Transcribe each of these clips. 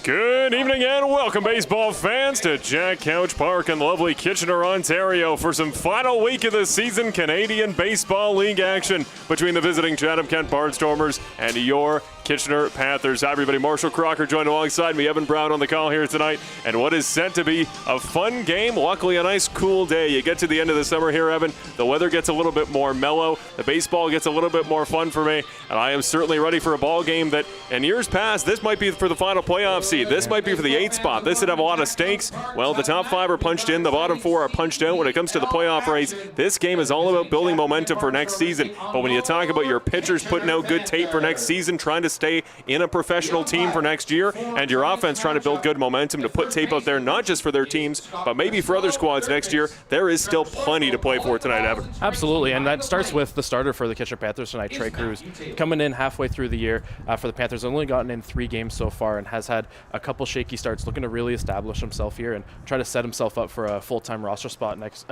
Good evening and welcome, baseball fans, to Jack Couch Park in lovely Kitchener, Ontario for some final week of the season Canadian Baseball League action between the visiting Chatham-Kent Barnstormers and your Kitchener Panthers. Hi, everybody. Marshall Crocker joined alongside me, Evan Brown on the call here tonight, and what is set to be a fun game. Luckily, a nice cool day. You get to the end of the summer here, Evan. The weather gets a little bit more mellow. The baseball gets a little bit more fun for me, and I am certainly ready for a ball game that, in years past, this might be for the final playoff seed. This might be for the 8th spot. This would have a lot of stakes. Well, the top 5 are punched in. The bottom 4 are punched out. When it comes to the playoff race, this game is all about building momentum for next season. But when you talk about your pitchers putting out good tape for next season, trying to stay in a professional team for next year, and your offense trying to build good momentum to put tape out there, not just for their teams, but maybe for other squads next year, there is still plenty to play for tonight, Evan. Absolutely, and that starts with the starter for the Kitchener Panthers tonight, Trey Cruz, coming in halfway through the year for the Panthers. Only gotten in 3 games so far and has had a couple shaky starts, looking to really establish himself here and try to set himself up for a full-time roster spot next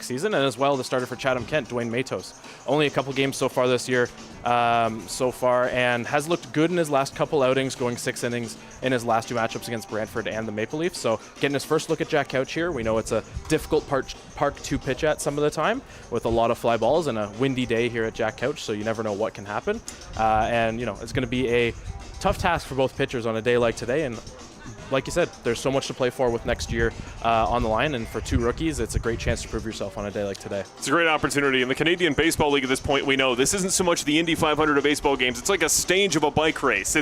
season. And as well, the starter for Chatham-Kent, Dwayne Matos. Only a couple games so far this year and has looked good in his last couple outings, going 6 innings in his last 2 matchups against Brantford and the Maple Leafs. So getting his first look at Jack Couch here. We know it's a difficult park to pitch at some of the time with a lot of fly balls and a windy day here at Jack Couch, so you never know what can happen. And, you know, it's going to be a tough task for both pitchers on a day like today. And like you said, there's so much to play for with next year on the line, and for 2 rookies, it's a great chance to prove yourself on a day like today. It's a great opportunity. In the Canadian Baseball League at this point, we know this isn't so much the Indy 500 of baseball games. It's like a stage of a bike race.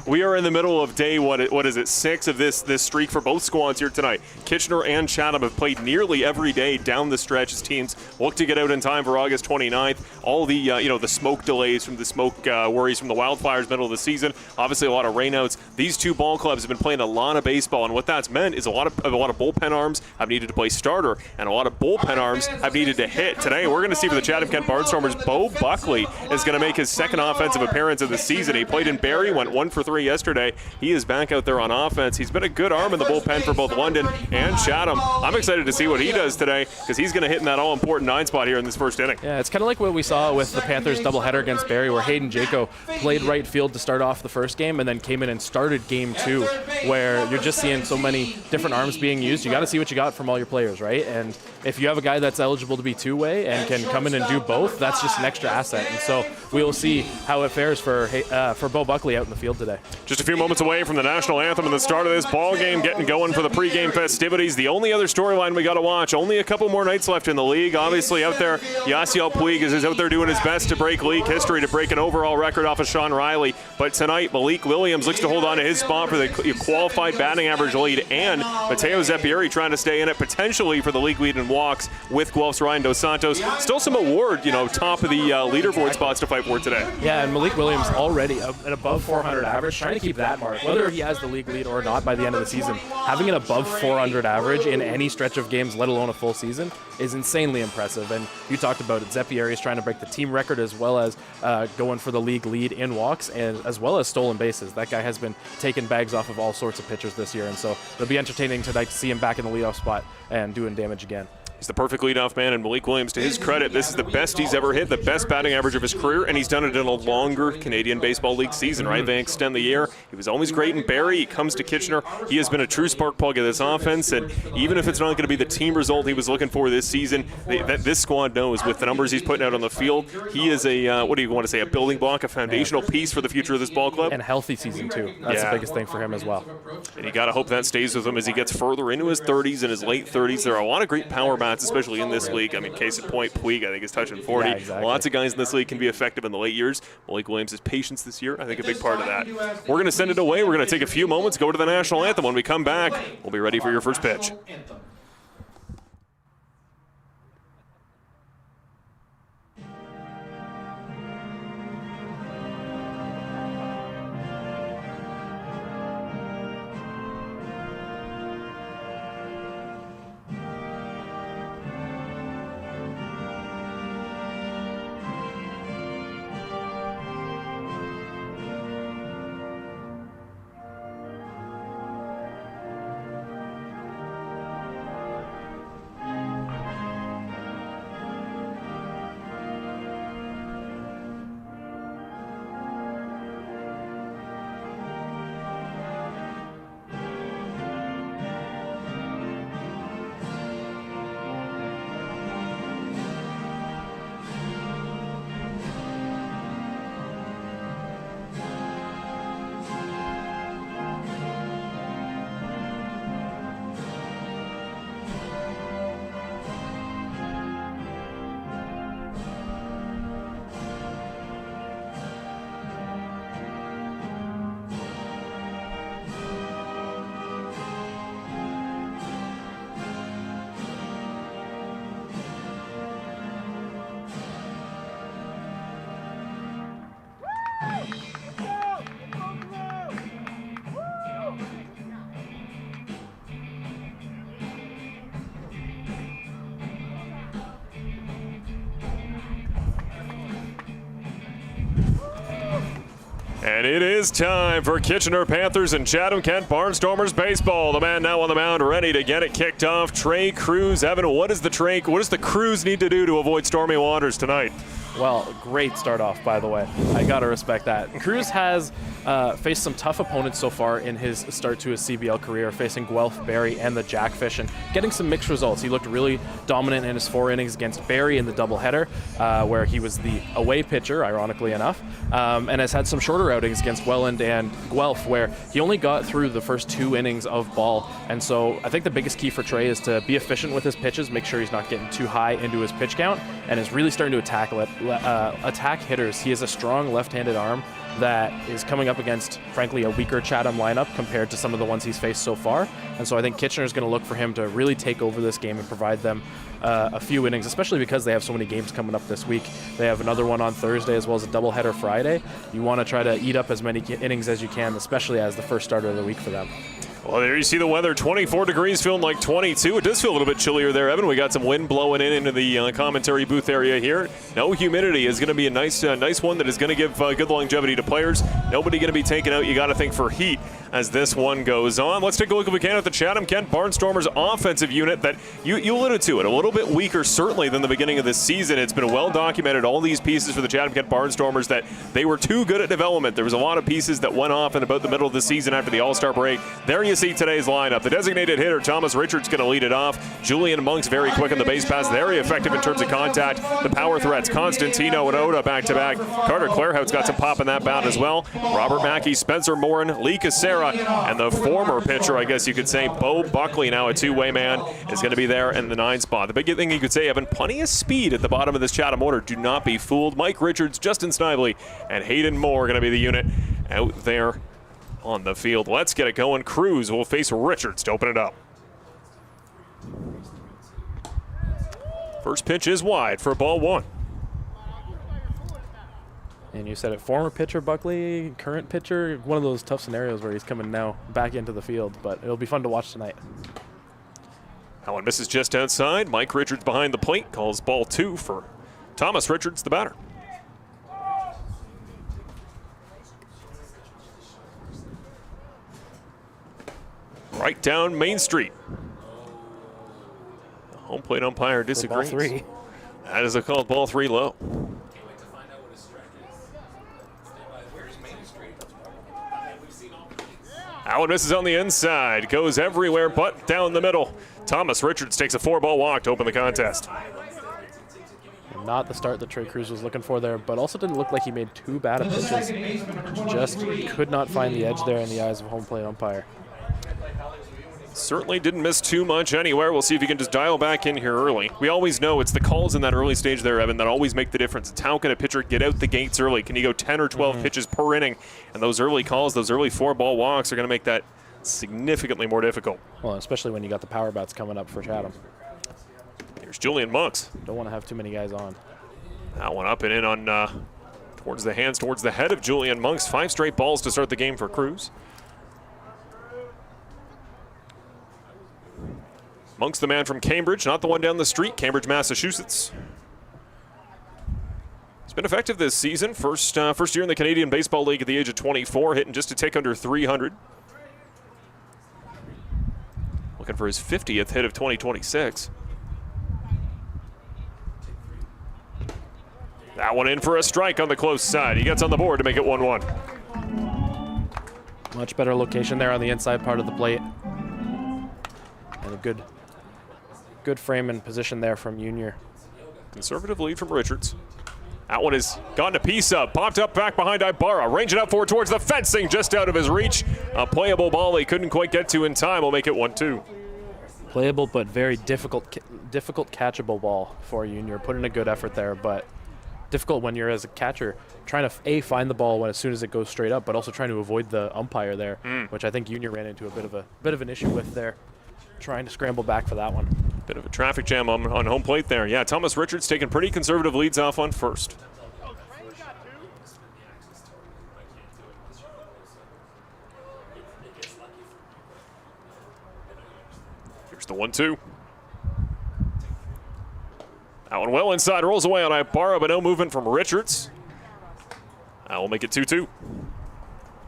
We are in the middle of day, what is it, 6 of this streak for both squads here tonight. Kitchener and Chatham have played nearly every day down the stretch as teams look to get out in time for August 29th. All the the smoke delays from the smoke worries from the wildfires middle of the season. Obviously, a lot of rainouts. These 2 ball clubs have been playing a lot of baseball, and what that's meant is a lot of bullpen arms have needed to play starter, and a lot of bullpen arms have needed to hit. Today, we're going to see for the Chatham-Kent Barnstormers, Bo Buckley is going to make his 2nd offensive appearance of the season. He played in Barrie, went 1 for 3 yesterday. He is back out there on offense. He's been a good arm in the bullpen for both London and Chatham. I'm excited to see what he does today, because he's going to hit in that all-important 9 spot here in this first inning. Yeah, it's kind of like what we saw with the Panthers doubleheader against Barrie, where Hayden Jaco played right field to start off the first game and then came in and started game 2, where you're just seeing so many different arms being used. You got to see what you got from all your players, right? And if you have a guy that's eligible to be 2-way and can come in and do both, that's just an extra asset. And so we will see how it fares for Bo Buckley out in the field today. Just a few moments away from the national anthem and the start of this ball game, getting going for the pregame festivities. The only other storyline we got to watch, only a couple more nights left in the league. Obviously out there, Yasiel Puig is out there doing his best to break league history, to break an overall record off of Sean Riley. But tonight, Malik Williams looks to hold on to his spot for the qualified batting average lead, and Mateo Zeppieri trying to stay in it potentially for the league lead in walks with Guelph's Ryan Dos Santos. Still some award, top of the leaderboard spots to fight for today. Yeah, and Malik Williams already an above 400 average, trying to keep that mark. Whether he has the league lead or not by the end of the season, having an above 400 average in any stretch of games, let alone a full season, is insanely impressive. And you talked about it. Zeppieri is trying to break the team record, as well as going for the league lead in walks, and as well as stolen bases. That guy has been taking bags off of all sorts of pitchers this year, and so it'll be entertaining tonight to see him back in the leadoff spot and doing damage again. He's the perfect leadoff man, and Malik Williams, to his credit, this is the best he's ever hit, the best batting average of his career, and he's done it in a longer Canadian Baseball League season, right? They extend the year. He was always great in Barrie. He comes to Kitchener. He has been a true spark plug of this offense, and even if it's not going to be the team result he was looking for this season, this squad knows with the numbers he's putting out on the field, he is a, what do you want to say, a building block, a foundational piece for the future of this ball club. And a healthy season, too. That's the biggest thing for him as well. And you got to hope that stays with him as he gets further into his 30s and his late 30s. There are a lot of great power bats, especially in this league. I mean, case in point, Puig, I think, is touching 40. Yeah, exactly. Lots of guys in this league can be effective in the late years. Malik Williams' patience this year, I think, a big part of that. We're going to send it away. We're going to take a few moments, go to the national anthem. When we come back, we'll be ready for your first pitch. And it is time for Kitchener Panthers and Chatham-Kent Barnstormers baseball. The man now on the mound, ready to get it kicked off, Trey Cruz. Evan, what does the Cruz need to do to avoid stormy waters tonight? Well, great start off, by the way. I got to respect that. Cruz has faced some tough opponents so far in his start to his CBL career, facing Guelph, Barrie, and the Jackfish, and getting some mixed results. He looked really dominant in his 4 innings against Barrie in the doubleheader, where he was the away pitcher, ironically enough, and has had some shorter outings against Welland and Guelph, where he only got through the first 2 innings of ball. And so I think the biggest key for Trey is to be efficient with his pitches, make sure he's not getting too high into his pitch count, and is really starting to attack hitters. He has a strong left-handed arm that is coming up against, frankly, a weaker Chatham lineup compared to some of the ones he's faced so far. And so I think Kitchener is going to look for him to really take over this game and provide them a few innings, especially because they have so many games coming up this week. They have another one on Thursday as well as a doubleheader Friday. You want to try to eat up as many innings as you can, especially as the first starter of the week for them. Well, there you see the weather, 24 degrees, feeling like 22. It does feel a little bit chillier there, Evan. We got some wind blowing into the commentary booth area here. No humidity is going to be a nice one that is going to give good longevity to players. Nobody going to be taken out, you got to think, for heat as this one goes on. Let's take a look, if we can, at the Chatham-Kent Barnstormers offensive unit that you alluded to it. A little bit weaker, certainly, than the beginning of this season. It's been well documented, all these pieces for the Chatham-Kent Barnstormers, that they were too good at development. There was a lot of pieces that went off in about the middle of the season after the All-Star break. There you see today's lineup. The designated hitter, Thomas Richards, going to lead it off. Julian Monk's very quick on the base pass, very effective in terms of contact. The power threats, Constantino and Oda back-to-back. Carter Clarehout's got some pop in that bout as well. Robert Mackey, Spencer Morin, Lee Casera, and the former pitcher, I guess you could say, Bo Buckley, now a two-way man, is going to be there in the 9 spot. The big thing you could say, Evan, plenty of speed at the bottom of this Chatham order. Do not be fooled. Mike Richards, Justin Snively, and Hayden Moore are going to be the unit out there on the field. Let's get it going. Cruz will face Richards to open it up. First pitch is wide for ball 1. And you said it, former pitcher Buckley, current pitcher, one of those tough scenarios where he's coming now back into the field, but it'll be fun to watch tonight. That one misses just outside. Mike Richards behind the plate calls ball 2 for Thomas Richards, the batter. Right down Main Street. The home plate umpire disagrees. Ball 3. That is a called ball 3 low. That one misses on the inside. Goes everywhere but down the middle. Thomas Richards takes a 4-ball walk to open the contest. Not the start that Trey Cruz was looking for there, but also didn't look like he made too bad of pitches. Just could not find the edge there in the eyes of home plate umpire. Certainly didn't miss too much anywhere. We'll see if he can just dial back in here early. We always know it's the calls in that early stage there, Evan, that always make the difference. It's how can a pitcher get out the gates early? Can you go 10 or 12 pitches per inning? And those early calls, those early 4-ball walks are going to make that significantly more difficult. Well, especially when you got the power bats coming up for Chatham. Here's Julian Monks. Don't want to have too many guys on. That one up and in on towards the hands, towards the head of Julian Monks. 5 straight balls to start the game for Cruz. Monk's the man from Cambridge, not the one down the street, Cambridge, Massachusetts. He's been effective this season. First year in the Canadian Baseball League at the age of 24, hitting just a tick under 300. Looking for his 50th hit of 2026. That one in for a strike on the close side. He gets on the board to make it 1-1. Much better location there on the inside part of the plate. And a good frame and position there from Junior. Conservative lead from Richards. That one has gotten a piece up, popped up back behind Ibarra, ranging up forward towards the fencing, just out of his reach. A playable ball he couldn't quite get to in time. Will make it 1-2. Playable but very difficult catchable ball for Junior. Put in a good effort there, but difficult when you're as a catcher trying to find the ball as soon as it goes straight up, but also trying to avoid the umpire there, which I think Junior ran into a bit of an issue with there, trying to scramble back for that one. Bit of a traffic jam on home plate there. Yeah, Thomas Richards taking pretty conservative leads off on first. Here's the 1-2. That one well inside, rolls away on Ibarra, but no movement from Richards. That will make it 2-2.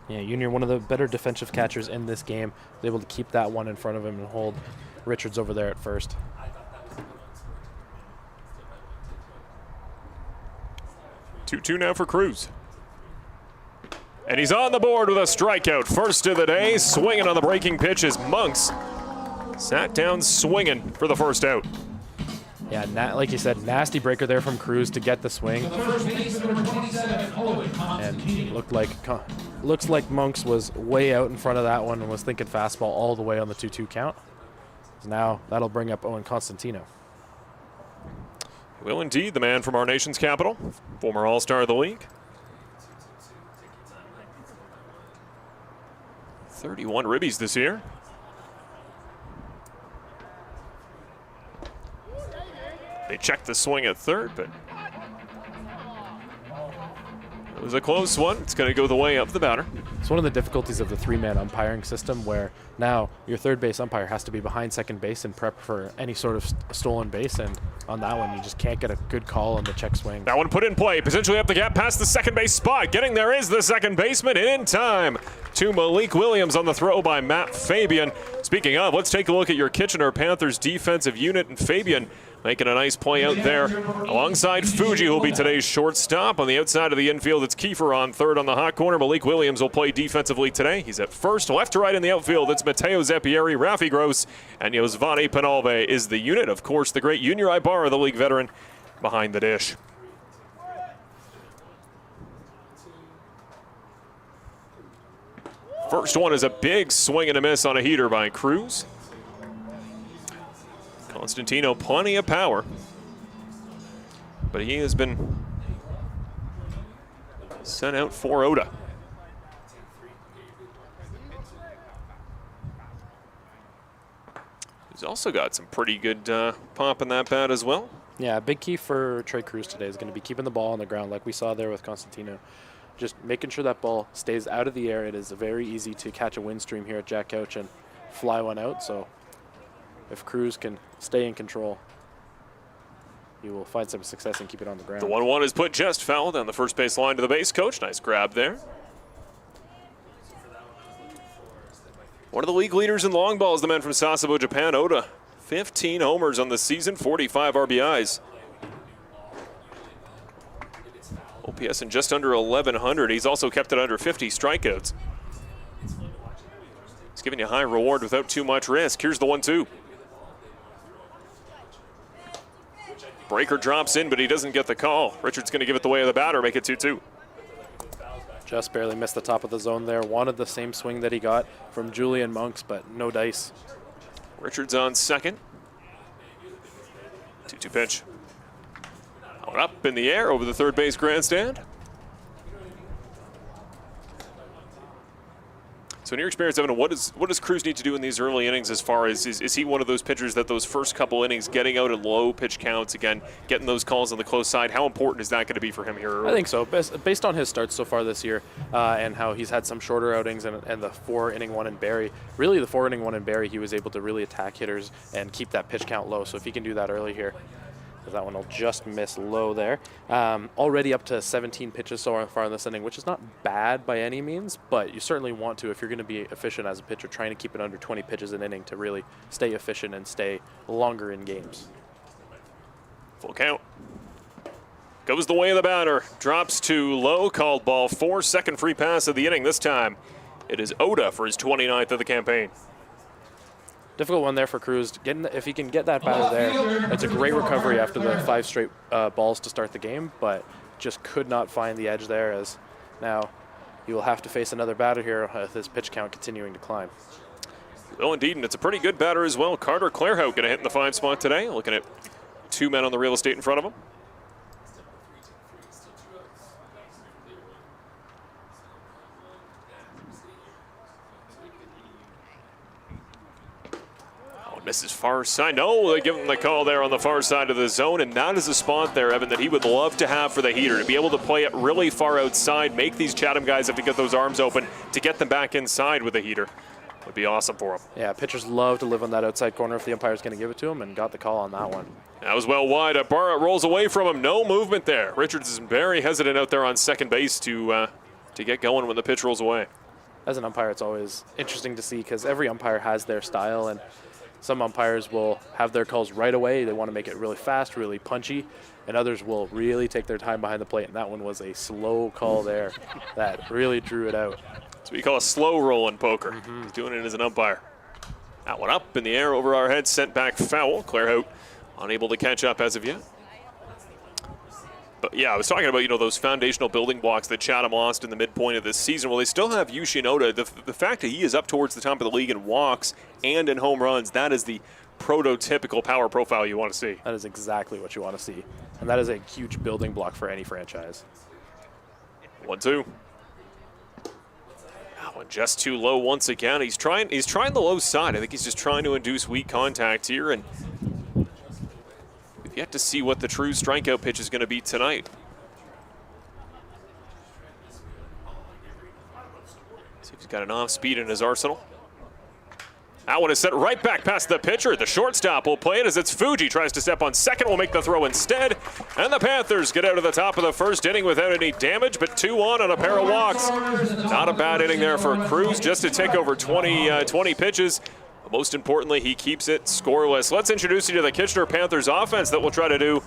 Yeah, Junior, one of the better defensive catchers in this game, was able to keep that one in front of him and hold Richards over there at first. 2-2 now for Cruz. And he's on the board with a strikeout. First of the day, swinging on the breaking pitch as Monks sat down swinging for the first out. Yeah, like you said, nasty breaker there from Cruz to get the swing. And looks like Monks was way out in front of that one and was thinking fastball all the way on the 2-2 count. So now that'll bring up Owen Constantino. Will indeed, the man from our nation's capital, former All-Star of the league. 31 ribbies this year. They checked the swing at third, but it was a close one. It's going to go the way of the batter. It's one of the difficulties of the three-man umpiring system where now your third base umpire has to be behind second base and prep for any sort of stolen base, and on that one you just can't get a good call on the check swing. That one put in play, potentially up the gap past the second base spot. Getting there is the second baseman in time to Malik Williams on the throw by Matt Fabian. Speaking of, let's take a look at your Kitchener Panthers defensive unit, and Fabian making a nice play out there alongside Fuji, who'll be today's shortstop. On the outside of the infield, it's Kiefer on third on the hot corner. Malik Williams will play defensively today. He's at first. Left to right in the outfield, it's Mateo Zappieri, Rafi Gross, and Yosvani Penalve is the unit. Of course, the great Junior Ibarra, the league veteran, behind the dish. First one is a big swing and a miss on a heater by Cruz. Constantino, plenty of power, but he has been sent out for Oda. He's also got some pretty good pop in that bat as well. Yeah, a big key for Trey Cruz today is going to be keeping the ball on the ground like we saw there with Constantino. Just making sure that ball stays out of the air. It is very easy to catch a wind stream here at Jack Couch and fly one out, so if Cruz can stay in control, he will find some success and keep it on the ground. The 1-1 is put just foul down the first base line to the base coach. Nice grab there. One of the league leaders in long balls, the man from Sasebo, Japan, Oda. 15 homers on the season, 45 RBIs. OPS in just under 1,100. He's also kept it under 50 strikeouts. He's giving you high reward without too much risk. Here's the 1-2. Breaker drops in, but he doesn't get the call. Richards going to give it the way of the batter, make it 2-2. Just barely missed the top of the zone there. Wanted the same swing that he got from Julian Monks, but no dice. Richards on second. 2-2 pitch. Out up in the air over the third base grandstand. So in your experience, Evan, what does Cruz need to do in these early innings as far as, is he one of those pitchers that those first couple innings, getting out at low pitch counts, again, getting those calls on the close side, how important is that going to be for him here early? I think so. Based on his starts so far this year and how he's had some shorter outings and the 4-inning one in Barrie, really the 4-inning one in Barrie, he was able to really attack hitters and keep that pitch count low. So if he can do that early here, that one will just miss low there. Already up to 17 pitches so far in this inning, which is not bad by any means, but you certainly want to, if you're going to be efficient as a pitcher, trying to keep it under 20 pitches an inning to really stay efficient and stay longer in games. Full count. Goes the way of the batter. Drops to low, called ball 4. Second free pass of the inning this time. It is Oda for his 29th of the campaign. Difficult one there for Cruz. If he can get that batter there, it's a great recovery after the 5 straight balls to start the game, but just could not find the edge there, as now he will have to face another batter here with his pitch count continuing to climb. Well, indeed, and it's a pretty good batter as well. Carter Clairhout going to hit in the 5 spot today, looking at 2 men on the real estate in front of him. Misses far side. No, they give him the call there on the far side of the zone, and that is a spot there, Evan, that he would love to have for the heater, to be able to play it really far outside, make these Chatham guys have to get those arms open to get them back inside with the heater. Would be awesome for him. Yeah, pitchers love to live on that outside corner if the umpire's going to give it to him, and got the call on that one. That was well wide. Ibarra rolls away from him. No movement there. Richards is very hesitant out there on second base to get going when the pitch rolls away. as an umpire, it's always interesting to see because every umpire has their style, and some umpires will have their calls right away. They want to make it really fast, really punchy, and others will really take their time behind the plate, and that one was a slow call there that really drew it out. That's what you call a slow roll in poker. He's doing it as an umpire. That one up in the air over our heads, sent back foul. Claire Hout unable to catch up as of yet. But yeah, I was talking about, those foundational building blocks that Chatham lost in the midpoint of this season. Well, they still have Yu Shinoda. The fact that he is up towards the top of the league in walks and in home runs, that is the prototypical power profile you want to see. That is exactly what you want to see. And that is a huge building block for any franchise. 1-2. That one just too low once again. He's trying the low side. I think he's just trying to induce weak contact here, and we've yet to see what the true strikeout pitch is going to be tonight. See if he's got an off speed in his arsenal. That one is set right back past the pitcher. The shortstop will play it as it's Fuji. Tries to step on second, will make the throw instead. And the Panthers get out of the top of the first inning without any damage, but 2-1 on a pair of walks. Not a bad inning there for Cruz, just to take over 20 pitches. But most importantly, he keeps it scoreless. Let's introduce you to the Kitchener Panthers offense that will try to do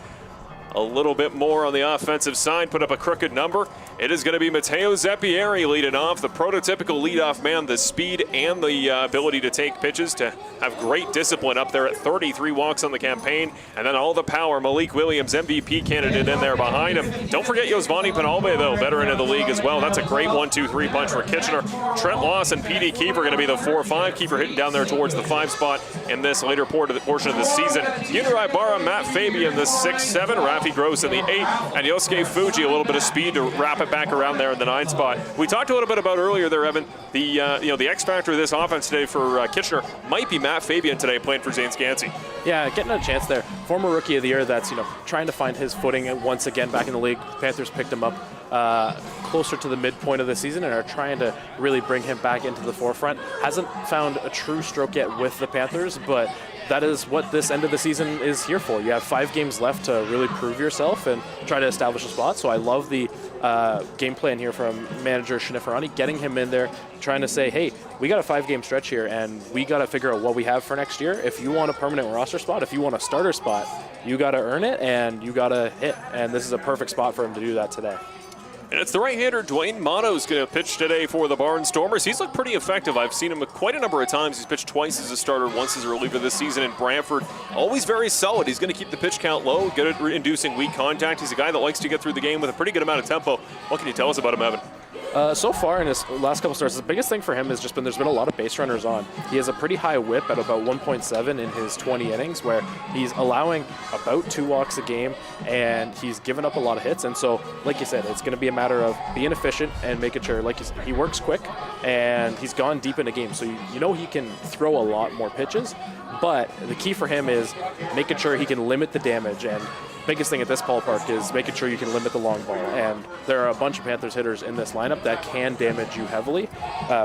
a little bit more on the offensive side, put up a crooked number. It is going to be Matteo Zeppieri leading off, the prototypical leadoff man, the speed and the ability to take pitches, to have great discipline up there at 33 walks on the campaign, and then all the power. Malik Williams, MVP candidate, in there behind him. Don't forget Yosvani Penalbe, though, veteran of the league as well. That's a great 1-2-3 punch for Kitchener. Trent Loss and PD Keeper going to be the 4-5. Keeper hitting down there towards the 5 spot in this later portion of the season. Yunai Ibarra, Matt Fabian, the 6-7. Rafi Gross in the 8, and Yosuke Fuji, a little bit of speed to wrap it back around there in the 9 spot. We talked a little bit about earlier there, Evan, the the X factor of this offense today for Kitchener might be Matt Fabian today, playing for Zane Scansey. Yeah, getting a chance there. Former Rookie of the Year that's trying to find his footing once again back in the league. Panthers picked him up closer to the midpoint of the season and are trying to really bring him back into the forefront. Hasn't found a true stroke yet with the Panthers, but that is what this end of the season is here for. You have 5 games left to really prove yourself and try to establish a spot. So I love the game plan here from manager Shinifarani, getting him in there, trying to say, hey, we got a 5-game stretch here and we got to figure out what we have for next year. If you want a permanent roster spot, if you want a starter spot, you got to earn it and you got to hit. And this is a perfect spot for him to do that today. And it's the right-hander Dwayne Motto's going to pitch today for the Barnstormers. He's looked pretty effective. I've seen him quite a number of times. He's pitched twice as a starter, once as a reliever this season in Brantford. Always very solid. He's going to keep the pitch count low, good at inducing weak contact. He's a guy that likes to get through the game with a pretty good amount of tempo. What can you tell us about him, Evan? So far in his last couple starts, the biggest thing for him has just been there's been a lot of base runners on. He has a pretty high whip at about 1.7 in his 20 innings, where he's allowing about 2 walks a game, and he's given up a lot of hits. And so, like you said, it's going to be a matter of being efficient and making sure, like you said, he works quick, and he's gone deep in the game. So he can throw a lot more pitches, but the key for him is making sure he can limit the damage. And biggest thing at this ballpark is making sure you can limit the long ball. And there are a bunch of Panthers hitters in this lineup that can damage you heavily.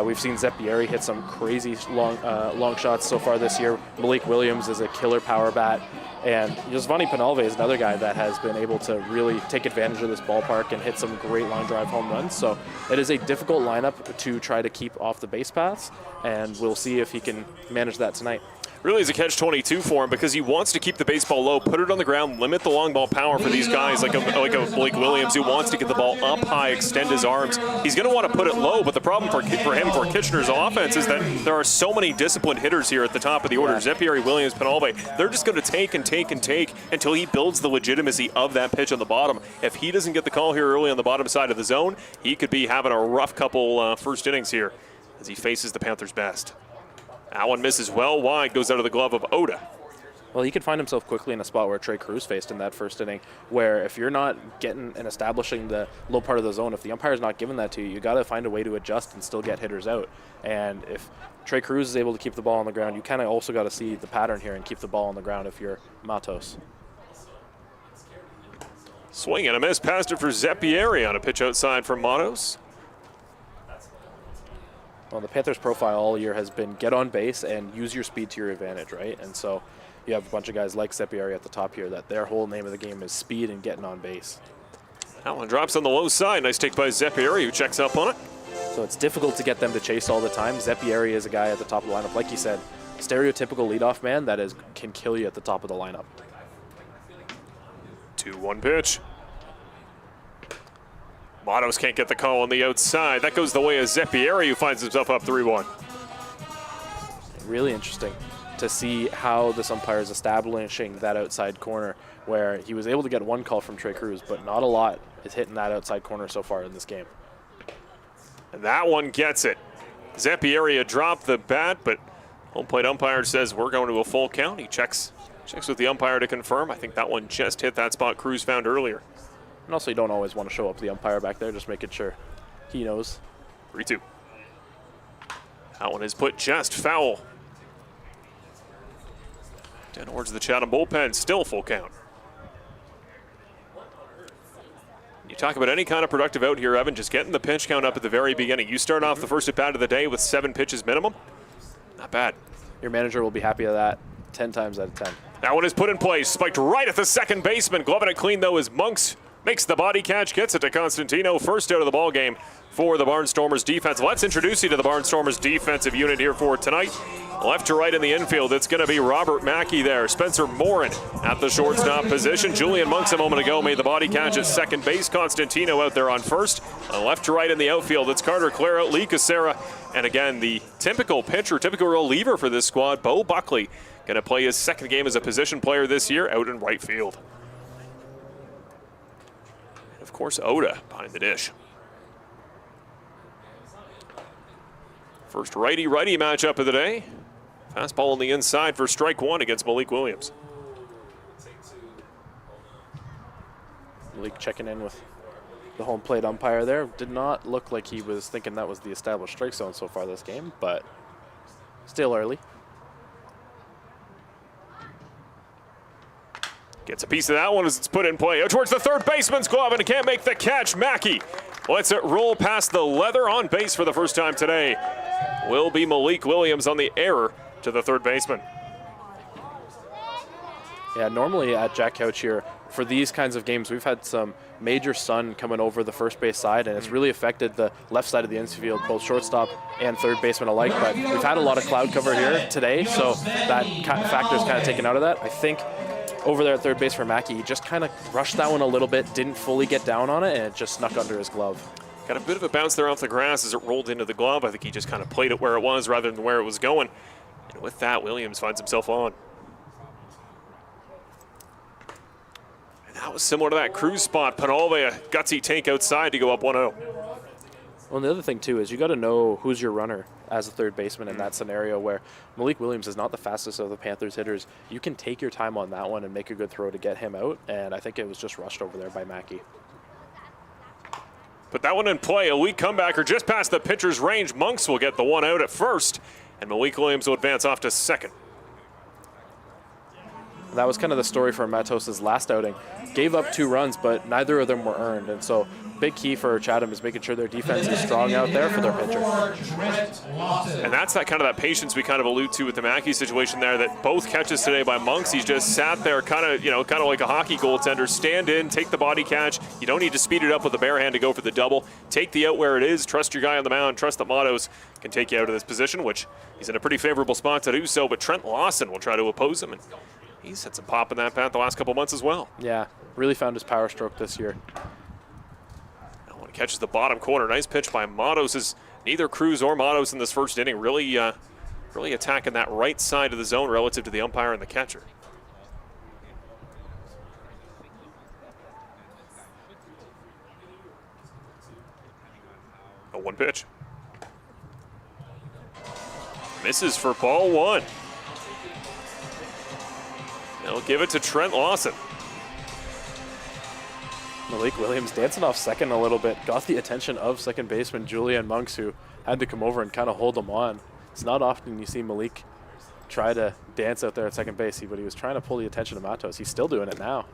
We've seen Zeppieri hit some crazy long shots so far this year. Malik Williams is a killer power bat. And Yosvani Penalve is another guy that has been able to really take advantage of this ballpark and hit some great line drive home runs. So it is a difficult lineup to try to keep off the base paths, and we'll see if he can manage that tonight. Really is a catch-22 for him because he wants to keep the baseball low, put it on the ground, limit the long ball power for these guys like a Blake Williams who wants to get the ball up high, extend his arms. He's going to want to put it low, but the problem for him, for Kitchener's offense, is that there are so many disciplined hitters here at the top of the order. Zeppieri, Williams, Penalbe, they're just going to take and take and take until he builds the legitimacy of that pitch on the bottom. If he doesn't get the call here early on the bottom side of the zone, he could be having a rough couple first innings here as he faces the Panthers' best. That one misses well wide, goes out of the glove of Oda. Well, he could find himself quickly in a spot where Trey Cruz faced in that first inning, where if you're not getting and establishing the low part of the zone, if the umpire's not giving that to you, you got to find a way to adjust and still get hitters out. And if Trey Cruz is able to keep the ball on the ground, you kind of also got to see the pattern here and keep the ball on the ground if you're Matos. Swing and a miss, past it for Zeppieri on a pitch outside from Matos. Well, the Panthers' profile all year has been get on base and use your speed to your advantage, right? And so you have a bunch of guys like Zeppieri at the top here that their whole name of the game is speed and getting on base. That one drops on the low side. Nice take by Zeppieri, who checks up on it. So it's difficult to get them to chase all the time. Zeppieri is a guy at the top of the lineup. Like you said, stereotypical leadoff man that can kill you at the top of the lineup. 2-1 pitch. Matos can't get the call on the outside. That goes the way of Zeppieri, who finds himself up 3-1. Really interesting to see how this umpire is establishing that outside corner, where he was able to get one call from Trey Cruz, but not a lot is hitting that outside corner so far in this game. And that one gets it. Zeppieri dropped the bat, but home plate umpire says we're going to a full count. He checks with the umpire to confirm. I think that one just hit that spot Cruz found earlier. And also, you don't always want to show up the umpire back there, just making sure he knows. 3-2. That one is put just foul. Down towards the Chatham bullpen, still full count. You talk about any kind of productive out here, Evan, just getting the pitch count up at the very beginning. You start off the first at bat of the day with 7 pitches minimum. Not bad. Your manager will be happy with that 10 times out of 10. That one is put in place, spiked right at the second baseman. Gloving it clean, though, as Monks makes the body catch, gets it to Constantino. First out of the ball game for the Barnstormers defense. Let's introduce you to the Barnstormers defensive unit here for tonight. Left to right in the infield, it's going to be Robert Mackey there. Spencer Morin at the shortstop position. Julian Monks a moment ago made the body catch at second base. Constantino out there on first. Left to right in the outfield, it's Carter Clara, Lee Casera, and again, the typical pitcher, typical reliever for this squad, Bo Buckley, going to play his second game as a position player this year out in right field. And of course, Oda behind the dish. First righty-righty matchup of the day. Fastball on the inside for strike one against Malik Williams. Malik checking in with the home plate umpire there. Did not look like he was thinking that was the established strike zone so far this game, but still early. Gets a piece of that one as it's put in play. Out towards the third baseman's glove, and he can't make the catch. Mackey lets it roll past the leather. On base for the first time today will be Malik Williams on the error to the third baseman. Yeah, normally at Jack Couch here, for these kinds of games, we've had some major sun coming over the first base side, and it's really affected the left side of the infield, both shortstop and third baseman alike. But we've had a lot of cloud cover here today, so that factor is kind of taken out of that. I think over there at third base for Mackey, he just kind of rushed that one a little bit, didn't fully get down on it, and it just snuck under his glove. Got a bit of a bounce there off the grass as it rolled into the glove. I think he just kind of played it where it was rather than where it was going. And with that, Williams finds himself on. And that was similar to that Cruz spot. Penalve, a gutsy take outside to go up 1-0. Well, the other thing, too, is you got to know who's your runner as a third baseman in that scenario where Malik Williams is not the fastest of the Panthers hitters. You can take your time on that one and make a good throw to get him out, and I think it was just rushed over there by Mackey. Put that one in play. A weak comebacker just past the pitcher's range. Monks will get the one out at first, and Malik Williams will advance off to second. That was kind of the story for Matos' last outing. Gave up 2 runs, but neither of them were earned. And so big key for Chatham is making sure their defense is strong out there for their pitcher. And that's that kind of that patience we kind of allude to with the Mackey situation there, that both catches today by Monks. He's just sat there kind of like a hockey goaltender. Stand in, take the body catch. You don't need to speed it up with the bare hand to go for the double. Take the out where it is. Trust your guy on the mound. Trust that Matos can take you out of this position, which he's in a pretty favorable spot to do so. But Trent Lawson will try to oppose him, and he's had some pop in that bat the last couple months as well. Yeah, really found his power stroke this year. That one catches the bottom corner. Nice pitch by Matos. As neither Cruz or Matos in this first inning really attacking that right side of the zone relative to the umpire and the catcher. A 1 pitch. Misses for ball 1. They'll give it to Trent Lawson. Malik Williams dancing off second a little bit. Got the attention of second baseman Julian Monks, who had to come over and kind of hold him on. It's not often you see Malik try to dance out there at second base, but he was trying to pull the attention of Matos. He's still doing it now.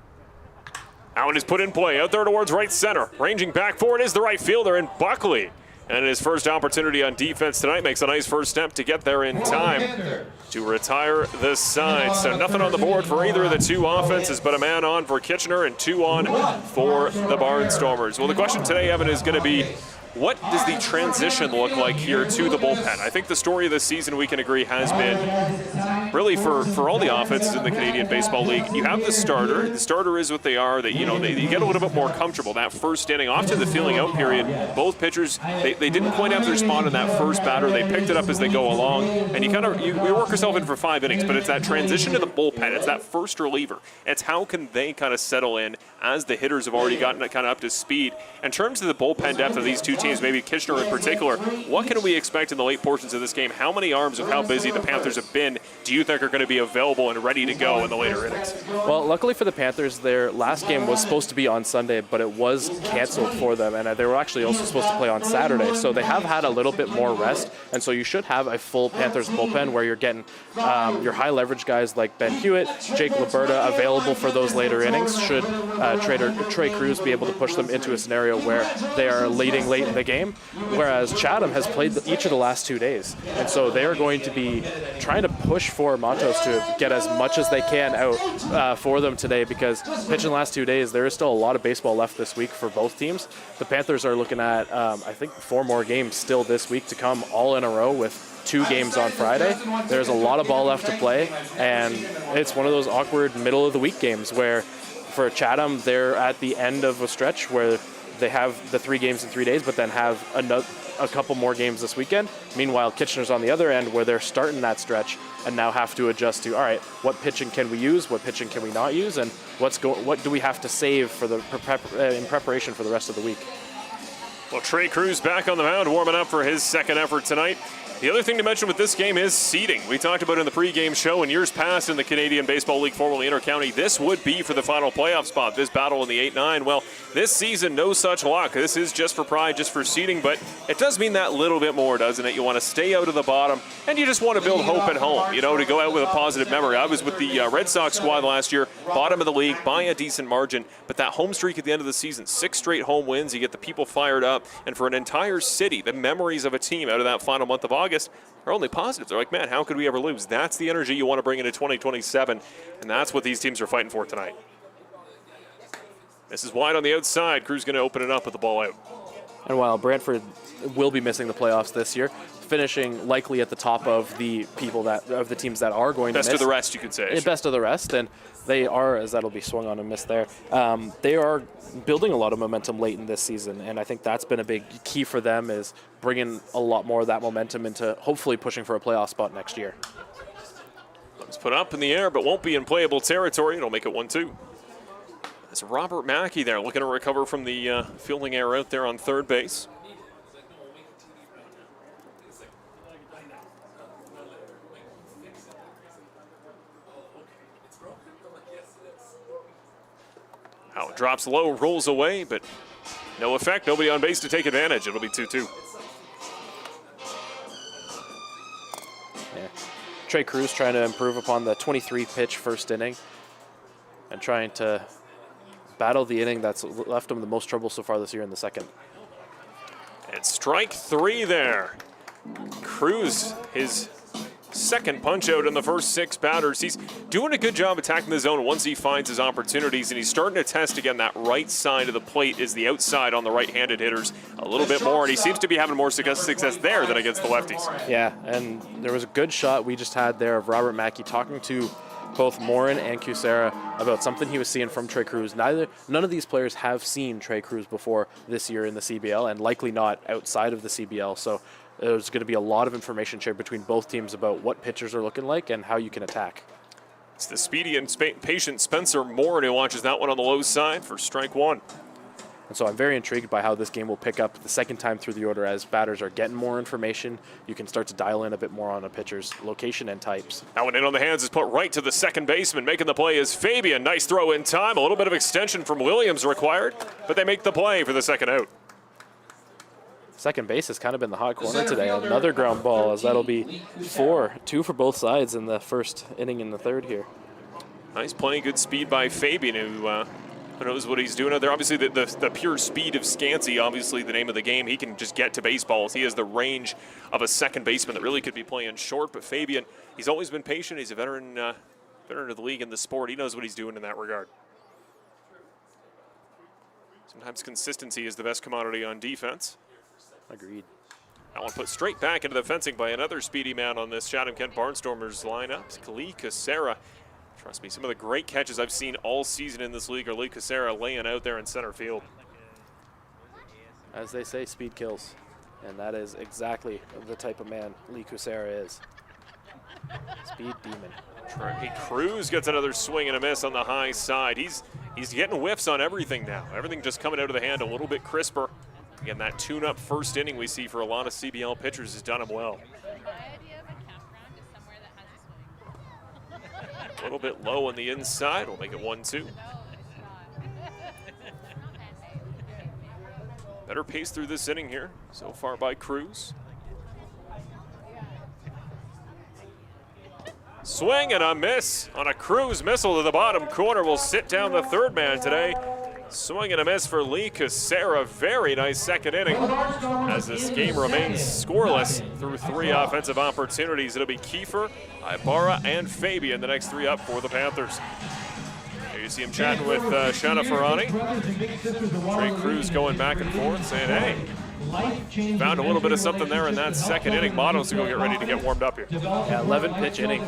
That one is put in play. Out there towards right center. Ranging back forward is the right fielder in Buckley. And his first opportunity on defense tonight makes a nice first step to get there in time to retire this side. So nothing on the board for either of the two offenses, but a man on for Kitchener and 2 on for the Barnstormers. Well, the question today, Evan, is going to be, what does the transition look like here to the bullpen? I think the story of this season, we can agree, has been really for all the offenses in the Canadian Baseball League. You have the starter. The starter is what they are. They get a little bit more comfortable. That first inning, off to the feeling out period, both pitchers, they didn't quite have their spot in that first batter. They picked it up as they go along, and you work yourself in for 5 innings, but it's that transition to the bullpen. It's that first reliever. It's how can they kind of settle in as the hitters have already gotten kind of up to speed. In terms of the bullpen depth of these two teams, maybe Kitchener in particular, what can we expect in the late portions of this game? How many arms of how busy the Panthers have been do you think are going to be available and ready to go in the later innings? Well, luckily for the Panthers, their last game was supposed to be on Sunday, but it was canceled for them, and they were actually also supposed to play on Saturday. So they have had a little bit more rest, and so you should have a full Panthers bullpen where you're getting your high leverage guys like Ben Hewitt, Jake Liberta available for those later innings. Should Trey Cruz be able to push them into a scenario where they are leading late in the game, whereas Chatham has played each of the last 2 days, and so they are going to be trying to push for Matos to get as much as they can out for them today, because pitching the last 2 days, there is still a lot of baseball left this week for both teams. The Panthers are looking at I think 4 more games still this week to come, all in a row, with 2 games on Friday. There's a lot of ball left to play, and it's one of those awkward middle of the week games where for Chatham, they're at the end of a stretch where they have the 3 games in 3 days, but then have a couple more games this weekend. Meanwhile, Kitchener's on the other end where they're starting that stretch and now have to adjust to, all right, what pitching can we use, what pitching can we not use, and what do we have to save for in preparation for the rest of the week. Well, Trey Cruz back on the mound, warming up for his second effort tonight. The other thing to mention with this game is seeding. We talked about it in the pregame show in years past in the Canadian Baseball League, formerly Inter-County. This would be for the final playoff spot, this battle in the 8-9. Well, this season, no such luck. This is just for pride, just for seeding, but it does mean that little bit more, doesn't it? You want to stay out of the bottom, and you just want to build hope at home, to go out with a positive memory. I was with the Red Sox squad last year, bottom of the league, by a decent margin, but that home streak at the end of the season, 6 straight home wins, you get the people fired up, and for an entire city, the memories of a team out of that final month of August are only positives. They're like, man, how could we ever lose? That's the energy you want to bring into 2027, and that's what these teams are fighting for tonight. This is wide on the outside. Cruz going to open it up with the ball out. And while Brantford will be missing the playoffs this year, finishing likely at the top of the teams that are going to miss. Best of the rest, you could say. Best of the rest, and they are, as that'll be swung on and missed there, they are building a lot of momentum late in this season, and I think that's been a big key for them, is bringing a lot more of that momentum into hopefully pushing for a playoff spot next year. It's put up in the air, but won't be in playable territory. It'll make it 1-2. That's Robert Mackey there, looking to recover from the fielding error out there on third base. Now it drops low, rolls away, but no effect. Nobody on base to take advantage. It'll be 2-2. Yeah. Trey Cruz trying to improve upon the 23-pitch first inning and trying to battle the inning that's left him the most trouble so far this year in the second. And strike 3 there. Cruz, his second punch out in the first 6 batters. He's doing a good job attacking the zone once he finds his opportunities, and he's starting to test again that right side of the plate is the outside on the right-handed hitters a little bit more, and he seems to be having more success there than against the lefties. Yeah, and there was a good shot we just had there of Robert Mackey talking to both Morin and Cusera about something he was seeing from Trey Cruz. None of these players have seen Trey Cruz before this year in the CBL, and likely not outside of the CBL, so there's going to be a lot of information shared between both teams about what pitchers are looking like and how you can attack. It's the speedy and patient Spencer Morin who launches that one on the low side for strike 1. And so I'm very intrigued by how this game will pick up the second time through the order. As batters are getting more information, you can start to dial in a bit more on a pitcher's location and types. That one in on the hands is put right to the second baseman. Making the play is Fabian. Nice throw in time. A little bit of extension from Williams required, but they make the play for the second out. Second base has kind of been the hot corner today. Another ground ball, as that'll be 2 for both sides in the first inning and the third here. Nice play, good speed by Fabian, who knows what he's doing out there. Obviously, the pure speed of Scansey, obviously the name of the game. He can just get to baseballs. He has the range of a second baseman that really could be playing short. But Fabian, he's always been patient. He's a veteran of the league in the sport. He knows what he's doing in that regard. Sometimes consistency is the best commodity on defense. Agreed. That one put straight back into the fencing by another speedy man on this Chatham-Kent Barnstormers lineup. Lee Cassera. Trust me, some of the great catches I've seen all season in this league are Lee Cassera laying out there in center field. As they say, speed kills. And that is exactly the type of man Lee Cassera is. Speed demon. Trey Cruz gets another swing and a miss on the high side. He's getting whiffs on everything now. Everything just coming out of the hand a little bit crisper. Again, that tune-up first inning we see for a lot of CBL pitchers has done him well. A little bit low on the inside. We'll make it 1-2. Better pace through this inning here so far by Cruz. Swing and a miss on a Cruz missile to the bottom corner. Will sit down the third man today. Swing and a miss for Lee Cassera. Very nice second inning as this game remains scoreless through 3 offensive opportunities. It'll be Kiefer, Ibarra, and Fabian, the next 3 up for the Panthers. Here you see him chatting with Shana Ferrani. Trey Cruz going back and forth saying, hey, found a little bit of something there in that second inning. Monos to go get ready to get warmed up here. Yeah, 11 pitch inning,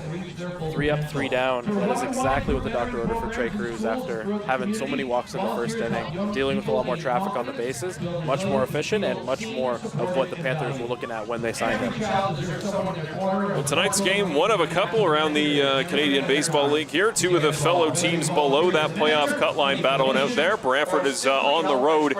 3 up, 3 down. That is exactly what the doctor ordered for Trey Cruz after having so many walks in the first inning, dealing with a lot more traffic on the bases, much more efficient and much more of what the Panthers were looking at when they signed him. Well, tonight's game, one of a couple around the Canadian Baseball League here. 2 of the fellow teams below that playoff cut line battling out there. Brantford is on the road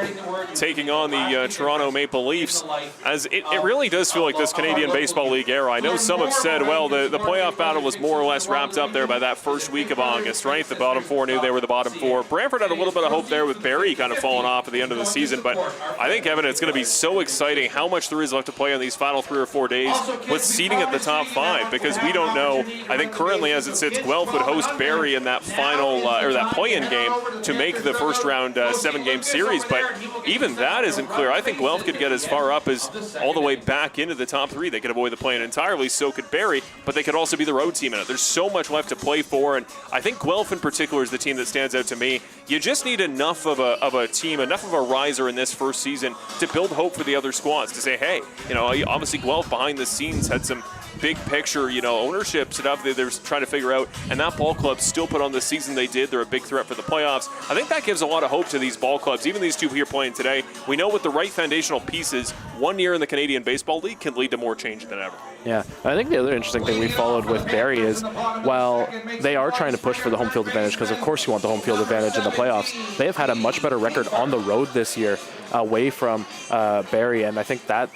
taking on the Toronto Maple Leafs, as it really does feel like this Canadian Baseball League era. I know some have said, well, the playoff battle was more or less wrapped up there by that first week of August, right? The bottom 4 knew they were the bottom 4. Brantford had a little bit of hope there with Barrie kind of falling off at the end of the season, but I think, Evan, it's going to be so exciting how much there is left to play on these final 3 or 4 days with seeding at the top 5, because we don't know. I think currently as it sits, Guelph would host Barrie in that final, or that play-in game to make the first round 7-game series, but even that isn't clear. I think Guelph could get as far up as all the way back into the top 3. They could avoid the play-in entirely, so could Barrie, but they could also be the road team in it. There's so much left to play for, and I think Guelph in particular is the team that stands out to me. You just need enough of a team, enough of a riser in this first season to build hope for the other squads, to say, hey, obviously Guelph behind the scenes had some big picture, ownership stuff that they're trying to figure out, and that ball club still put on the season they did. They're a big threat for the playoffs. I think that gives a lot of hope to these ball clubs, even these 2 here playing today. We know with the right foundational pieces, 1 year in the Canadian Baseball League can lead to more change than ever. Yeah, I think the other interesting thing we followed with Barrie is, while they are trying to push for the home field advantage, because of course you want the home field advantage in the playoffs, they have had a much better record on the road this year away from Barrie, and I think that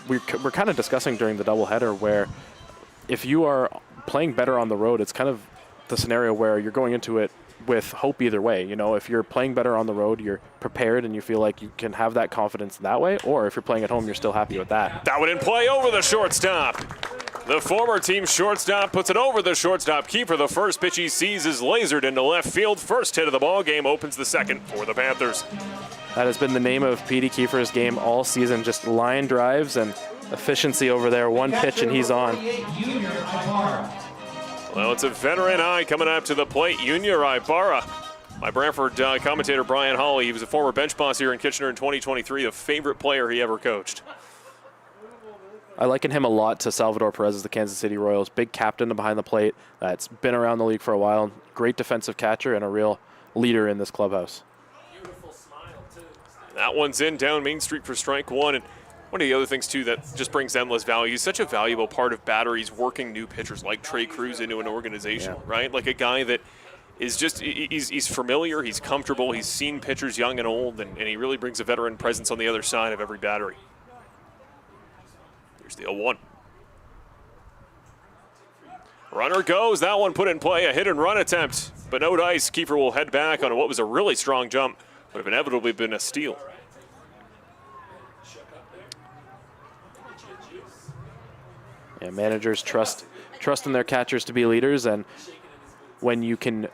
we're kind of discussing during the doubleheader where if you are playing better on the road, it's kind of the scenario where you're going into it with hope either way. If you're playing better on the road, you're prepared and you feel like you can have that confidence that way, or if you're playing at home, you're still happy with that. That one in play over the shortstop. The former team shortstop puts it over the shortstop keeper. The first pitch he sees is lasered into left field. First hit of the ball game opens the second for the Panthers. That has been the name of Petey Kiefer's game all season, just line drives and efficiency over there. 1 pitch and he's on. Well, it's a veteran eye coming up to the plate, Junior Ibarra. My Brantford commentator Brian Hawley, he was a former bench boss here in Kitchener in 2023, the favorite player he ever coached. I liken him a lot to Salvador Perez of the Kansas City Royals. Big captain behind the plate that's been around the league for a while. Great defensive catcher and a real leader in this clubhouse. Beautiful smile, too. That one's in down Main Street for strike 1. And one of the other things, too, that just brings endless value, he's such a valuable part of batteries working new pitchers like Trey Cruz into an organization, right? Like a guy that is just, he's familiar, he's comfortable, he's seen pitchers young and old, and he really brings a veteran presence on the other side of every battery. Here's the 0-1. Runner goes, that one put in play, a hit and run attempt, but no dice. Kiefer will head back on what was a really strong jump, would have inevitably been a steal. Yeah, managers trust in their catchers to be leaders, and when you can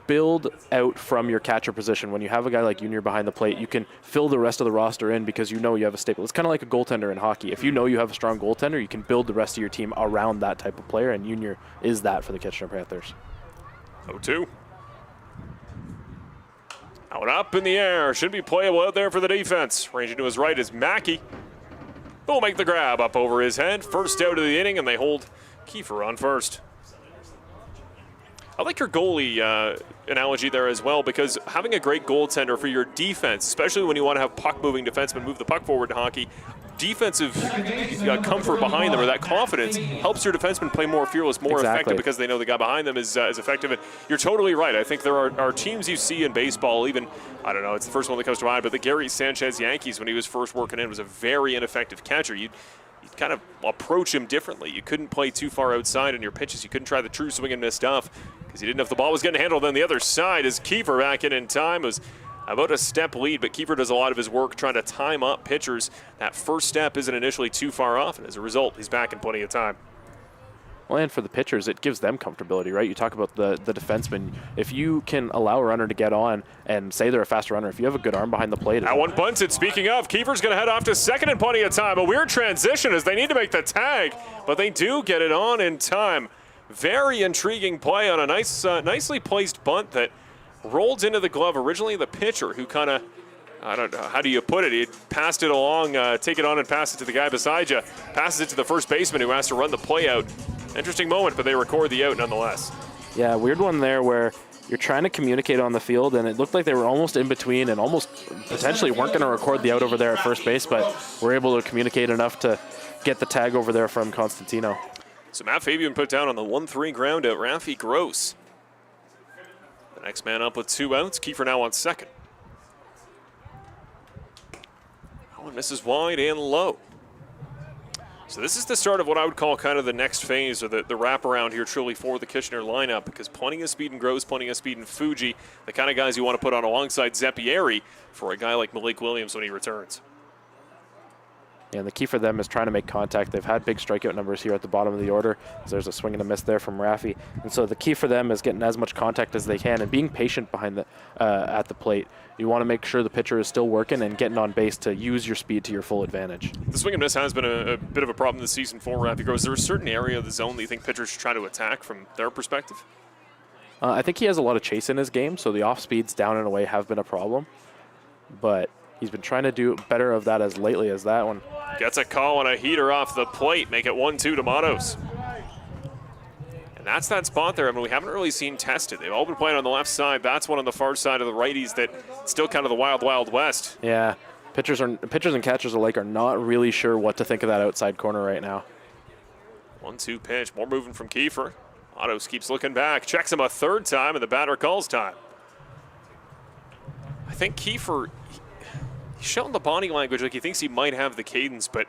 build out from your catcher position, when you have a guy like Junior behind the plate, you can fill the rest of the roster in because you know you have a staple. It's kind of like a goaltender in hockey. If you know you have a strong goaltender, you can build the rest of your team around that type of player, and Junior is that for the Kitchener Panthers. 0-2. Out up in the air. Should be playable out there for the defense. Ranging to his right is Mackey. will make the grab up over his head. First out of the inning, and they hold Kiefer on first. I like your goalie analogy there as well, because having a great goaltender for your defense, especially when you want to have puck-moving defensemen move the puck forward in hockey, defensive comfort behind them, or that confidence, helps your defensemen play more fearless, more effective, because they know the guy behind them is effective. And you're totally right. I think there are teams you see in baseball, even, I don't know, it's the first one that comes to mind, but the Gary Sanchez Yankees, when he was first working in, was a very ineffective catcher. You'd kind of approach him differently. You couldn't play too far outside in your pitches. You couldn't try the true swing and miss stuff because you didn't know if the ball was getting handled. Then the other side is Kiefer back in time. It was about a step lead, but Kiefer does a lot of his work trying to time up pitchers. That first step isn't initially too far off, and as a result, he's back in plenty of time. Well, and for the pitchers, it gives them comfortability, right? You talk about the defenseman. If you can allow a runner to get on and say they're a fast runner, if you have a good arm behind the plate. That one bunted. Speaking of, Kiefer's going to head off to second in plenty of time. A weird transition as they need to make the tag, but they do get it on in time. Very intriguing play on a nicely placed bunt that rolled into the glove. Originally the pitcher who kind of, I don't know, how do you put it? He passed it along, take it on and pass it to the guy beside you. Passes it to the first baseman who has to run the play out. Interesting moment, but they record the out nonetheless. Yeah, weird one there where you're trying to communicate on the field, and it looked like they were almost in between and almost potentially weren't going to record the out over there at first base, but were able to communicate enough to get the tag over there from Constantino. So Matt Fabian put down on the 1-3 ground out Rafi Gross. The next man up with 2 outs. Kiefer now on second. Oh, and misses wide and low. So this is the start of what I would call kind of the next phase, or the wraparound here truly for the Kitchener lineup, because plenty of speed in Gross, plenty of speed in Fuji, the kind of guys you want to put on alongside Zeppieri for a guy like Malik Williams when he returns. Yeah, and the key for them is trying to make contact. They've had big strikeout numbers here at the bottom of the order. So there's a swing and a miss there from Rafi. And so the key for them is getting as much contact as they can and being patient behind the at the plate. You want to make sure the pitcher is still working and getting on base to use your speed to your full advantage. The swing and miss has been a bit of a problem this season for Rafi Gross. Is there a certain area of the zone that you think pitchers should try to attack from their perspective? I think he has a lot of chase in his game, so the off speeds down and away have been a problem. But he's been trying to do better of that as lately as that one. Gets a call and a heater off the plate, make it 1-2 to Matos. And that's that spot there. I mean, we haven't really seen tested. They've all been playing on the left side. That's one on the far side of the righties that still kind of the wild, wild west. Yeah, pitchers and catchers alike are not really sure what to think of that outside corner right now. 1-2 pitch, more moving from Kiefer. Matos keeps looking back, checks him a third time, and the batter calls time. I think Kiefer, he's showing the body language like he thinks he might have the cadence, but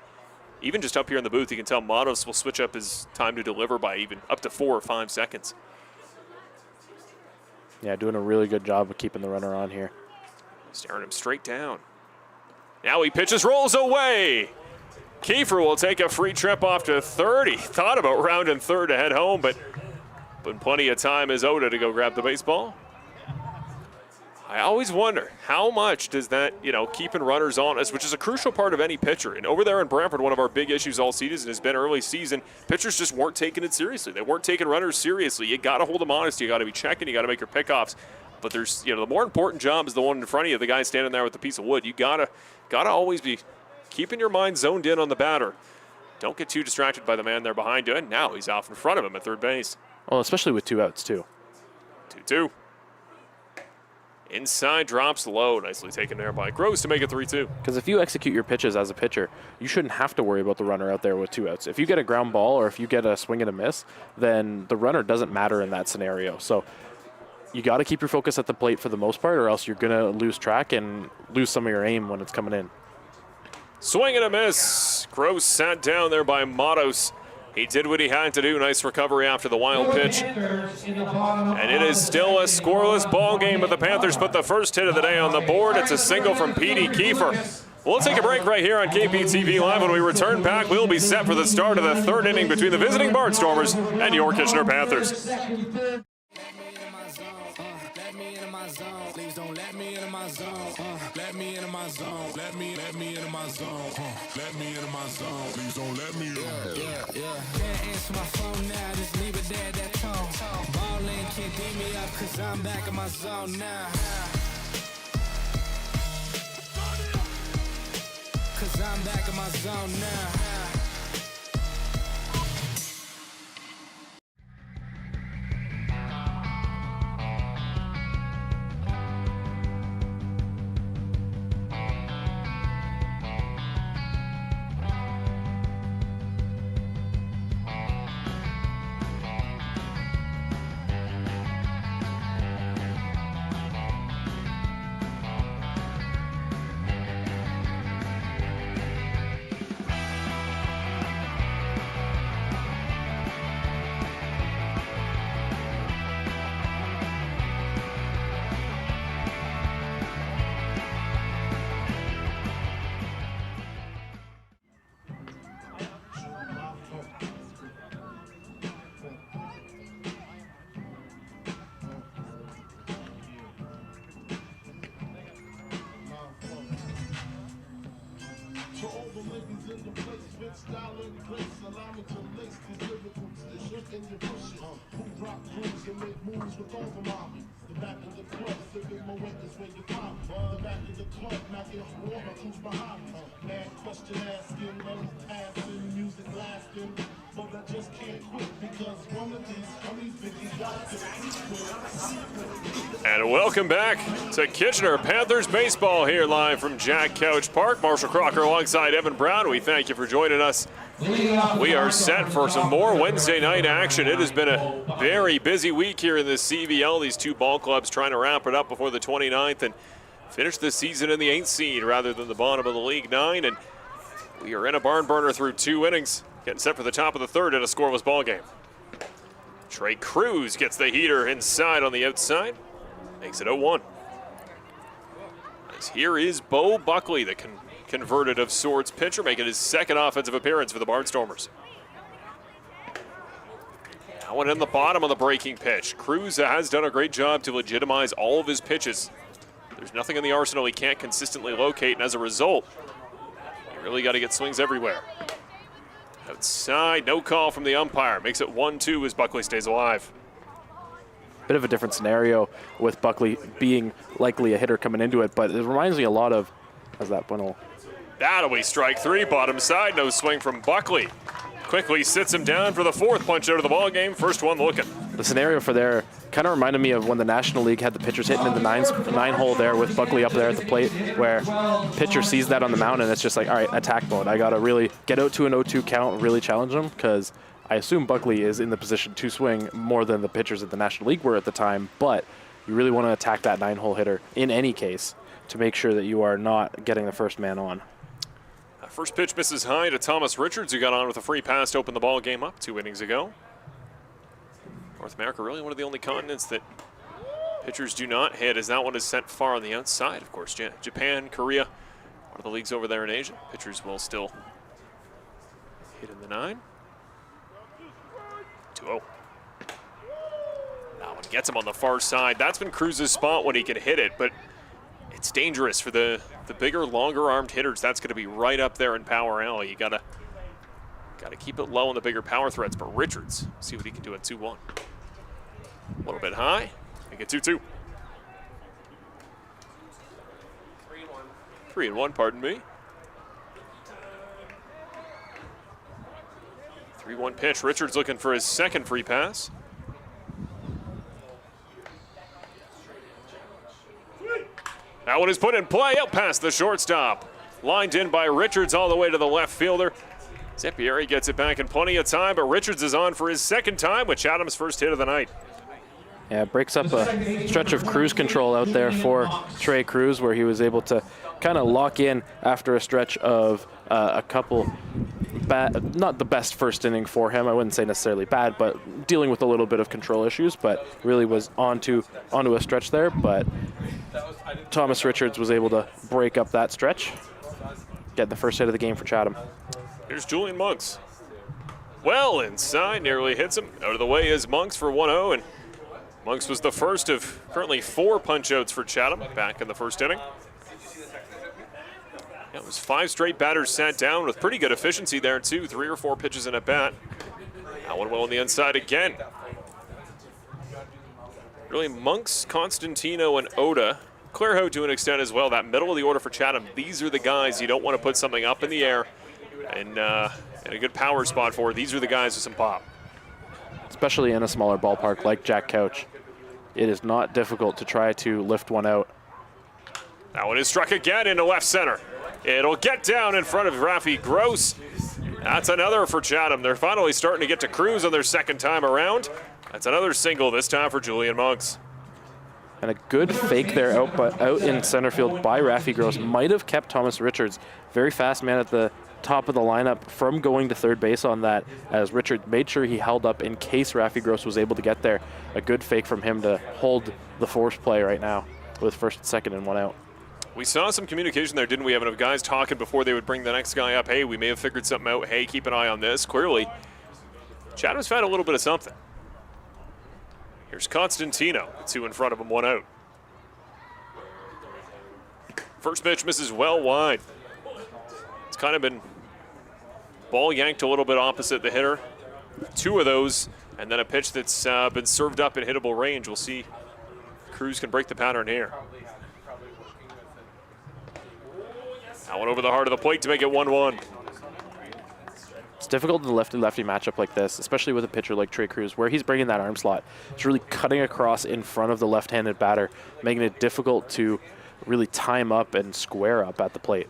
even just up here in the booth, you can tell Matos will switch up his time to deliver by even up to 4 or 5 seconds. Yeah, doing a really good job of keeping the runner on here. Staring him straight down. Now he pitches, rolls away. Kiefer will take a free trip off to third. He thought about rounding third to head home, but plenty of time is Oda to go grab the baseball. I always wonder, how much does that, keeping runners honest, which is a crucial part of any pitcher. And over there in Brantford, one of our big issues all season has been early season. Pitchers just weren't taking it seriously. They weren't taking runners seriously. You got to hold them honest. You got to be checking. You got to make your pickoffs. But there's, the more important job is the one in front of you, the guy standing there with the piece of wood. You gotta always be keeping your mind zoned in on the batter. Don't get too distracted by the man there behind you. And now he's off in front of him at third base. Well, especially with 2 outs too. 2-2. Inside drops low, nicely taken there by Gross to make it 3-2. Because if you execute your pitches as a pitcher, you shouldn't have to worry about the runner out there with 2 outs. If you get a ground ball or if you get a swing and a miss, then the runner doesn't matter in that scenario. So you got to keep your focus at the plate for the most part, or else you're going to lose track and lose some of your aim when it's coming in. Swing and a miss. Gross sat down there by Matos. He did what he had to do. Nice recovery after the wild pitch. And it is still a scoreless ball game, but the Panthers put the first hit of the day on the board. It's a single from Petey Kiefer. We'll take a break right here on KPTV Live. When we return back, we'll be set for the start of the third inning between the visiting Barnstormers and your Kitchener Panthers. Let me into my zone. Please don't let me into my zone. Let me into my zone. Let me into my zone. Let me into my zone. Please don't let me in. Yeah. Can't answer my phone now. Just leave it there at that tone. Ballin' can't beat me up 'cause I'm back in my zone now. 'Cause cause I'm back in my zone now. And welcome back to Kitchener Panthers baseball here live from Jack Couch Park. Marshall Crocker alongside Evan Brown. We thank you for joining us. We are set for some more Wednesday night action. It has been a very busy week here in the CVL. These two ball clubs trying to wrap it up before the 29th and finish the season in the 8th seed rather than the bottom of the League 9. And we are in a barn burner through 2 innings, getting set for the top of the 3rd in a scoreless ball game. Trey Cruz gets the heater inside on the outside. Makes it 0-1. As here is Bo Buckley, the converted of sorts pitcher, making his 2nd offensive appearance for the Barnstormers. Now one in the bottom of the breaking pitch. Cruz has done a great job to legitimize all of his pitches. There's nothing in the arsenal he can't consistently locate, and as a result, you really got to get swings everywhere. Outside, no call from the umpire. Makes it 1-2 as Buckley stays alive. Bit of a different scenario with Buckley being likely a hitter coming into it, but it reminds me a lot of, how's that one? That'll be strike 3, bottom side, no swing from Buckley. Quickly sits him down for the 4th punch out of the ball game. First one looking. The scenario for there kind of reminded me of when the National League had the pitchers hitting in the 9 hole there with Buckley up there at the plate, where pitcher sees that on the mound and it's just like, all right, attack mode. I got to really get out to an 0-2 count, really challenge him, because I assume Buckley is in the position to swing more than the pitchers at the National League were at the time, but you really want to attack that 9-hole hitter in any case to make sure that you are not getting the first man on. First pitch misses high to Thomas Richards, who got on with a free pass to open the ball game up 2 innings ago. North America really one of the only continents that pitchers do not hit, as that one is sent far on the outside. Of course, Japan, Korea, one of the leagues over there in Asia. Pitchers will still hit in the 9. 2-0. That one gets him on the far side. That's been Cruz's spot when he can hit it, but it's dangerous for the bigger, longer-armed hitters. That's going to be right up there in power alley. You gotta keep it low on the bigger power threats. But Richards, see what he can do at 2-1. A little bit high. Make it 2-2. 3-1, pardon me. 3-1 pitch. Richards looking for his 2nd free pass. That one is put in play, out past the shortstop. Lined in by Richards all the way to the left fielder. Zampieri gets it back in plenty of time, but Richards is on for his 2nd time with Chatham's first hit of the night. Yeah, it breaks up a stretch of cruise control out there for Trey Cruz, where he was able to kind of lock in after a stretch of a couple bad, not the best first inning for him. I wouldn't say necessarily bad, but dealing with a little bit of control issues, but really was onto a stretch there. But Thomas Richards was able to break up that stretch, get the first hit of the game for Chatham. Here's Julian Monks. Well inside, nearly hits him. Out of the way is Monks for 1-0, and Monks was the first of currently 4 punch-outs for Chatham back in the first inning. It was 5 straight batters sat down with pretty good efficiency there too, 3 or 4 pitches in at bat. That one well on the inside again. Really, Monks, Constantino, and Oda Clairhout to an extent as well. That middle of the order for Chatham, these are the guys you don't want to put something up in the air and in a good power spot for. These are the guys with some pop. Especially in a smaller ballpark like Jack Couch. It is not difficult to try to lift one out. That one is struck again into left center. It'll get down in front of Rafi Gross. That's another for Chatham. They're finally starting to get to Cruz on their second time around. That's another single, this time for Julian Monks. And a good fake there out in center field by Rafi Gross might have kept Thomas Richards, very fast man at the top of the lineup, from going to third base on that, as Richard made sure he held up in case Rafi Gross was able to get there. A good fake from him to hold the force play right now with first and second and one out. We saw some communication there, didn't we, Evan, of guys talking before they would bring the next guy up. Hey, we may have figured something out. Hey, keep an eye on this. Clearly, Chatham's found a little bit of something. Here's Constantino, two in front of him, one out. First pitch misses well wide. It's kind of been ball yanked a little bit opposite the hitter. Two of those, and then a pitch that's been served up in hittable range. We'll see if Cruz can break the pattern here. That one over the heart of the plate to make it 1-1. It's difficult in the lefty-lefty matchup like this, especially with a pitcher like Trey Cruz, where he's bringing that arm slot. It's really cutting across in front of the left-handed batter, making it difficult to really time up and square up at the plate.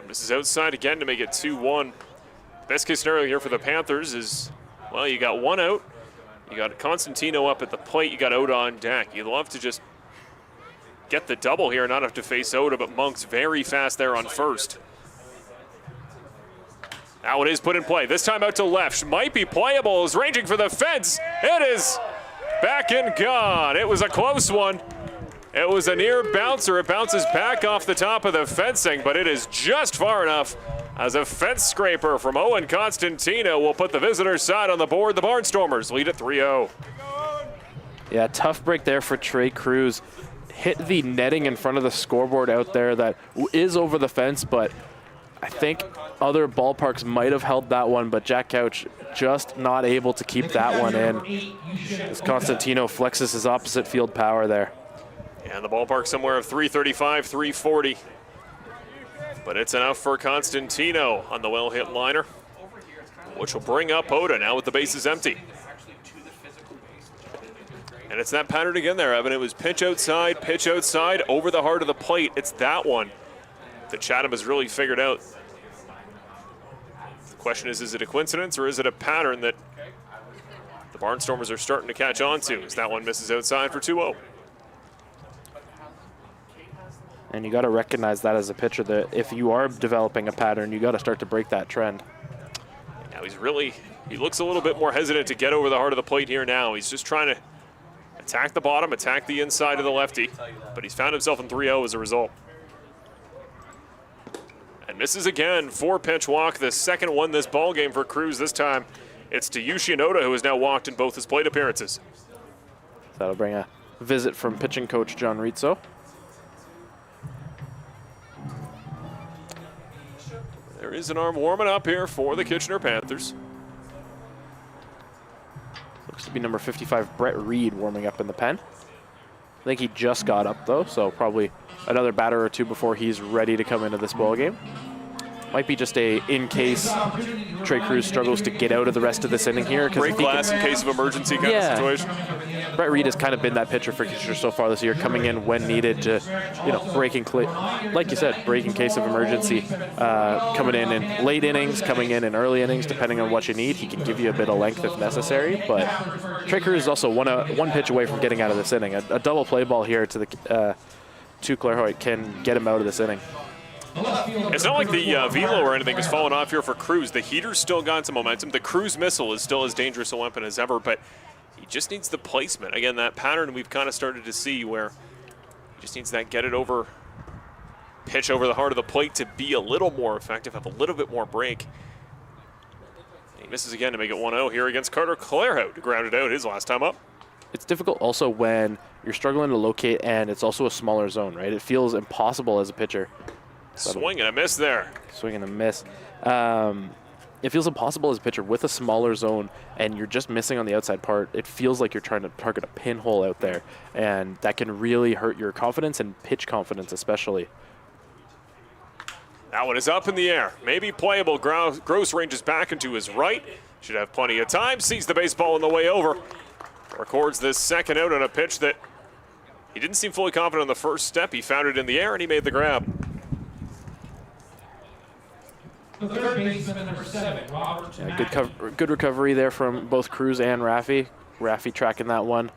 This is outside again to make it 2-1. Best case scenario here for the Panthers is, well, you got one out. You got Constantino up at the plate. You got Oda on deck. You'd love to just get the double here, not have to face Oda, but Monk's very fast there on first. That one is put in play. This time out to left. Might be playable. Is ranging for the fence. It is back and gone. It was a close one. It was a near bouncer. It bounces back off the top of the fencing, but it is just far enough as a fence scraper from Owen Constantino will put the visitor's side on the board. The Barnstormers lead at 3-0. Yeah, tough break there for Trey Cruz. Hit the netting in front of the scoreboard out there that is over the fence, but I think other ballparks might have held that one, but Jack Couch just not able to keep that one in as Constantino flexes his opposite field power there. Yeah, the ballpark somewhere of 335, 340. But it's enough for Constantino on the well-hit liner, which will bring up Oda now with the bases empty. And it's that pattern again there, Evan. It was pitch outside, over the heart of the plate. It's that one that Chatham has really figured out. The question is it a coincidence or is it a pattern that the Barnstormers are starting to catch on to? As that one misses outside for 2-0. And you got to recognize that as a pitcher, that if you are developing a pattern, you got to start to break that trend. Now he looks a little bit more hesitant to get over the heart of the plate here now. He's just trying to attack the bottom, attack the inside of the lefty, but he's found himself in 3-0 as a result. And misses again, 4-pitch walk, the second one this ball game for Cruz. This time it's to Yushi Noda, who has now walked in both his plate appearances. That'll bring a visit from pitching coach John Rizzo. There is an arm warming up here for the Kitchener Panthers. Looks to be number 55, Brett Reed, warming up in the pen. I think he just got up, though, so probably another batter or two before he's ready to come into this ball game. Might be just a in case Trey Cruz struggles to get out of the rest of this inning here. Break glass in case of emergency kind of situation. Brett Reed has kind of been that pitcher for Kitchener so far this year, coming in when needed to, like you said, break in case of emergency, coming in late innings, coming in early innings, depending on what you need. He can give you a bit of length if necessary, but Trey Cruz is also one pitch away from getting out of this inning. A double play ball here to Clairhoit can get him out of this inning. It's not like the velo or anything has fallen off here for Cruz. The heater's still got some momentum. The Cruz missile is still as dangerous a weapon as ever, but he just needs the placement. Again, that pattern we've kind of started to see where he just needs that get it over, pitch over the heart of the plate to be a little more effective, have a little bit more break. He misses again to make it 1-0 here against Carter Clairhout, who grounded out his last time up. It's difficult also when you're struggling to locate and it's also a smaller zone, right? It feels impossible as a pitcher. Swing and a miss there. Swing and a miss. it feels impossible as a pitcher with a smaller zone and you're just missing on the outside part. It feels like you're trying to target a pinhole out there, and that can really hurt your confidence and pitch confidence especially. That one is up in the air. Maybe playable. Gross ranges back into his right. Should have plenty of time. Sees the baseball on the way over. Records this second out on a pitch that he didn't seem fully confident on the first step. He found it in the air and he made the grab. The third baseman, number 7, Robert. Yeah, good recovery there from both Cruz and Raffy. Raffy tracking that one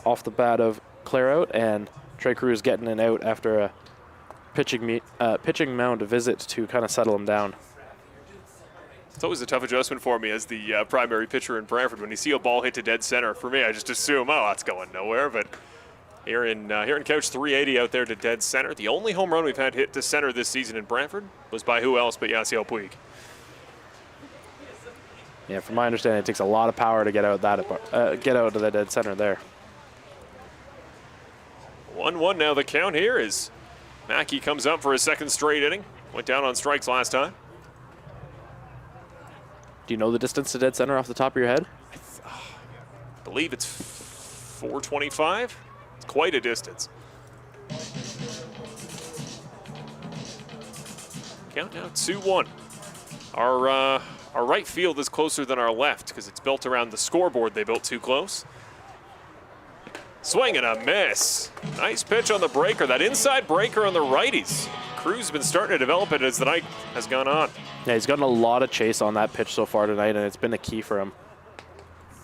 off the bat of clear out, and Trey Cruz getting an out after a pitching mound visit to kind of settle him down. It's always a tough adjustment for me as the primary pitcher in Brantford. When you see a ball hit to dead center, for me, I just assume, oh, that's going nowhere. But here in Couch 380 out there to dead center. The only home run we've had hit to center this season in Brantford was by who else but Yasiel Puig. Yeah, from my understanding, it takes a lot of power to get out of the dead center there. 1-1 now the count here as Mackey comes up for his second straight inning. Went down on strikes last time. Do you know the distance to dead center off the top of your head? I believe it's 425. It's quite a distance. Count now 2-1. Our right field is closer than our left because it's built around the scoreboard. They built too close. Swing and a miss. Nice pitch on the breaker. That inside breaker on the righties. Cruz has been starting to develop it as the night has gone on. Yeah, he's gotten a lot of chase on that pitch so far tonight, and it's been a key for him.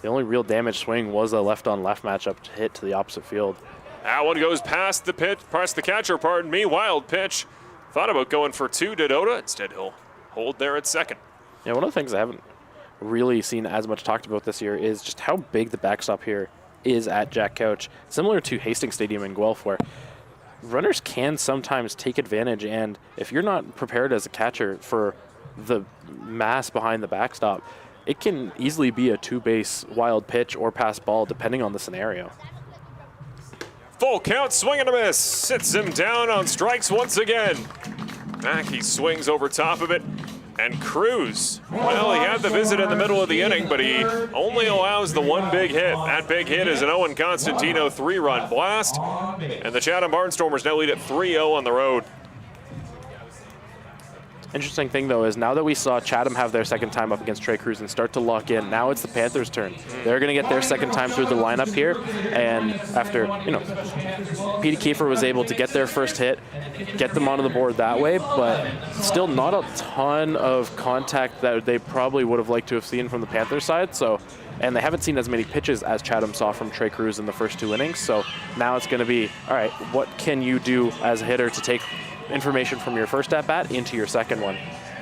The only real damage swing was a left-on-left matchup to hit to the opposite field. That one goes past the catcher, pardon me. Wild pitch. Thought about going for 2, did Oda. Instead, he'll hold there at second. Yeah, one of the things I haven't really seen as much talked about this year is just how big the backstop here is at Jack Couch. Similar to Hastings Stadium in Guelph, where runners can sometimes take advantage, and if you're not prepared as a catcher for the mass behind the backstop, it can easily be a 2-base wild pitch or pass ball depending on the scenario. Full count, swing and a miss. Sits him down on strikes once again. Mackey swings over top of it. And Cruz, well, he had the visit in the middle of the inning, but he only allows the one big hit. That big hit is an Owen Constantino 3-run blast. And the Chatham Barnstormers now lead at 3-0 on the road. Interesting thing, though, is now that we saw Chatham have their second time up against Trey Cruz and start to lock in, now it's the Panthers' turn. They're going to get their second time through the lineup here, and after, Petey Kiefer was able to get their first hit, get them onto the board that way, but still not a ton of contact that they probably would have liked to have seen from the Panthers side, and they haven't seen as many pitches as Chatham saw from Trey Cruz in the first 2 innings, so now it's going to be, all right, what can you do as a hitter to take information from your first at-bat into your second one?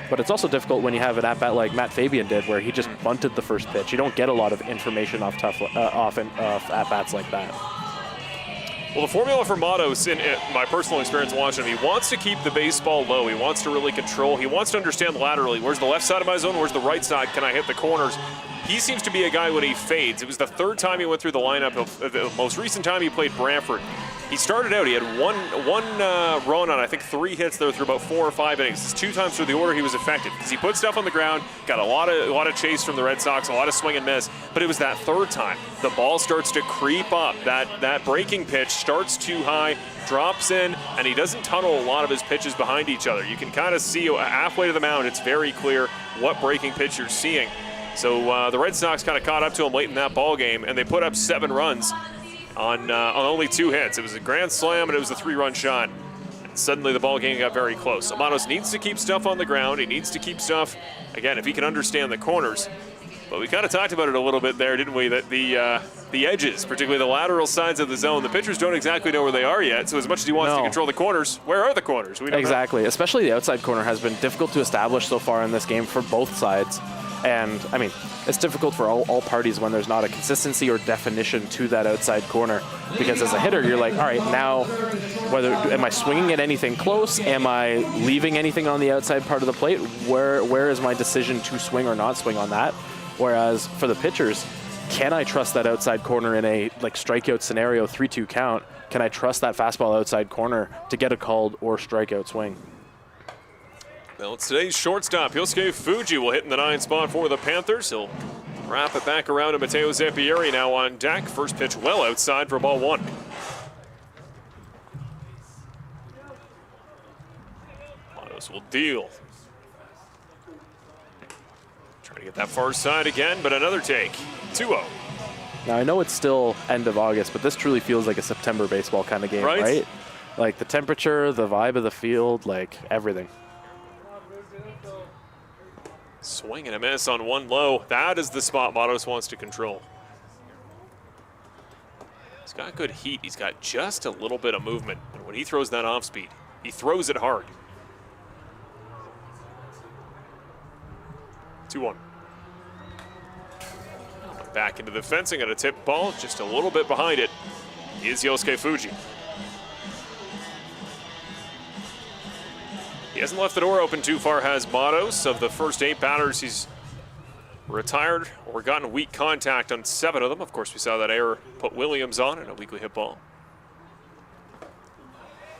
But it's also difficult when you have an at-bat like Matt Fabian did, where he just bunted the first pitch. You don't get a lot of information off at-bats like that. Well, the formula for Matos, in my personal experience watching him, he wants to keep the baseball low. He wants to really control. He wants to understand laterally, where's the left side of my zone, where's the right side, can I hit the corners? He seems to be a guy when he fades. It was the third time he went through the lineup. The most recent time he played Brantford. He started out, he had one run on, I think, 3 hits there through about 4 or 5 innings. It's 2 times through the order he was effective because he put stuff on the ground, got a lot of chase from the Red Sox, a lot of swing and miss. But it was that third time. The ball starts to creep up. That breaking pitch starts too high, drops in, and he doesn't tunnel a lot of his pitches behind each other. You can kind of see halfway to the mound, it's very clear what breaking pitch you're seeing. So the Red Sox kind of caught up to him late in that ball game, and they put up 7 runs on only 2 hits. It was a grand slam, and it was a 3-run shot. And suddenly the ball game got very close. Amanos needs to keep stuff on the ground. He needs to keep stuff, again, if he can understand the corners. But we kind of talked about it a little bit there, didn't we? That the edges, particularly the lateral sides of the zone, the pitchers don't exactly know where they are yet. So as much as he wants to control the corners, where are the corners? We don't know. Especially the outside corner has been difficult to establish so far in this game for both sides. And, I mean, it's difficult for all parties when there's not a consistency or definition to that outside corner. Because as a hitter, you're like, all right, now, am I swinging at anything close? Am I leaving anything on the outside part of the plate? Where is my decision to swing or not swing on that? Whereas for the pitchers, can I trust that outside corner in a strikeout scenario, 3-2 count? Can I trust that fastball outside corner to get a called or strikeout swing? Well, it's today's shortstop. Yosuke Fuji will hit in the 9 spot for the Panthers. He'll wrap it back around to Matteo Zampieri now on deck. First pitch well outside for ball 1. Matos will deal. Trying to get that far side again, but another take. 2-0. Now, I know it's still end of August, but this truly feels like a September baseball kind of game, right? Like the temperature, the vibe of the field, like everything. Swing and a miss on one low. That is the spot Matos wants to control. He's got good heat. He's got just a little bit of movement. And when he throws that off speed, he throws it hard. 2-1. Back into the fencing on a tip ball, just a little bit behind it is Yosuke Fuji. He hasn't left the door open too far, has Matos. Of the first 8 batters, he's retired or gotten weak contact on 7 of them. Of course, we saw that error put Williams on in a weakly hit ball.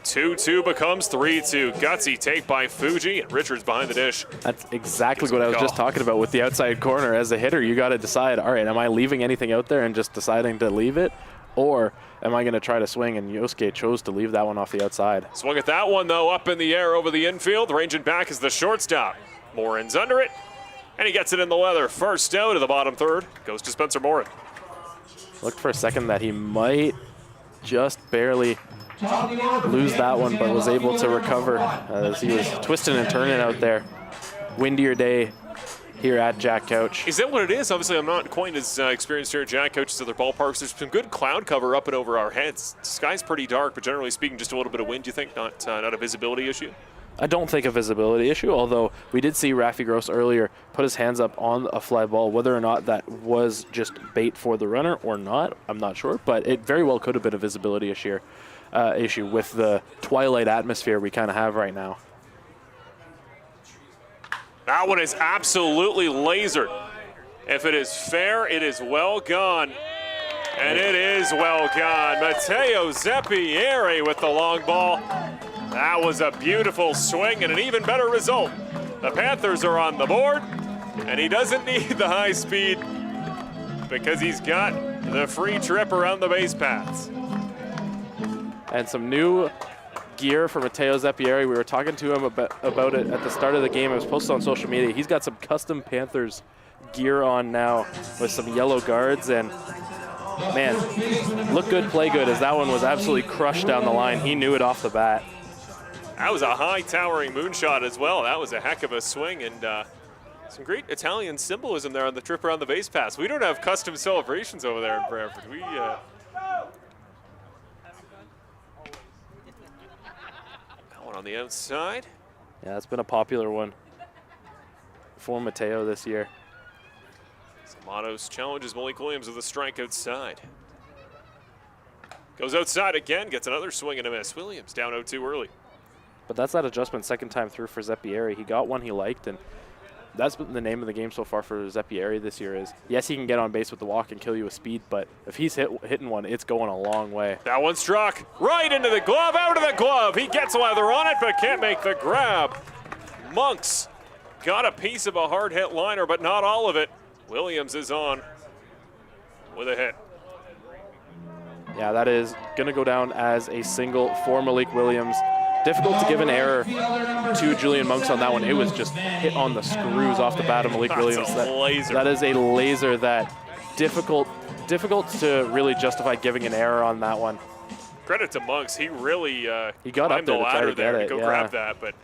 2-2 becomes 3-2. Gutsy take by Fuji, and Richards behind the dish. That's exactly what I was just talking about with the outside corner. As a hitter, you got to decide, all right, am I leaving anything out there and just deciding to leave it? Or am I going to try to swing? And Yosuke chose to leave that one off the outside. Swung at that one, though, up in the air over the infield. Ranging back is the shortstop. Morin's under it, and he gets it in the leather. First out of the bottom third goes to Spencer Morin. Looked for a second that he might just barely lose that one, but was able to recover as he was twisting and turning out there. Windier day here at Jack Couch. Is that what it is? Obviously, I'm not quite as experienced here at Jack Couch as other ballparks. There's some good cloud cover up and over our heads. The sky's pretty dark, but generally speaking, just a little bit of wind, you think? Not a visibility issue? I don't think a visibility issue, although we did see Rafi Gross earlier put his hands up on a fly ball. Whether or not that was just bait for the runner or not, I'm not sure, but it very well could have been a visibility issue with the twilight atmosphere we kind of have right now. That one is absolutely lasered. If it is fair, it is well gone. And it is well gone. Matteo Zampieri with the long ball. That was a beautiful swing and an even better result. The Panthers are on the board, and he doesn't need the high speed because he's got the free trip around the base paths. And some new gear for Matteo Zampieri. We were talking to him about it at the start of the game. It was posted on social media. He's got some custom Panthers gear on now with some yellow guards, and man, look good, play good, as that one was absolutely crushed down the line. He knew it off the bat. That was a high towering moonshot as well. That was a heck of a swing, and some great Italian symbolism there on the trip around the base pass. We don't have custom celebrations over there in Brantford. On the outside. Yeah, it's been a popular one for Matteo this year. Matos challenges Malik Williams with a strike outside. Goes outside again, gets another swing and a miss. Williams down 0-2 early. But that's that adjustment second time through for Zampieri. He got one he liked, and that's been the name of the game so far for Zampieri this year is, yes, he can get on base with the walk and kill you with speed, but if he's hitting one, it's going a long way. That one struck right into the glove, out of the glove. He gets leather on it, but can't make the grab. Monks got a piece of a hard hit liner, but not all of it. Williams is on with a hit. Yeah, that is going to go down as a single for Malik Williams. Difficult to give an error to Julian Monks on that one. It was just hit on the screws off the bat of Malik Williams. That is a laser that difficult to really justify giving an error on that one. Credit to Monks. He really he got up there to try to get it. To go grab that, but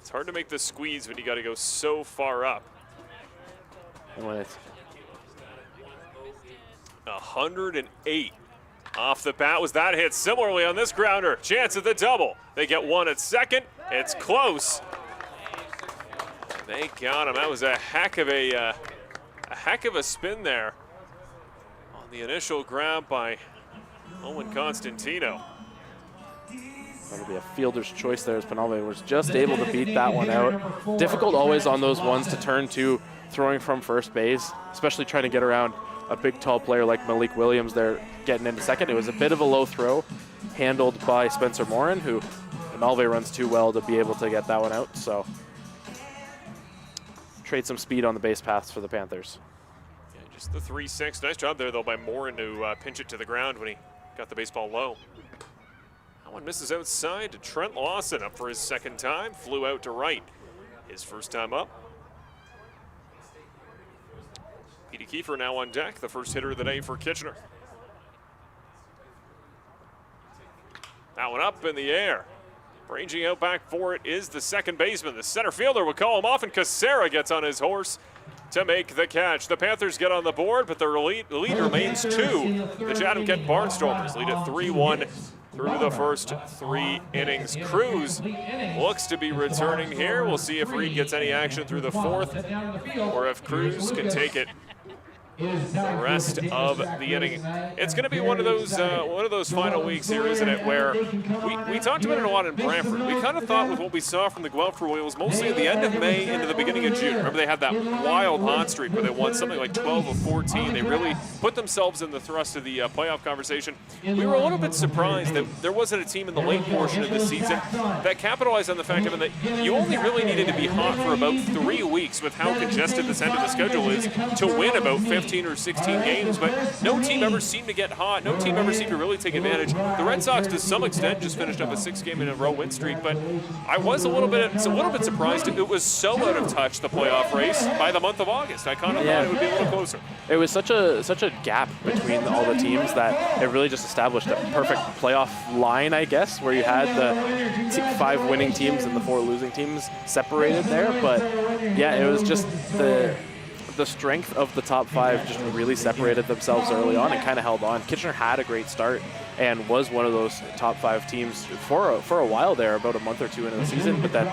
it's hard to make the squeeze when you got to go so far up. And when it's 108. Off the bat was that hit. Similarly on this grounder, chance at the double. They get one at second. It's close. They got him. That was a heck of a spin there on the initial grab by Owen Constantino. That'll be a fielder's choice there as Penalve was just able to beat that one out. Difficult always on those ones to turn to throwing from first base, especially trying to get around a big, tall player like Malik Williams there getting into second. It was a bit of a low throw handled by Spencer Morin, who Nalve runs too well to be able to get that one out, so trade some speed on the base paths for the Panthers. Yeah, just the 3-6. Nice job there, though, by Morin to pinch it to the ground when he got the baseball low. That one misses outside to Trent Lawson, up for his second time. Flew out to right his first time up. Petey Kiefer now on deck, the first hitter of the day for Kitchener. That one up in the air. Ranging out back for it is the second baseman. The center fielder would call him off, and Casera gets on his horse to make the catch. The Panthers get on the board, but their lead remains 2. The Chatham-Kent Barnstormers lead it 3-1 through the first 3 innings. Cruz looks to be returning here. We'll see if Reed gets any action through the 4th, or if Cruz can take it the rest of the inning. It's going to be one of those final weeks here, isn't it, where we talked about it a lot in Brantford. We kind of thought with what we saw from the Guelph Royals, mostly at the end of May into the beginning of June. Remember, they had that wild hot streak where they won something like 12 of 14. They really put themselves in the thrust of the playoff conversation. We were a little bit surprised that there wasn't a team in the late portion of the season that capitalized on the fact that you only really needed to be hot for about 3 weeks with how congested this end of the schedule is to win about 15 or 16 games, but no team ever seemed to get hot. No team ever seemed to really take advantage. The Red Sox, to some extent, just finished up a 6-game-in-a-row win streak, but I was a little bit surprised it was so out of touch, the playoff race, by the month of August. I kind of thought it would be a little closer. It was such a gap between all the teams that it really just established a perfect playoff line, I guess, where you had the 5 winning teams and the 4 losing teams separated there. But yeah, it was just the strength of the top 5 just really separated themselves early on and kind of held on. Kitchener had a great start and was one of those top 5 teams for a while there, about a month or 2 into the season, but then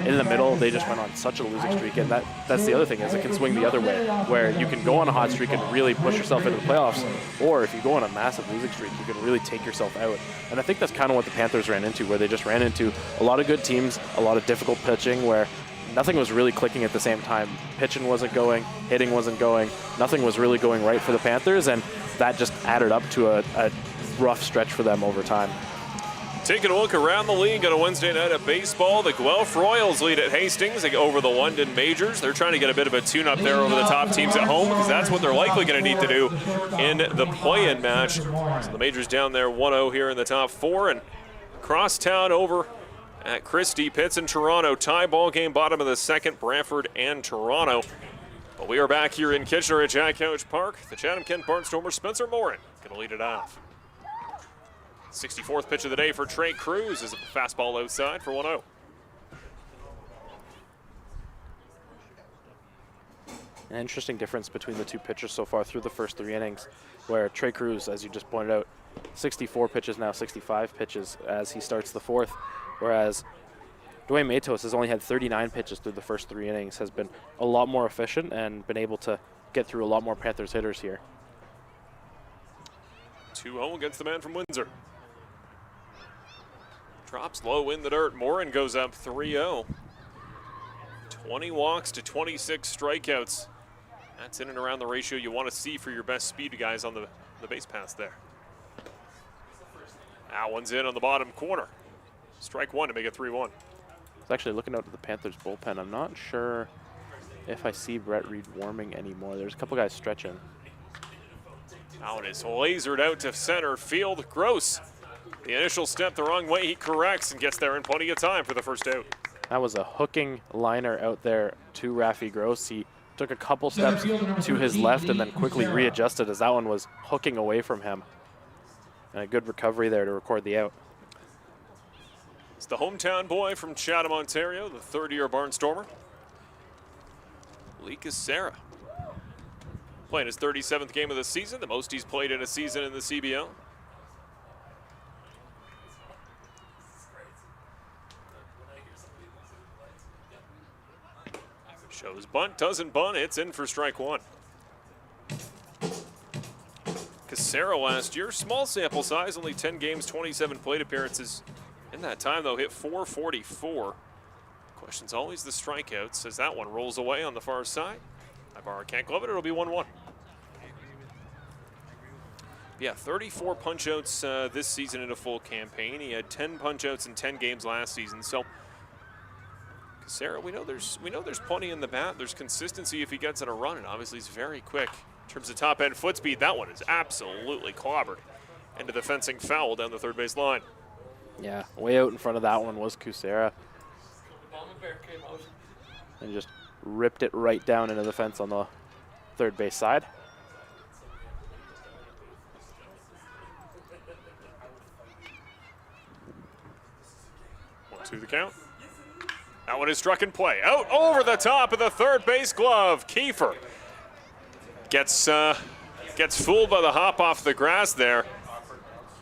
in the middle they just went on such a losing streak, and that's the other thing, is it can swing the other way, where you can go on a hot streak and really push yourself into the playoffs, or if you go on a massive losing streak, you can really take yourself out. And I think that's kind of what the Panthers ran into, where they just ran into a lot of good teams, a lot of difficult pitching, where nothing was really clicking at the same time. Pitching wasn't going, hitting wasn't going, nothing was really going right for the Panthers, and that just added up to a rough stretch for them over time. Taking a look around the league on a Wednesday night of baseball, the Guelph Royals lead at Hastings over the London Majors. They're trying to get a bit of a tune-up there over the top teams at home, because that's what they're likely going to need to do in the play-in match. So the Majors down there 1-0 here in the top 4, and crosstown over at Christie. Pitts and Toronto tie ball game, bottom of the 2nd, Brantford and Toronto. But we are back here in Kitchener at Jack Couch Park. The Chatham-Kent Barnstormers, Spencer Morin, going to lead it off. 64th pitch of the day for Trey Cruz is a fastball outside for 1-0. An interesting difference between the 2 pitchers so far through the first 3 innings, where Trey Cruz, as you just pointed out, 64 pitches, now 65 pitches as he starts the 4th, whereas Dwayne Matos has only had 39 pitches through the first 3 innings, has been a lot more efficient and been able to get through a lot more Panthers hitters here. 2-0 against the man from Windsor. Drops low in the dirt. Morin goes up 3-0. 20 walks to 26 strikeouts. That's in and around the ratio you want to see for your best speed guys on the base paths there. That one's in on the bottom corner. Strike 1 to make it 3-1. I was actually looking out at the Panthers bullpen. I'm not sure if I see Brett Reed warming anymore. There's a couple guys stretching. Now it is lasered out to center field. Gross. The initial step the wrong way, he corrects and gets there in plenty of time for the first out. That was a hooking liner out there to Rafi Gross. He took a couple steps to his left and then quickly readjusted as that one was hooking away from him. And a good recovery there to record the out. It's the hometown boy from Chatham, Ontario, the 3rd-year Barnstormer, Lee Casera. Playing his 37th game of the season, the most he's played in a season in the CBL. Shows bunt, doesn't bunt, it's in for strike 1. Casera last year, small sample size, only 10 games, 27 plate appearances. In that time, though, hit .444. Question's always the strikeouts as that one rolls away on the far side. Ibarra can't glove it, it'll be 1-1. Yeah, 34 punch-outs this season in a full campaign. He had 10 punch-outs in 10 games last season. So, Sarah, we know there's plenty in the bat. There's consistency if he gets in a run, and obviously he's very quick. In terms of top-end foot speed, that one is absolutely clobbered into the fencing foul down the third base line. Yeah, way out in front of that one was Kucera. And just ripped it right down into the fence on the third base side. 1-2 the count. That one is struck in play. Out over the top of the third base glove. Kiefer gets fooled by the hop off the grass there,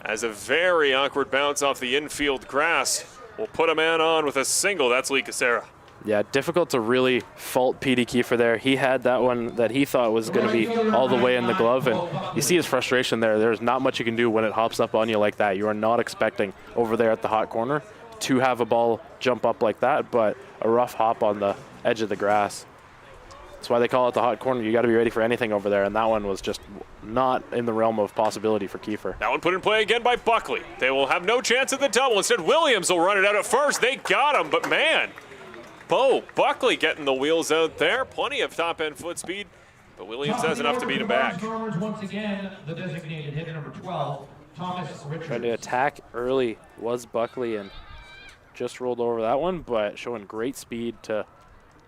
as a very awkward bounce off the infield grass will put a man on with a single. That's Lee Kucera. Yeah, difficult to really fault Petey Kiefer there. He had that one that he thought was going to be all the way in the glove, and you see his frustration there. There's not much you can do when it hops up on you like that. You are not expecting over there at the hot corner to have a ball jump up like that, but a rough hop on the edge of the grass. That's why they call it the hot corner. You got to be ready for anything over there, and that one was just not in the realm of possibility for Kiefer. That one put in play again by Buckley. They will have no chance at the double. Instead, Williams will run it out at first. They got him, but man, Bo Buckley getting the wheels out there. Plenty of top-end foot speed, but Williams has enough to beat him back. Barnstormers once again, the designated hitter number 12, Thomas Richards. Trying to attack early was Buckley and just rolled over that one, but showing great speed to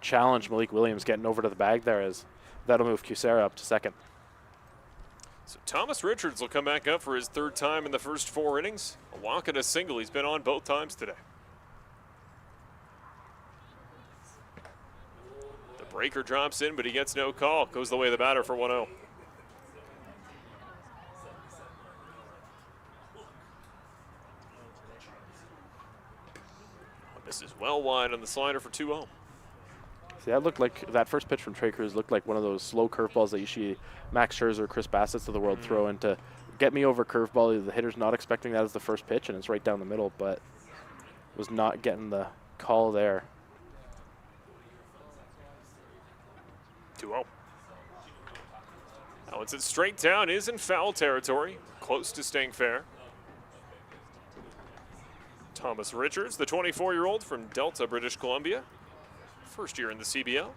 challenge Malik Williams getting over to the bag there, as that'll move Kucera up to second. So Thomas Richards will come back up for his third time in the first 4 innings. A walk and a single. He's been on both times today. The breaker drops in, but he gets no call. Goes the way of the batter for 1-0. This is well wide on the slider for 2-0. See, that looked like, that first pitch from Trey Cruz looked like one of those slow curveballs that you see Max Scherzer, Chris Bassett of the world throw into get me over curveball. The hitter's not expecting that as the first pitch, and it's right down the middle, but was not getting the call there. 2-0. Now it's straight down, is in foul territory. Close to staying fair. Thomas Richards, the 24-year-old from Delta, British Columbia. First year in the CBL.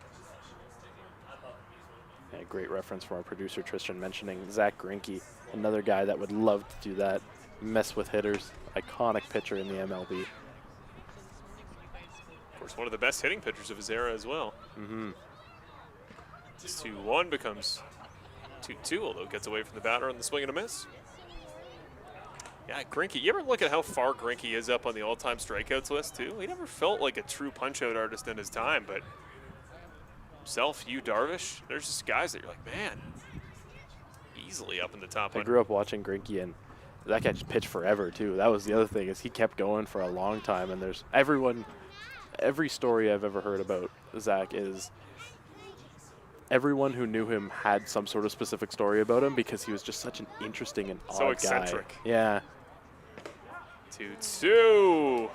Yeah, great reference from our producer Tristan mentioning Zach Greinke, another guy that would love to do that, mess with hitters. Iconic pitcher in the MLB. Of course, one of the best hitting pitchers of his era as well. This 2-1 becomes 2-2, although gets away from the batter on the swing and a miss. Yeah, Greinke, you ever look at how far Greinke is up on the all-time strikeouts list, too? He never felt like a true punch-out artist in his time, but himself, Yu Darvish, there's just guys that you're like, man, easily up in the top. I grew up watching Greinke, and that guy just pitched forever, too. That was the other thing, is he kept going for a long time, and there's every story I've ever heard about Zach is everyone who knew him had some sort of specific story about him because he was just such an interesting and odd so eccentric guy. Yeah. 2-2.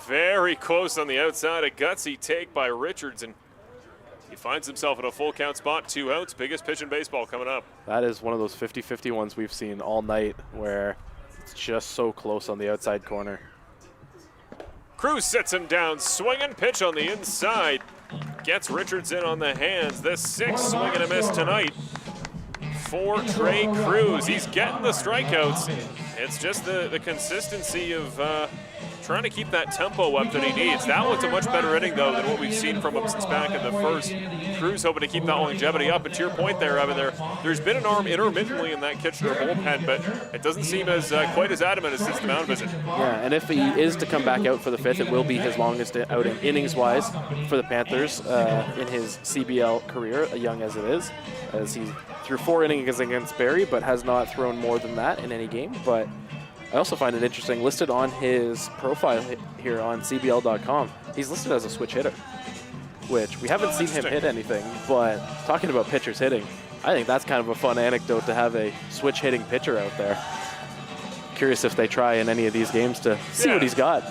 Very close on the outside. A gutsy take by Richards, and he finds himself in a full count spot. 2 outs. Biggest pitch in baseball coming up. That is one of those 50-50 ones we've seen all night where it's just so close on the outside corner. Cruz sits him down. Swing and pitch on the inside. Gets Richards in on the hands. The 6th swing and a miss tonight for Trey Cruz. He's getting the strikeouts. It's just the consistency of trying to keep that tempo up that he needs. That looked a much better inning, though, than what we've seen from him since back in the first. Cruz hoping to keep that longevity up. And to your point there, Evan, there's been an arm intermittently in that Kitchener bullpen, but it doesn't seem as quite as adamant as since the mound visit. Yeah, and if he is to come back out for the 5th, it will be his longest outing innings-wise for the Panthers in his CBL career, young as it is, as he threw 4 innings against Barrie, but has not thrown more than that in any game. But I also find it interesting, listed on his profile here on CBL.com, he's listed as a switch hitter, which we haven't seen him hit anything, but talking about pitchers hitting, I think that's kind of a fun anecdote to have a switch hitting pitcher out there. Curious if they try in any of these games to see what he's got.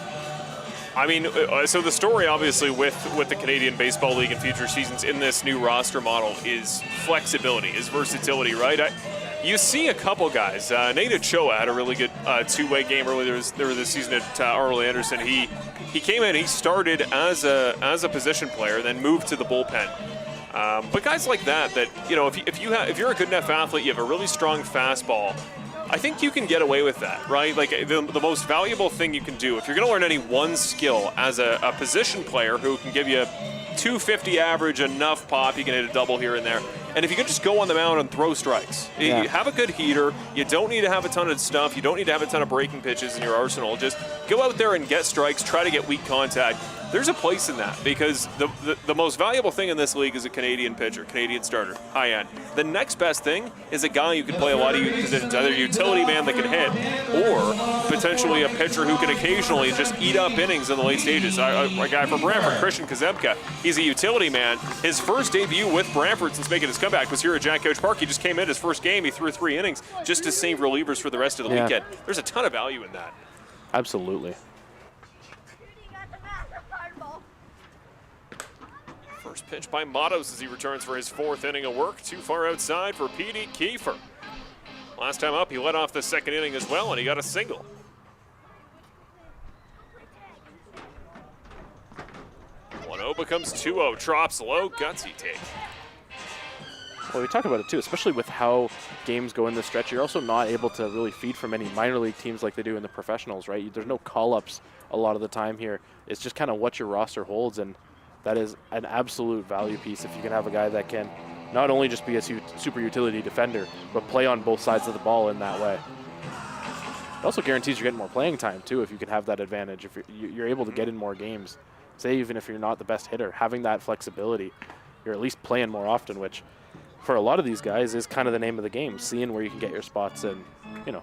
I mean, so the story obviously with the Canadian Baseball League and future seasons in this new roster model is flexibility, is versatility, right? you see a couple guys. Nate Ochoa had a really good two-way game earlier this season at Arlo Anderson. He came in, he started as a position player, then moved to the bullpen. But guys like that, you know, if you're a good enough athlete, you have a really strong fastball, I think you can get away with that, right? Like the most valuable thing you can do, if you're going to learn any one skill as a position player who can give you 250 average, enough pop, you can hit a double here and there. And if you could just go on the mound and throw strikes, you have a good heater, you don't need to have a ton of stuff, you don't need to have a ton of breaking pitches in your arsenal. Just go out there and get strikes, try to get weak contact. There's a place in that because the most valuable thing in this league is a Canadian pitcher, Canadian starter, high end. The next best thing is a guy who can play a lot of positions, either a utility man that can hit or potentially a pitcher who can occasionally just eat up innings in the late stages. A guy from Brantford, Christian Kazemka, he's a utility man. His first debut with Brantford since making his comeback was here at Jack Couch Park. He just came in his first game, he threw 3 innings just to save relievers for the rest of the weekend. There's a ton of value in that. Absolutely. First pitch by Matos as he returns for his 4th inning of work. Too far outside for P.D. Kiefer. Last time up, he led off the 2nd inning as well, and he got a single. 1-0 becomes 2-0. Drops low, gutsy take. Well, we talk about it too, especially with how games go in this stretch. You're also not able to really feed from any minor league teams like they do in the professionals, right? There's no call-ups a lot of the time here. It's just kind of what your roster holds, and that is an absolute value piece if you can have a guy that can not only just be a super utility defender, but play on both sides of the ball in that way. It also guarantees you're getting more playing time too if you can have that advantage. If you're able to get in more games, say even if you're not the best hitter, having that flexibility, you're at least playing more often, which for a lot of these guys is kind of the name of the game, seeing where you can get your spots. And, you know,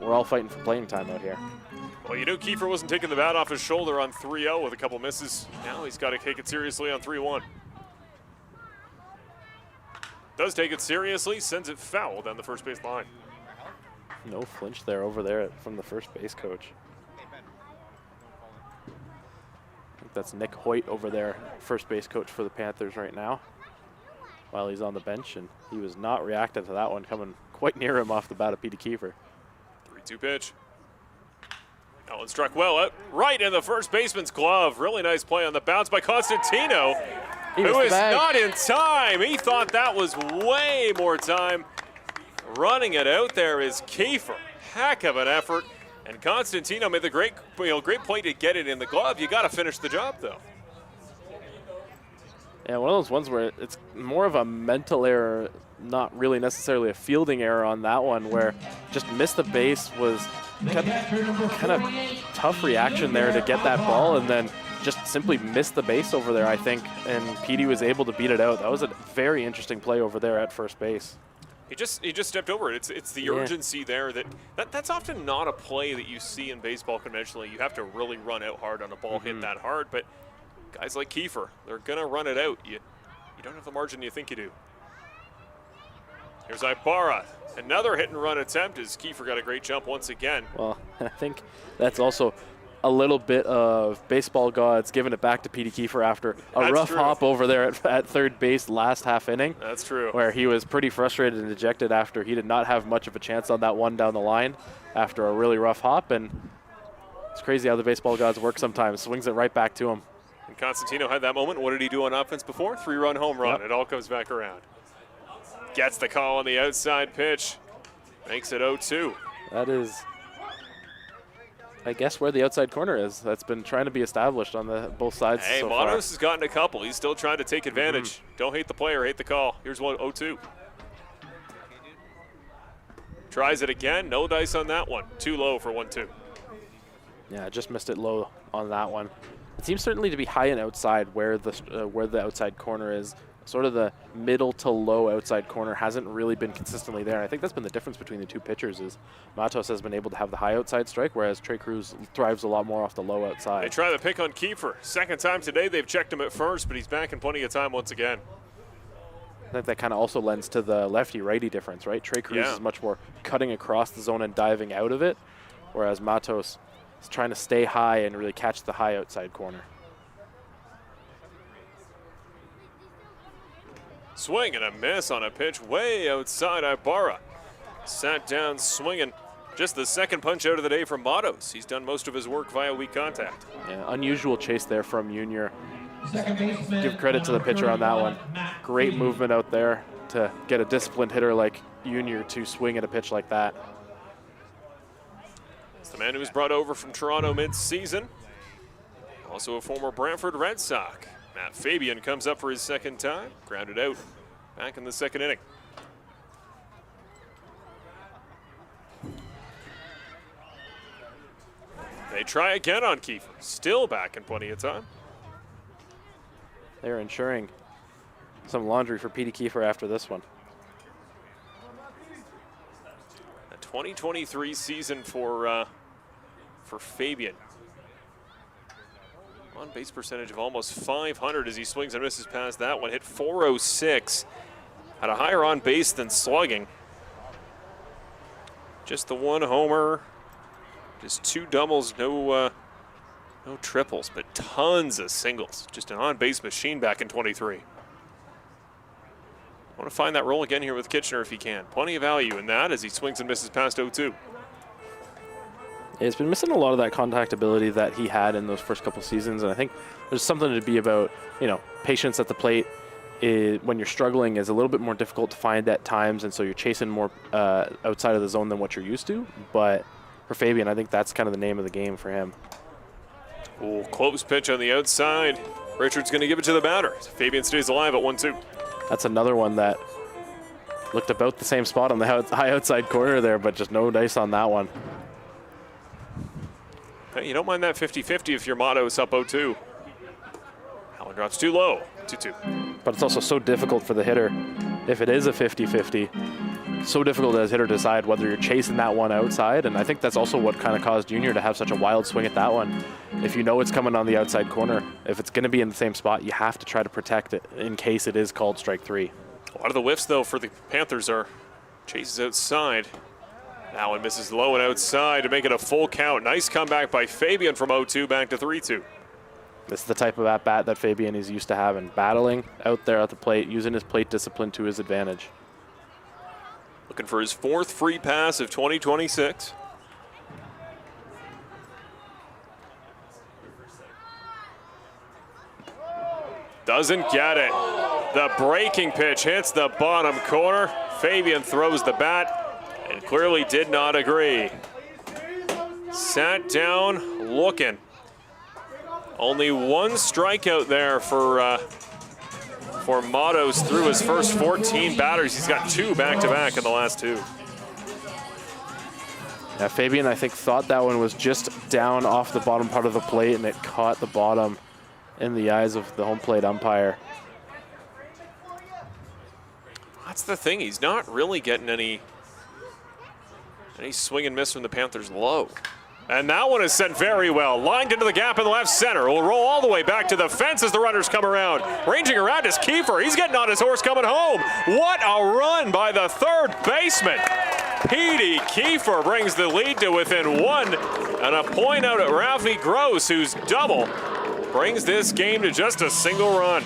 we're all fighting for playing time out here. Well, you know Kiefer wasn't taking the bat off his shoulder on 3-0 with a couple misses. Now he's got to take it seriously on 3-1. Does take it seriously, sends it foul down the first base line. No flinch there over there from the first base coach. I think that's Nick Hoyt over there, first base coach for the Panthers right now, while he's on the bench, and he was not reacting to that one coming quite near him off the bat of P.D. Kiefer. 3-2 pitch. That one struck well out right in the first baseman's glove. Really nice play on the bounce by Constantino, who is not in time. He thought that was way more time. Running it out there is Kiefer. Heck of an effort. And Constantino made the great play to get it in the glove. You got to finish the job, though. Yeah, one of those ones where it's more of a mental error, not really necessarily a fielding error on that one, where just missed the base was kind of tough reaction there to get that ball, and then just simply missed the base over there, I think, and PD was able to beat it out. That was a very interesting play over there at first base. He just stepped over it. It's the urgency there that's often not a play that you see in baseball conventionally. You have to really run out hard on a ball hit that hard, but guys like Kiefer, they're gonna run it out. You don't have the margin you think you do. Here's Ibarra. Another hit and run attempt as Kiefer got a great jump once again. Well, I think that's also a little bit of baseball gods giving it back to P.D. Kiefer after a rough hop over there at third base last half inning. That's true. Where he was pretty frustrated and dejected after he did not have much of a chance on that one down the line after a really rough hop. And it's crazy how the baseball gods work sometimes. Swings it right back to him. And Constantino had that moment. What did he do on offense before? 3-run home run. Yep. It all comes back around. Gets the call on the outside pitch. Makes it 0-2. That is, I guess, where the outside corner is. That's been trying to be established on both sides. Hey, so Matos has gotten a couple. He's still trying to take advantage. Don't hate the player, hate the call. Here's 0-2. Tries it again. No dice on that one. Too low for 1-2. Yeah, I just missed it low on that one. It seems certainly to be high and outside where the outside corner is. Sort of the middle to low outside corner hasn't really been consistently there. I think that's been the difference between the two pitchers is Matos has been able to have the high outside strike, whereas Trey Cruz thrives a lot more off the low outside. They try the pick on Kiefer. Second time today they've checked him at first, but he's back in plenty of time once again. I think that kind of also lends to the lefty-righty difference, right? Trey Cruz is much more cutting across the zone and diving out of it, whereas Matos is trying to stay high and really catch the high outside corner. Swing and a miss on a pitch way outside Ibarra. Sat down swinging. Just the second punch out of the day from Matos. He's done most of his work via weak contact. Yeah, unusual chase there from Junior. Second baseman. Give credit to the pitcher on that one. Great movement out there to get a disciplined hitter like Junior to swing at a pitch like that. It's the man who was brought over from Toronto mid-season. Also a former Brantford Red Sox. Matt Fabian comes up for his second time. Grounded out back in the second inning. They try again on Kiefer. Still back in plenty of time. They're ensuring some laundry for Petey Kiefer after this one. A 2023 season for Fabian. On base percentage of almost 500 as he swings and misses past that one. Hit .406. Had a higher on base than slugging. Just the one homer. Just 2 doubles, no triples, but tons of singles. Just an on-base machine back in 23. I want to find that role again here with Kitchener if he can. Plenty of value in that as he swings and misses past 0-2. He's been missing a lot of that contact ability that he had in those first couple seasons, and I think there's something to be about, patience at the plate. When you're struggling is a little bit more difficult to find at times, and so you're chasing more outside of the zone than what you're used to. But for Fabian, I think that's kind of the name of the game for him. Ooh, close pitch on the outside. Richard's going to give it to the batter. Fabian stays alive at 1-2. That's another one that looked about the same spot on the high outside corner there, but just no dice on that one. Hey, you don't mind that 50-50 if your motto is up 0-2. Allen drops too low, 2-2. But it's also so difficult for the hitter if it is a 50-50. So difficult as a hitter to decide whether you're chasing that one outside, and I think that's also what kind of caused Junior to have such a wild swing at that one. If you know it's coming on the outside corner, if it's going to be in the same spot, you have to try to protect it in case it is called strike 3. A lot of the whiffs, though, for the Panthers are chases outside. That one misses low and outside to make it a full count. Nice comeback by Fabian from 0-2 back to 3-2. This is the type of at-bat that Fabian is used to having, battling out there at the plate, using his plate discipline to his advantage. Looking for his 4th free pass of 2026. Doesn't get it. The breaking pitch hits the bottom corner. Fabian throws the bat and clearly did not agree. Sat down looking. Only one strikeout there for Matos through his first 14 batters. He's got 2 back-to-back in the last 2. Yeah, Fabian, I think, thought that one was just down off the bottom part of the plate, and it caught the bottom in the eyes of the home plate umpire. That's the thing. He's not really getting any swing and miss from the Panthers low. And that one is sent very well. Lined into the gap in the left center. Will roll all the way back to the fence as the runners come around. Ranging around is Kiefer. He's getting on his horse coming home. What a run by the third baseman. Petey Kiefer brings the lead to within 1. And a point out at Rafi Gross, whose double brings this game to just a single run.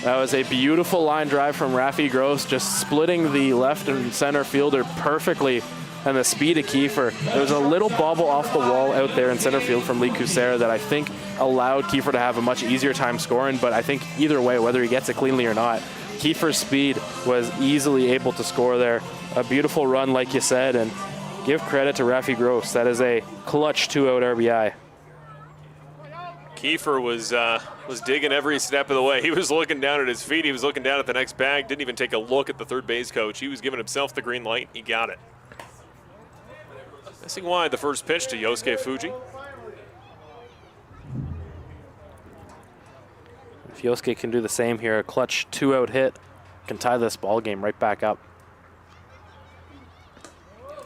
That was a beautiful line drive from Rafi Gross, just splitting the left and center fielder perfectly. And the speed of Kiefer. There was a little bobble off the wall out there in center field from Lee Kucera that I think allowed Kiefer to have a much easier time scoring, but I think either way, whether he gets it cleanly or not, Kiefer's speed was easily able to score there. A beautiful run, like you said, and give credit to Rafi Gross. That is a clutch 2-out RBI. Kiefer was digging every step of the way. He was looking down at his feet. He was looking down at the next bag. Didn't even take a look at the third base coach. He was giving himself the green light. He got it. Missing wide the first pitch to Yosuke Fuji. If Yosuke can do the same here, a clutch 2-out hit can tie this ball game right back up.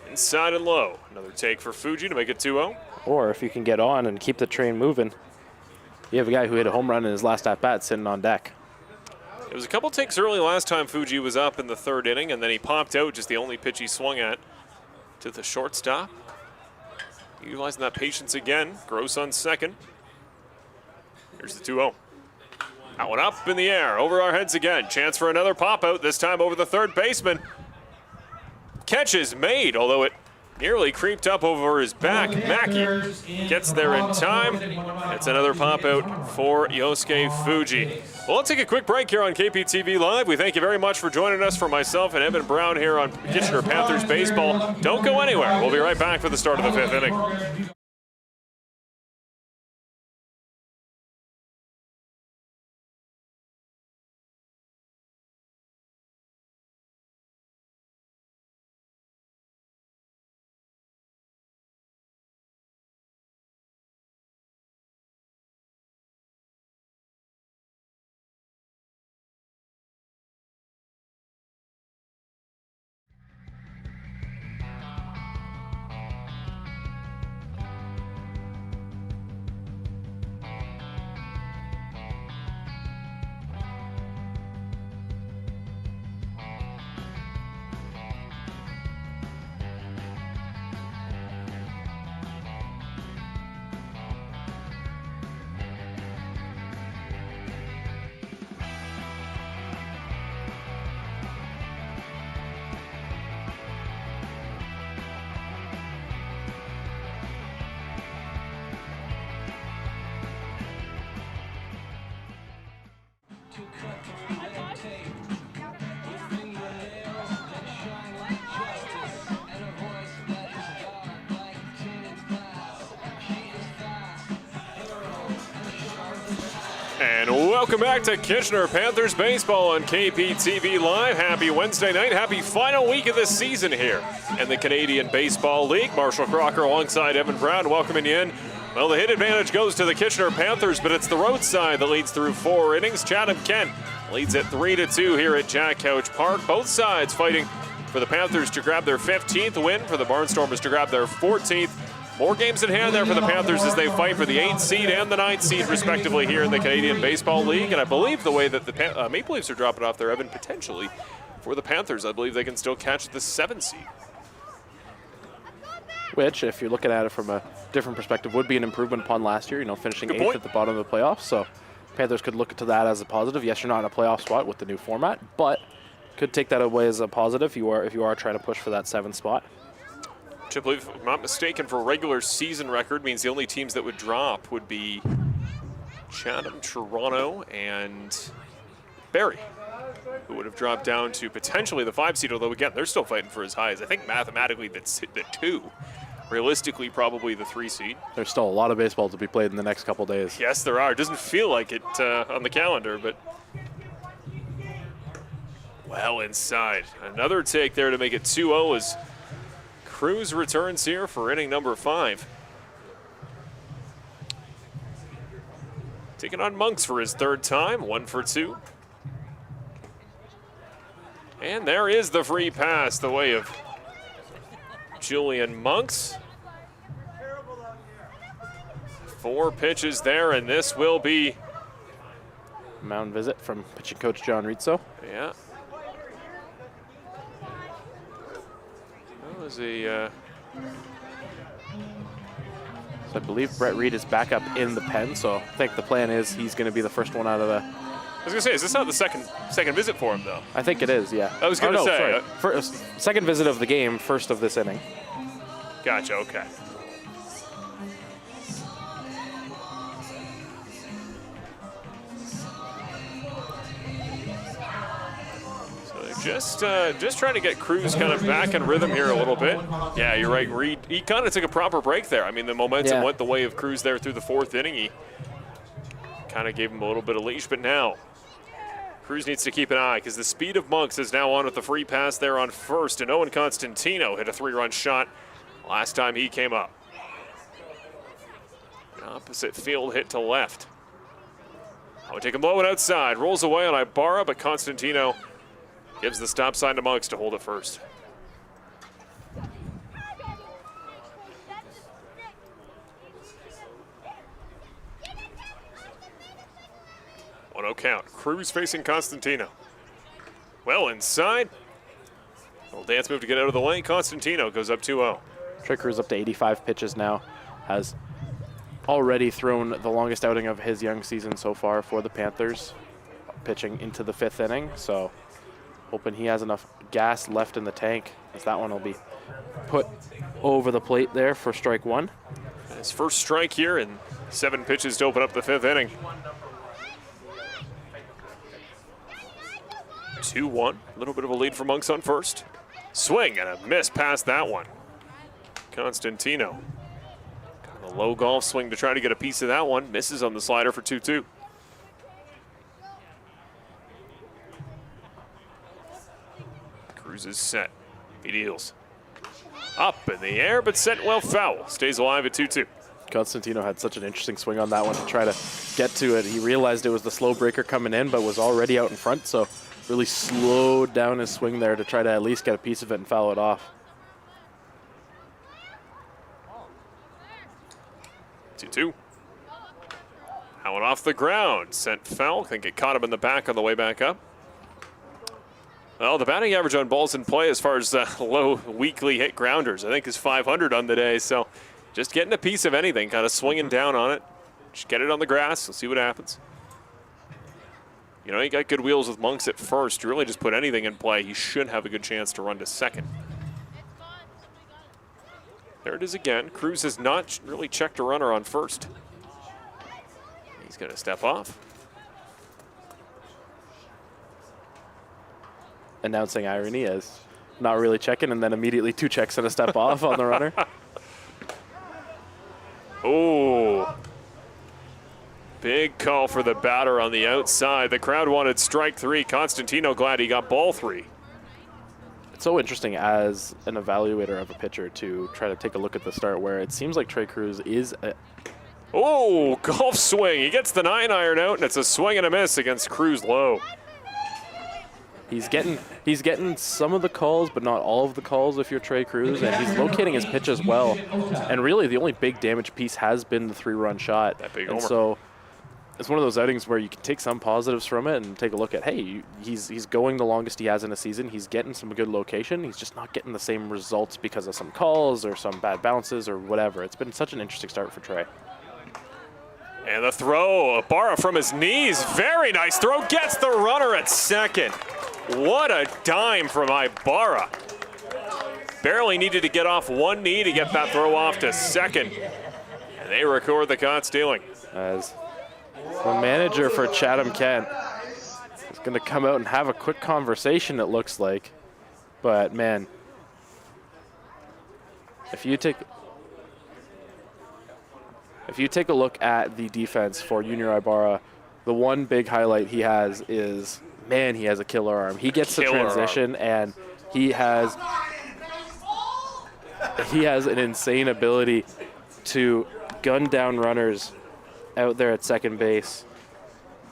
Inside and low. Another take for Fuji to make it 2-0. Or if you can get on and keep the train moving, you have a guy who hit a home run in his last at-bat sitting on deck. It was a couple takes early last time Fuji was up in the 3rd inning, and then he popped out, just the only pitch he swung at, to the shortstop. Utilizing that patience again. Gross on second. Here's the 2-0. That one up in the air, over our heads again. Chance for another pop out, this time over the third baseman. catch is made, although it nearly creeped up over his back. Mackey gets there in time. It's another pop out for Yosuke Fuji. Well, let's take a quick break here on KPTV Live. We thank you very much for joining us. For myself and Evan Brown here on Kitchener Panthers Baseball. Don't go anywhere. We'll be right back for the start of the 5th inning. And welcome back to Kitchener Panthers Baseball on KPTV Live. Happy Wednesday night. Happy final week of the season here in the Canadian Baseball League. Marshall Crocker alongside Evan Brown welcoming you in. Well, the hit advantage goes to the Kitchener Panthers, but it's the road side that leads through 4 innings. Chatham-Kent leads at 3-2 here at Jack Couch Park. Both sides fighting for the Panthers to grab their 15th win, for the Barnstormers to grab their 14th. More games in hand there for the Panthers as they fight for the 8th seed and the 9th seed, respectively, here in the Canadian Baseball League. And I believe the way that the Maple Leafs are dropping off there, Evan, potentially for the Panthers, I believe they can still catch the 7th seed. Which, if you're looking at it from a different perspective, would be an improvement upon last year, finishing 8th at the bottom of the playoffs. So Panthers could look to that as a positive. Yes, you're not in a playoff spot with the new format, but could take that away as a positive if you are trying to push for that 7th spot. Which I believe, if I'm not mistaken, for a regular season record means the only teams that would drop would be Chatham, Toronto, and Barrie, who would have dropped down to potentially the 5 seed, although again, they're still fighting for as high as, I think mathematically, the 2. Realistically, probably the 3 seed. There's still a lot of baseball to be played in the next couple days. Yes, there are. It doesn't feel like it on the calendar, but well inside. Another take there to make it 2-0 as Cruz returns here for inning number 5. Taking on Monks for his 3rd time, 1 for 2. And there is the free pass the way of Julian Monks. 4 pitches there, and this will be mound visit from pitching coach John Rizzo. Yeah. That was a So I believe Brett Reed is back up in the pen, so I think the plan is he's going to be the first one out of the... I was going to say, is this not the second visit for him, though? I think it is, yeah. I was going to say. First, second visit of the game, first of this inning. Gotcha, okay. So just trying to get Cruz kind of back in rhythm here a little bit. Yeah, you're right. Reed, he kind of took a proper break there. I mean, the momentum went the way of Cruz there through the 4th inning. He kind of gave him a little bit of leash, but now Cruz needs to keep an eye because the speed of Monks is now on with the free pass there on first, and Owen Constantino hit a 3-run shot last time he came up. An opposite field hit to left. I would take him low and outside. Rolls away on Ibarra, but Constantino gives the stop sign to Monks to hold it first. 1-0 count. Cruz facing Constantino. Well inside. Little dance move to get out of the lane. Constantino goes up 2-0. Trey Cruz up to 85 pitches now. Has already thrown the longest outing of his young season so far for the Panthers, pitching into the 5th inning. So hoping he has enough gas left in the tank, as that one will be put over the plate there for strike one. His first strike here and 7 pitches to open up the 5th inning. 2-1, a little bit of a lead for Monks on first. Swing and a miss past that one. Constantino. Got a low golf swing to try to get a piece of that one. Misses on the slider for 2-2. Cruz is set. He deals. Up in the air, but set well foul. Stays alive at 2-2. Constantino had such an interesting swing on that one to try to get to it. He realized it was the slow breaker coming in, but was already out in front, so really slowed down his swing there to try to at least get a piece of it and foul it off. 2-2. That one off the ground. Sent foul. I think it caught him in the back on the way back up. Well, the batting average on balls in play as far as low weekly hit grounders, I think is 500 on the day. So just getting a piece of anything, kind of swinging down on it. Just get it on the grass. We'll see what happens. You know, he got good wheels with Monks at first. You really just put anything in play, he should have a good chance to run to second. There it is again. Cruz has not really checked a runner on first. He's going to step off. Announcing irony as not really checking and then immediately 2 checks and a step off on the runner. Oh, big call for the batter on the outside. The crowd wanted strike 3. Constantino glad he got ball 3. It's so interesting as an evaluator of a pitcher to try to take a look at the start where it seems like Trey Cruz is Oh, golf swing. He gets the 9-iron out, and it's a swing and a miss against Cruz low. He's getting some of the calls, but not all of the calls if you're Trey Cruz, and he's locating his pitch as well. And really, the only big damage piece has been the 3-run shot. That big and homer. so it's one of those outings where you can take some positives from it and take a look at, hey, he's going the longest he has in a season. He's getting some good location. He's just not getting the same results because of some calls or some bad bounces or whatever. It's been such an interesting start for Trey. And the throw, Ibarra from his knees. Very nice throw. Gets the runner at second. What a dime from Ibarra. Barely needed to get off one knee to get that throw off to second. And they record the caught stealing. As the manager for Chatham-Kent is going to come out and have a quick conversation, it looks like. But, man, if you take a look at the defense for Junior Ibarra, the one big highlight he has is, man, he has a killer arm. He gets the transition, and he has an insane ability to gun down runners out there at second base.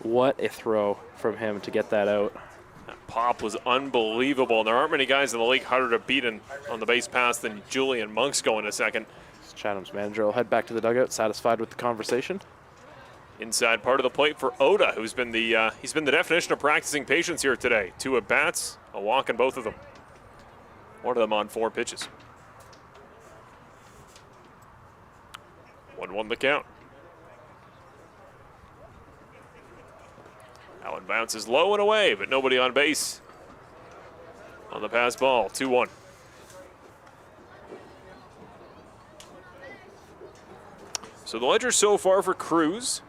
What a throw from him to get that out. That pop was unbelievable. And there aren't many guys in the league harder to beat on the base pass than Julian Monks going to second. Chatham's manager will head back to the dugout, satisfied with the conversation. Inside part of the plate for Oda, who's been the definition of practicing patience here today. 2 at-bats, a walk in both of them. One of them on 4 pitches. 1-1 the count. Allen bounces low and away, but nobody on base. On the pass ball, 2-1. So the ledger so far for Cruz: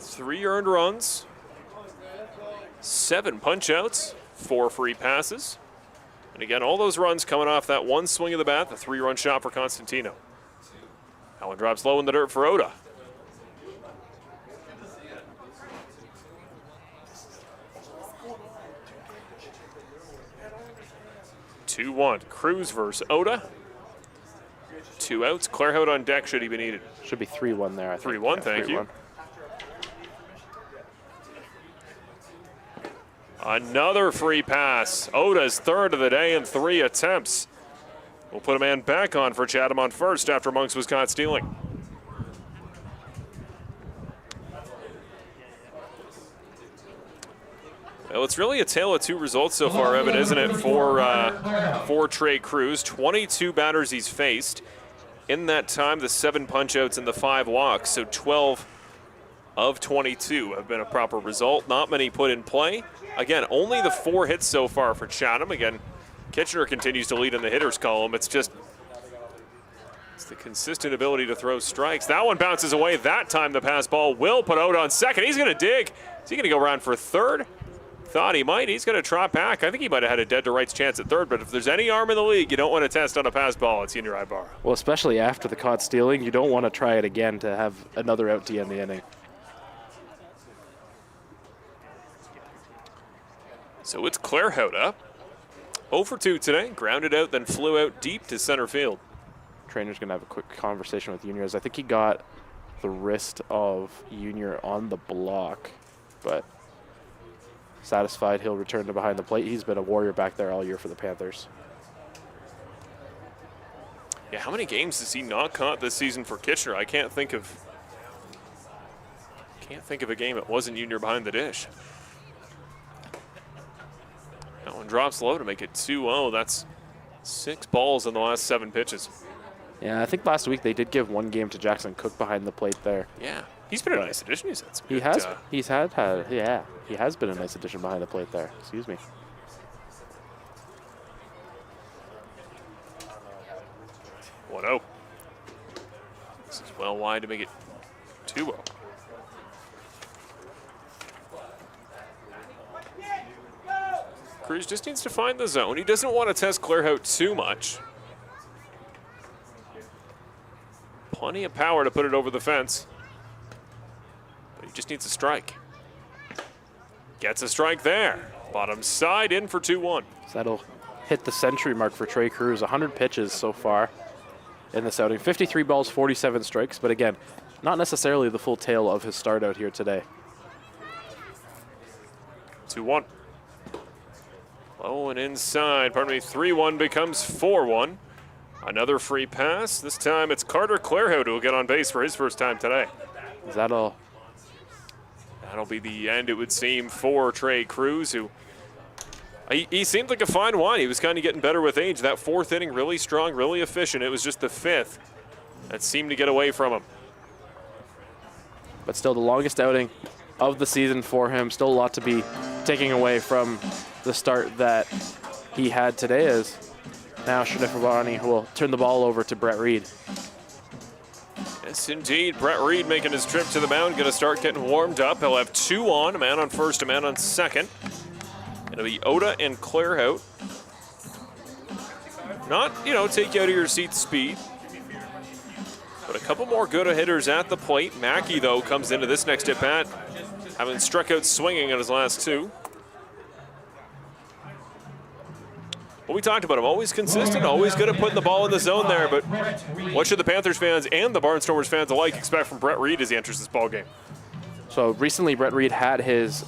3 earned runs, 7 punch-outs, 4 free passes. And again, all those runs coming off that one swing of the bat, the 3-run shot for Constantino. Allen drops low in the dirt for Oda. Two-one, Cruz versus Oda. 2 outs, Clairhout on deck should he be needed. Should be 3-1 there, I think. 3-1, Yeah, thank 3-1. you. Another free pass. Oda's 3rd of the day in 3 attempts. We'll put a man back on for Chatham on first after Monks was caught stealing. Well, it's really a tale of 2 results so far, Evan, isn't it, for Trey Cruz. 22 batters he's faced. In that time, the 7 punch-outs and the 5 walks, so 12 of 22 have been a proper result. Not many put in play. Again, only the 4 hits so far for Chatham. Again, Kitchener continues to lead in the hitters column. It's the consistent ability to throw strikes. That one bounces away. That time the pass ball will put out on second. He's going to dig. Is he going to go around for third? Thought he might. He's going to trot back. I think he might have had a dead to rights chance at third, but if there's any arm in the league you don't want to test on a pass ball, it's Junior Ibarra. Well, especially after the caught stealing, you don't want to try it again to have another out to end the inning. So it's Clairhout up. 0 for 2 today. Grounded out, then flew out deep to center field. Trainer's going to have a quick conversation with Junior, as I think he got the wrist of Junior on the block, but satisfied he'll return to behind the plate. He's been a warrior back there all year for the Panthers. Yeah, how many games has he not caught this season for Kitchener? I can't think of a game it wasn't Junior behind the dish. That one drops low to make it 2-0. That's 6 balls in the last 7 pitches. Yeah, I think last week they did give one game to Jackson Cook behind the plate there. Yeah, he's been a nice addition. He's had some good, He has been a nice addition behind the plate there. Excuse me. What 0. This is well wide to make it 2-0. Cruz just needs to find the zone. He doesn't want to test Clairhout too much. Plenty of power to put it over the fence. But he just needs a strike. Gets a strike there. Bottom side in for 2-1. So that'll hit the century mark for Trey Cruz. 100 pitches so far in this outing. 53 balls, 47 strikes. But again, not necessarily the full tale of his start out here today. 2-1. Low and inside. 3-1 becomes 4-1. Another free pass. This time it's Carter Clairhout who will get on base for his first time today. That'll be the end, it would seem, for Trey Cruz, who he seemed like a fine wine. He was kind of getting better with age. That 4th inning, really strong, really efficient. It was just the 5th that seemed to get away from him. But still the longest outing of the season for him. Still a lot to be taking away from the start that he had today, as now Shanifabani will turn the ball over to Brett Reed. Yes, indeed. Brett Reed making his trip to the mound, going to start getting warmed up. He'll have 2 on, a man on first, a man on second. It'll be Oda and Clairhout. Not, take you out of your seat speed, but a couple more good hitters at the plate. Mackey, though, comes into this next at-bat, having struck out swinging in his last 2. Well, we talked about him, always consistent, always good at putting the ball in the zone there, but what should the Panthers fans and the Barnstormers fans alike expect from Brett Reed as he enters this ballgame? So recently Brett Reed had his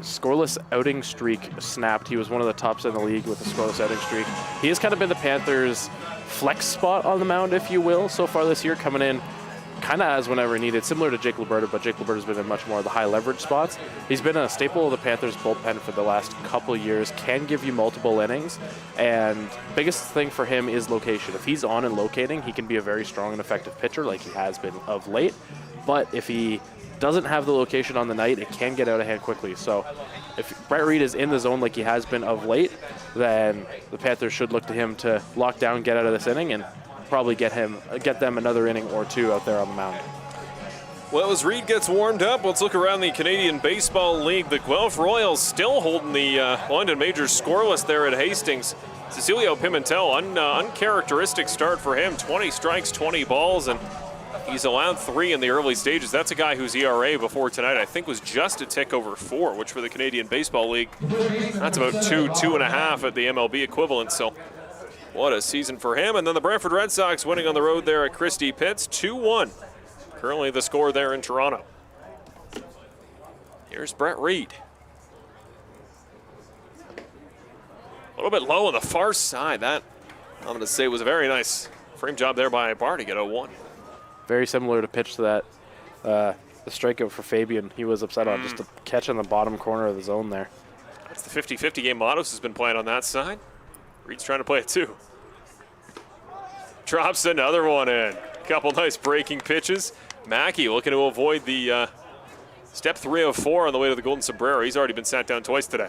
scoreless outing streak snapped. He was one of the tops in the league with a scoreless outing streak. He has kind of been the Panthers' flex spot on the mound, if you will, so far this year, coming in kind of as whenever needed, similar to Jake Liberta, but Jake Liberta's been in much more of the high leverage spots. He's been a staple of the Panthers bullpen for the last couple of years, can give you multiple innings, and biggest thing for him is location. If he's on and locating, he can be a very strong and effective pitcher like he has been of late, but if he doesn't have the location on the night, it can get out of hand quickly. So if Brett Reed is in the zone like he has been of late, then the Panthers should look to him to lock down, get out of this inning, and probably get them another inning or 2 out there on the mound. Well, as Reed gets warmed up, let's look around the Canadian Baseball League. The Guelph Royals still holding the London Majors scoreless there at Hastings. Cecilio Pimentel, uncharacteristic start for him. 20 strikes, 20 balls, and he's allowed 3 in the early stages. That's a guy whose ERA before tonight I think was just a tick over 4, which for the Canadian Baseball League, that's about 2.5 at the MLB equivalent. So what a season for him. And then the Brantford Red Sox winning on the road there at Christie Pitts, 2-1. Currently the score there in Toronto. Here's Brett Reed. A little bit low on the far side. That, I'm going to say, was a very nice frame job there by Barr to get 0-1. Very similar to pitch to that, the strikeout for Fabian. He was upset on just a catch in the bottom corner of the zone there. That's the 50-50 game Matos has been playing on that side. Reed's trying to play it too. Drops another one in. Couple nice breaking pitches. Mackey looking to avoid the Step 3 of 4 on the way to the Golden Sombrero. He's already been sat down twice today.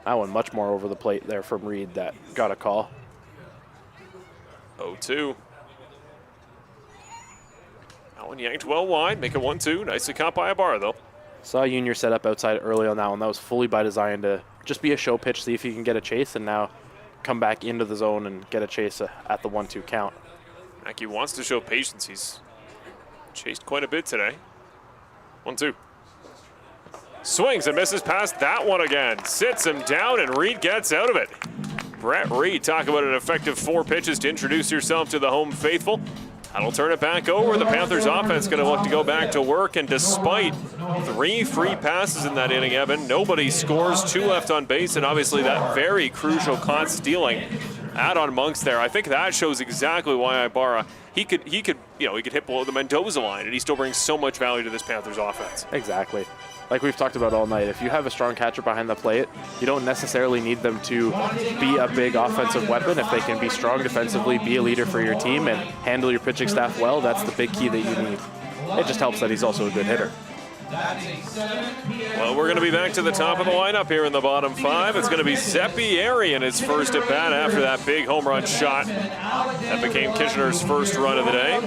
That one much more over the plate there from Reed that got a call. 0-2. That one yanked well wide, make it 1-2. Nicely caught by Ibarra, though. Saw Junior set up outside early on that one. That was fully by design to just be a show pitch, see if he can get a chase, and now come back into the zone and get a chase at the 1-2 count. Mackey wants to show patience. He's chased quite a bit today. 1-2. Swings and misses past that one again. Sits him down, and Reed gets out of it. Brett Reed, talk about an effective 4 pitches to introduce yourself to the home faithful. That'll turn it back over. The Panthers offense going to look to go back to work, and despite 3 free passes in that inning, Evan, nobody scores, 2 left on base, and obviously that very crucial caught stealing out on Monks there. I think that shows exactly why Ibarra, he could hit below the Mendoza line, and he still brings so much value to this Panthers offense. Exactly. Like we've talked about all night, if you have a strong catcher behind the plate, you don't necessarily need them to be a big offensive weapon. If they can be strong defensively, be a leader for your team, and handle your pitching staff well, that's the big key that you need. It just helps that he's also a good hitter. Well, we're going to be back to the top of the lineup here in the bottom 5. It's going to be Zeppieri in his first at bat after that big home run shot that became Kitchener's first run of the day.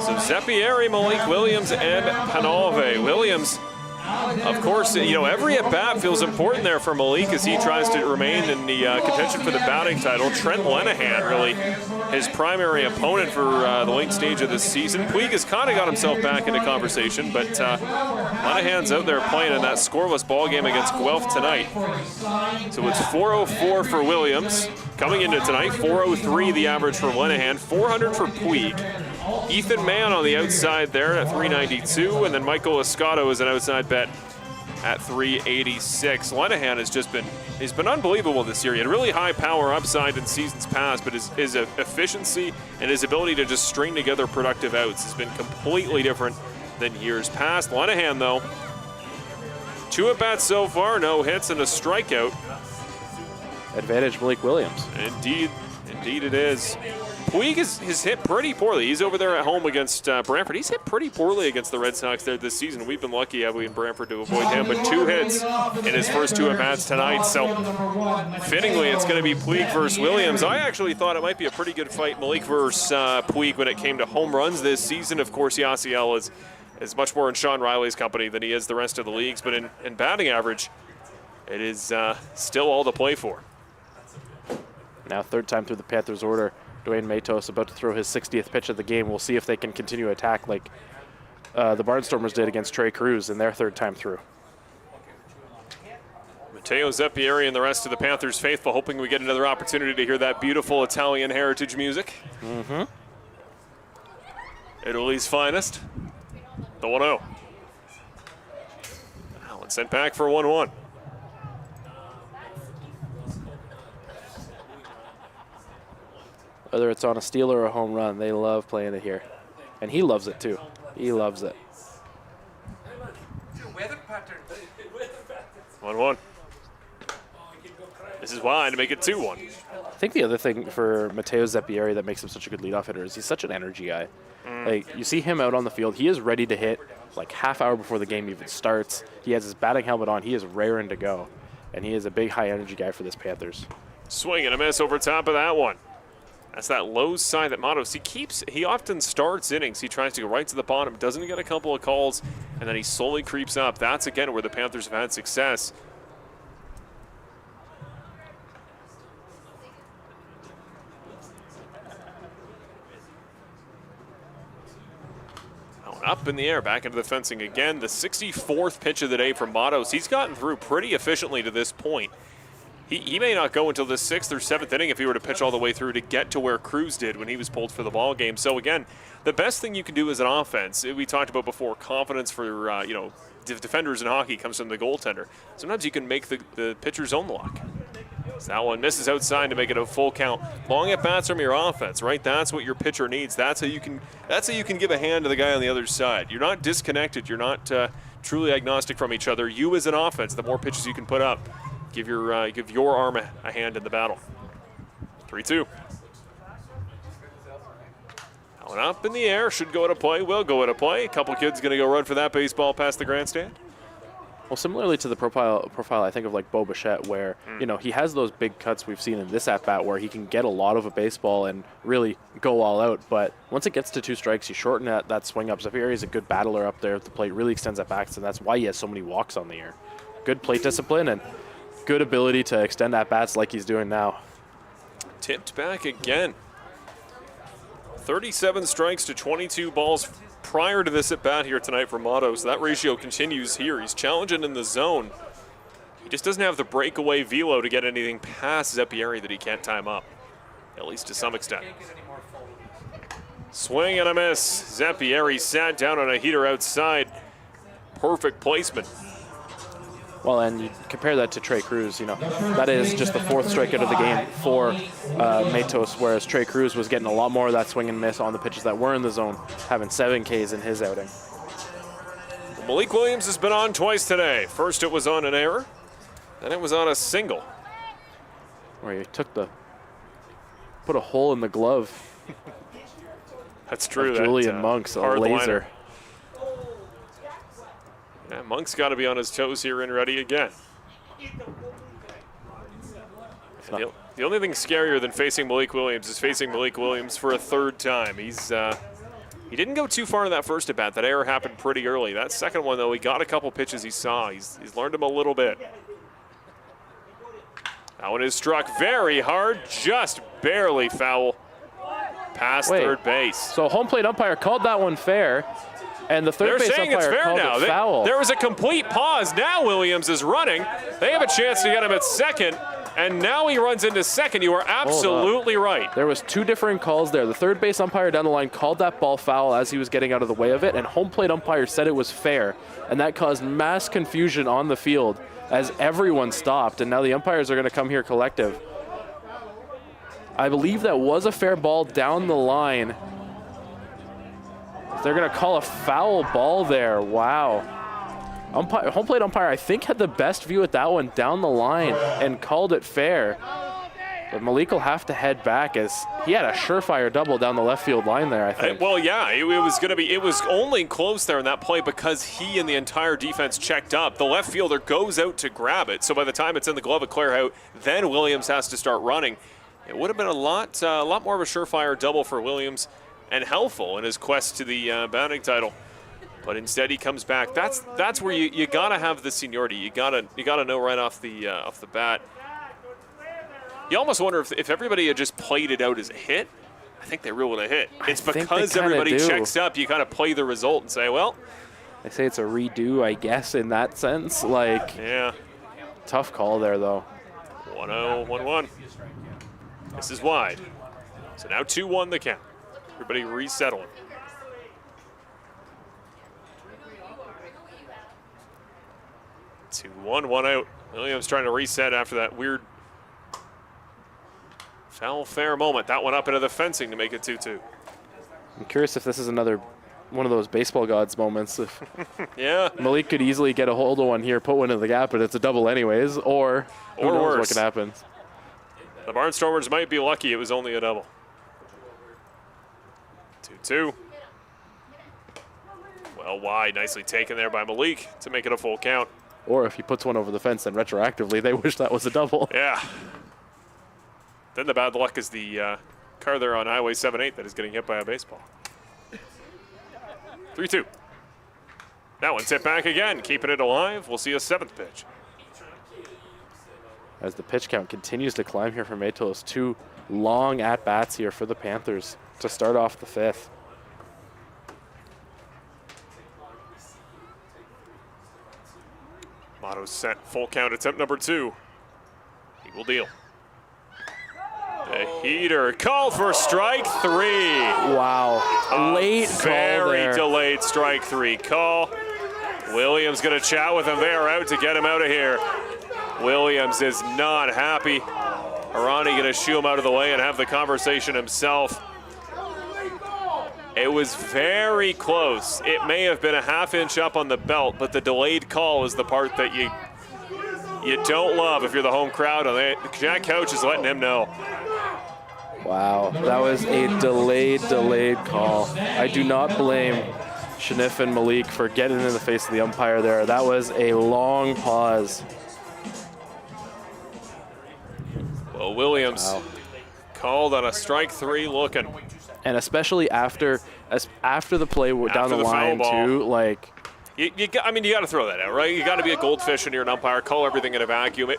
So Zeppieri, Malik Williams, and Panove. Williams, of course, every at-bat feels important there for Malik as he tries to remain in the contention for the batting title. Trent Lenahan, really his primary opponent for the late stage of this season. Puig has kind of got himself back into conversation, but Lenahan's out there playing in that scoreless ball game against Guelph tonight. So it's 404 for Williams. Coming into tonight, 403 the average for Lenahan, 400 for Puig. Ethan Mann on the outside there at 392, and then Michael Escato is an outside bet at 386. Lenahan he's been unbelievable this year. He had really high power upside in seasons past, but his efficiency and his ability to just string together productive outs has been completely different than years past. Lenahan, though, 2 at-bats so far, no hits and a strikeout. Advantage Malik Williams. Indeed it is. Puig has hit pretty poorly. He's over there at home against Brantford. He's hit pretty poorly against the Red Sox there this season. We've been lucky, have we, in Brantford to avoid him, but 2 hits in his first 2 at-bats tonight. So fittingly, it's going to be Puig versus Williams. I actually thought it might be a pretty good fight, Malik versus Puig, when it came to home runs this season. Of course, Yasiel is much more in Sean Riley's company than he is the rest of the leagues, but in batting average, it is still all to play for. Now 3rd time through the Panthers order. Dwayne Matos about to throw his 60th pitch of the game. We'll see if they can continue to attack like the Barnstormers did against Trey Cruz in their 3rd time through. Matteo Zeppieri and the rest of the Panthers faithful hoping we get another opportunity to hear that beautiful Italian heritage music. Mm-hmm. Italy's finest. The 1-0. Allen sent back for 1-1. Whether it's on a steal or a home run, they love playing it here. And he loves it too. He loves it. 1-1. This is wide to make it 2-1. I think the other thing for Matteo Zeppieri that makes him such a good leadoff hitter is he's such an energy guy. Like, you see him out on the field, he is ready to hit like half hour before the game even starts. He has his batting helmet on, he is raring to go. And he is a big high energy guy for this Panthers. Swing and a miss over top of that one. That's that low side that Matos, he often starts innings. He tries to go right to the bottom, doesn't get a couple of calls, and then he slowly creeps up. That's, again, where the Panthers have had success. Up in the air, back into the fencing again. The 64th pitch of the day from Matos. He's gotten through pretty efficiently to this point. He may not go until the 6th or 7th inning if he were to pitch all the way through to get to where Cruz did when he was pulled for the ball game. So again, the best thing you can do as an offense, we talked about before, confidence for defenders in hockey comes from the goaltender. Sometimes you can make the pitcher's own luck. So that one misses outside to make it a full count. Long at bats from your offense, right? That's what your pitcher needs. That's how you can give a hand to the guy on the other side. You're not disconnected. You're not truly agnostic from each other. You as an offense, the more pitches you can put up, give your arm a hand in the battle. 3-2. One up in the air, should go to play, will go to play. A couple kids going to go run for that baseball past the grandstand. Well, similarly to the profile I think of like Bo Bichette, where you know he has those big cuts we've seen in this at bat, where he can get a lot of a baseball and really go all out. But once it gets to 2 strikes, you shorten that swing up. Xavier is a good battler up there at the plate, really extends at backs, and that's why he has so many walks on the year. Good plate discipline and good ability to extend at bats like he's doing now. Tipped back again. 37 strikes to 22 balls prior to this at bat here tonight for Motto, so that ratio continues here. He's challenging in the zone. He just doesn't have the breakaway velo to get anything past Zeppieri that he can't time up, at least to some extent. Swing and a miss. Zeppieri sat down on a heater outside. Perfect placement. Well, and you compare that to Trey Cruz, you know, that is just the 4th strikeout of the game for Matos, whereas Trey Cruz was getting a lot more of that swing and miss on the pitches that were in the zone, having 7 Ks in his outing. Malik Williams has been on twice today. First it was on an error, then it was on a single. Where he put a hole in the glove. That's true. Julian Monk's a laser. Liner. Yeah, Monk's got to be on his toes here and ready again. The only thing scarier than facing Malik Williams is facing Malik Williams for a 3rd time. He didn't go too far in that first at bat. That error happened pretty early. That second one, though, he got a couple pitches he saw. He's learned him a little bit. That one is struck very hard, just barely foul past third base. So home plate umpire called that one fair. And the third base umpire called it foul. There was a complete pause. Now Williams is running. They have a chance to get him at second, and now he runs into second. You are absolutely right. There was 2 different calls there. The third base umpire down the line called that ball foul as he was getting out of the way of it, and home plate umpire said it was fair, and that caused mass confusion on the field as everyone stopped, and now the umpires are going to come here collective. I believe that was a fair ball down the line. They're going to call a foul ball there. Wow. Home plate umpire, I think, had the best view at that one down the line and called it fair. But Malik will have to head back as he had a surefire double down the left field line there, I think. Well, yeah, it was only close there in that play because he and the entire defense checked up. The left fielder goes out to grab it, so by the time it's in the glove of clear out, then Williams has to start running. It would have been a lot more of a surefire double for Williams and helpful in his quest to the batting title. But instead he comes back. That's where you gotta have the seniority. You gotta know right off the bat. You almost wonder if everybody had just played it out as a hit. I think they ruled it a hit. It's because everybody checks up, you kind of play the result and say, well. They say it's a redo, I guess, in that sense. Like, yeah. Tough call there, though. 1-0, 1-1. This is wide. So now 2-1 the count. Everybody resettling. 2-1, 1 out. Williams trying to reset after that weird foul fair moment. That one up into the fencing to make it 2-2. I'm curious if this is another one of those baseball gods moments. If yeah. Malik could easily get a hold of one here, put one in the gap, but it's a double anyways, or who knows worse. What could happen. The Barnstormers might be lucky it was only a double. 2-2. Well wide, nicely taken there by Malik to make it a full count. Or if he puts one over the fence, then retroactively they wish that was a double. Yeah. Then the bad luck is the car there on Highway 78 that is getting hit by a baseball. 3-2. That one's hit back again, keeping it alive. We'll see a 7th pitch. As the pitch count continues to climb here for Matos, 2 long at-bats here for the Panthers to start off the 5th. Motto's set, full count attempt number 2. He will deal. The heater called for strike 3. Wow, late call there. Very delayed strike 3 call. Williams gonna chat with him. They are out to get him out of here. Williams is not happy. Arani gonna shoo him out of the way and have the conversation himself. It was very close. It may have been a half-inch up on the belt, but the delayed call is the part that you don't love if you're the home crowd. And Jack Couch is letting him know. Wow, that was a delayed call. I do not blame Shanif and Malik for getting in the face of the umpire there. That was a long pause. Well, Williams called on a strike 3 looking. And especially after the play down the line too, like. You got to throw that out, right? You got to be a goldfish when you're an umpire. Call everything in a vacuum.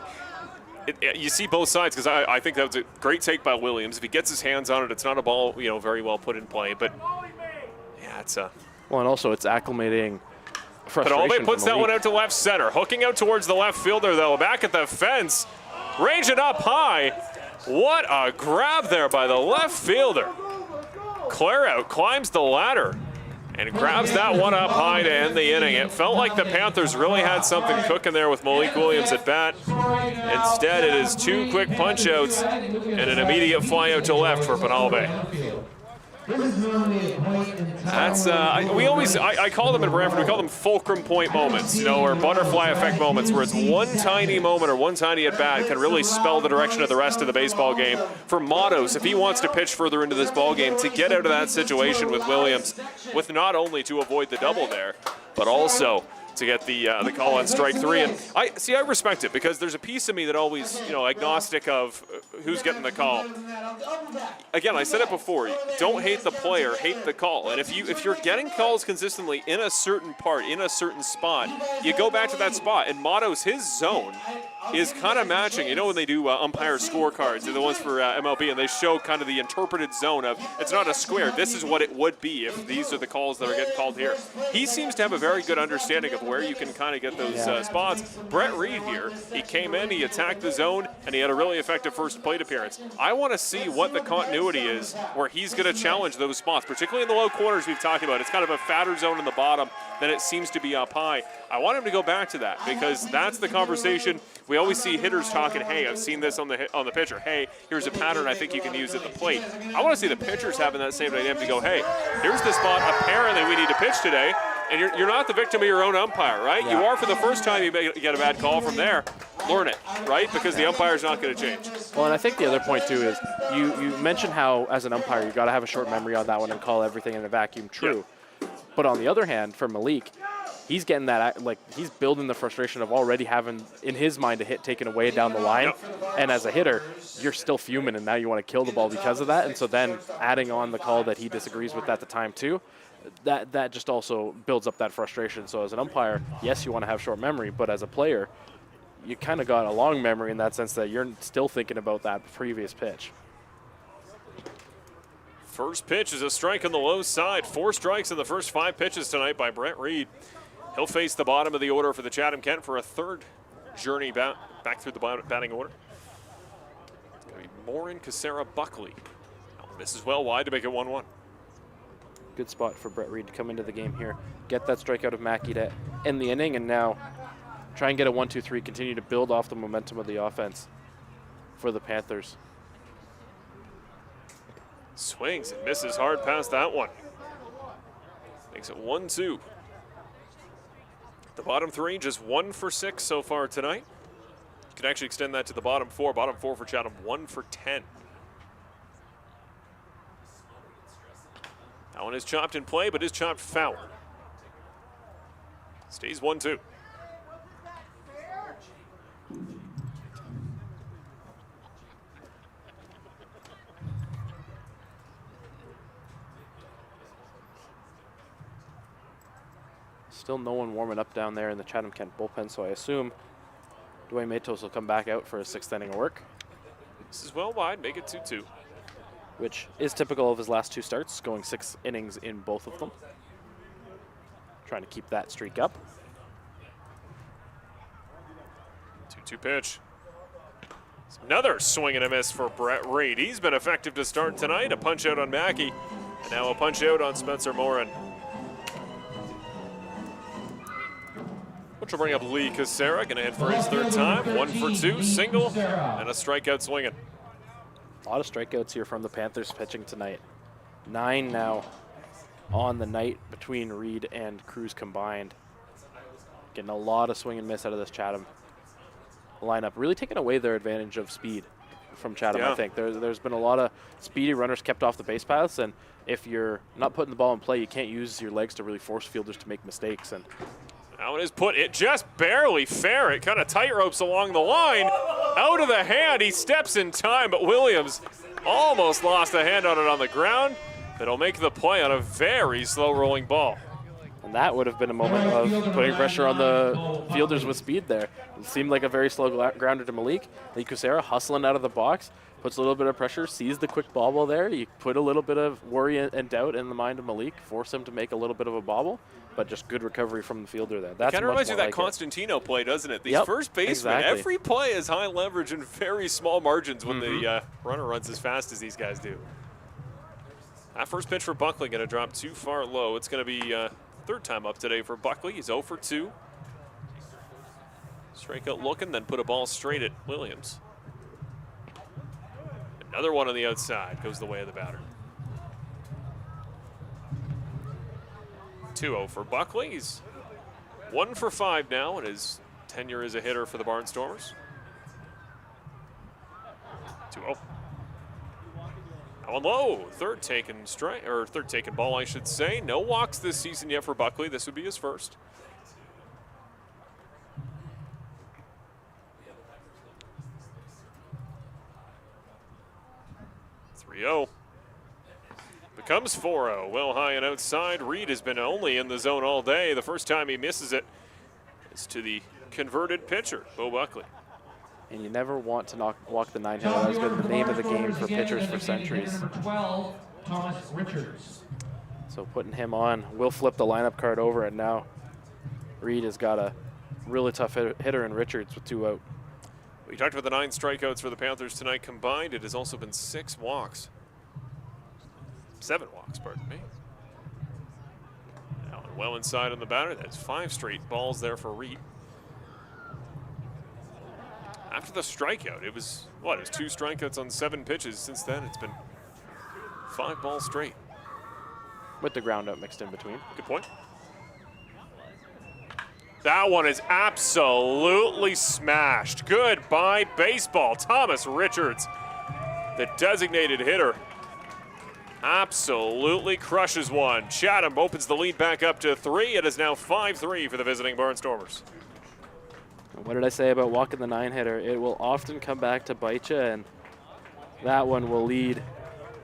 You see both sides, because I think that was a great take by Williams. If he gets his hands on it, it's not a ball, very well put in play. But yeah, it's a. Well, and also it's acclimating. But Albe puts that one out to left center, hooking out towards the left fielder though. Back at the fence, range it up high. What a grab there by the left fielder. Claire out climbs the ladder and grabs that one up high to end the inning. It felt like the Panthers really had something cooking there with Malik Williams at bat. Instead, it is 2 quick punch outs and an immediate fly out to left for Panalbe. That's I call them in Brantford, we call them fulcrum point moments, or butterfly effect moments, where it's one tiny moment or one tiny at bat can really spell the direction of the rest of the baseball game. For Matos, if he wants to pitch further into this ball game, to get out of that situation with Williams, with not only to avoid the double there, but also to get the call on strike 3. And I respect it, because there's a piece of me that always, agnostic of who's getting the call. Again, I said it before, don't hate the player, hate the call. And if you're getting calls consistently in a certain part, in a certain spot, you go back to that spot. And Matos, his zone is kind of matching. When they do umpire scorecards, they're the ones for MLB, and they show kind of the interpreted zone of, it's not a square, this is what it would be if these are the calls that are getting called here. He seems to have a very good understanding of where you can kind of get those spots. Brett Reed here, he came in, he attacked the zone, and he had a really effective first plate appearance. I want to see what the continuity is where he's going to challenge those spots, particularly in the low corners we've talked about. It's kind of a fatter zone in the bottom than it seems to be up high. I want him to go back to that, because that's the conversation. We always see hitters talking, hey, I've seen this on the pitcher. Hey, here's a pattern I think you can use at the plate. I want to see the pitchers having that same dynamic to go, hey, here's the spot apparently we need to pitch today. And you're not the victim of your own umpire, right? Yeah. You are for the first time you get a bad call from there. Learn it, right? Because the umpire's not going to change. Well, and I think the other point, too, is you mentioned how, as an umpire, you've got to have a short memory on that one and call everything in a vacuum. True. Yeah. But on the other hand, for Malik, he's getting that, he's building the frustration of already having, in his mind, a hit taken away down the line. Yep. And as a hitter, you're still fuming, and now you want to kill the ball because of that. And so then adding on the call that he disagrees with at the time, too, that just also builds up that frustration. So as an umpire, yes, you want to have short memory, but as a player, you kind of got a long memory in that sense that you're still thinking about that previous pitch. First pitch is a strike on the low side. 4 strikes in the first 5 pitches tonight by Brent Reed. He'll face the bottom of the order for the Chatham-Kent for a third journey back through the batting order. It's going to be Morin, Casera, Buckley. Misses well wide to make it 1-1. Good spot for Brett Reed to come into the game here, get that strikeout of Mackey to end the inning, and now try and get a 1-2-3, continue to build off the momentum of the offense for the Panthers. Swings and misses hard past that one. Makes it 1-2. The bottom 3, just 1 for 6 so far tonight. You can actually extend that to the bottom 4. Bottom 4 for Chatham, 1 for 10. That one is chopped in play, but is chopped foul. Stays 1-2. Still no one warming up down there in the Chatham-Kent bullpen, so I assume Dwayne Matos will come back out for a 6th inning of work. This is well wide, make it 2-2. Which is typical of his last 2 starts, going 6 innings in both of them. Trying to keep that streak up. 2-2 pitch. Another swing and a miss for Brett Reed. He's been effective to start tonight. A punch out on Mackey, and now a punch out on Spencer Morin. Which will bring up Lee Casera, gonna hit for his 3rd time. 1 for 2, single, and a strikeout swinging. A lot of strikeouts here from the Panthers pitching tonight. 9 now on the night between Reed and Cruz combined. Getting a lot of swing and miss out of this Chatham lineup, really taking away their advantage of speed. from Chatham, Yeah. I think. There's been a lot of speedy runners kept off the base paths, and if you're not putting the ball in play, you can't use your legs to really force fielders to make mistakes. And That one is put, it just barely fair. It kind of tight ropes along the line. Out of the hand, he steps in time, but Williams almost lost a hand on it on the ground. That'll make the play on a very slow rolling ball. And that would have been a moment of putting pressure on the fielders with speed there. It seemed like a very slow grounder to Malik. Lee Kusera hustling out of the box, puts a little bit of pressure, sees the quick bobble there. You put a little bit of worry and doubt in the mind of Malik, force him to make a little bit of a bobble, but just good recovery from the fielder there. That's Kind of reminds you of that like Constantino play, doesn't it? These Yep, first basemen, exactly. every play is high leverage and very small margins when the runner runs as fast as these guys do. That first pitch for Buckley going to drop too far low. It's going to be third time up today for Buckley. He's 0 for 2. Strikeout looking, then put a ball straight at Williams. Another one on the outside goes the way of the batter. 2-0 for Buckley. He's 1 for 5 now in his tenure as a hitter for the Barnstormers. 2-0. That one low. Third taken ball, I should say. No walks this season yet for Buckley. This would be his first. Becomes 4-0. Well high and outside. Reed has been only in the zone all day. The first time he misses it is to the converted pitcher, Bo Buckley. And you never want to walk the 9-hitter. That has been the name of the game for pitchers for centuries. Number 12, Thomas Richards. So putting him on will flip the lineup card over, and now Reed has got a really tough hitter in Richards with 2 out. We talked about the 9 strikeouts for the Panthers tonight combined. It has also been 6 walks. 7 walks, pardon me. Now well inside on the batter. That's 5 straight balls there for Reed. After the strikeout, it was 2 strikeouts on 7 pitches. Since then, it's been 5 balls straight. With the ground out mixed in between. Good point. That one is absolutely smashed. Goodbye, baseball. Thomas Richards, the designated hitter, absolutely crushes one. Chatham opens the lead back up to 3. It is now 5-3 for the visiting Barnstormers. What did I say about walking the 9-hitter? It will often come back to bite you, and that one will lead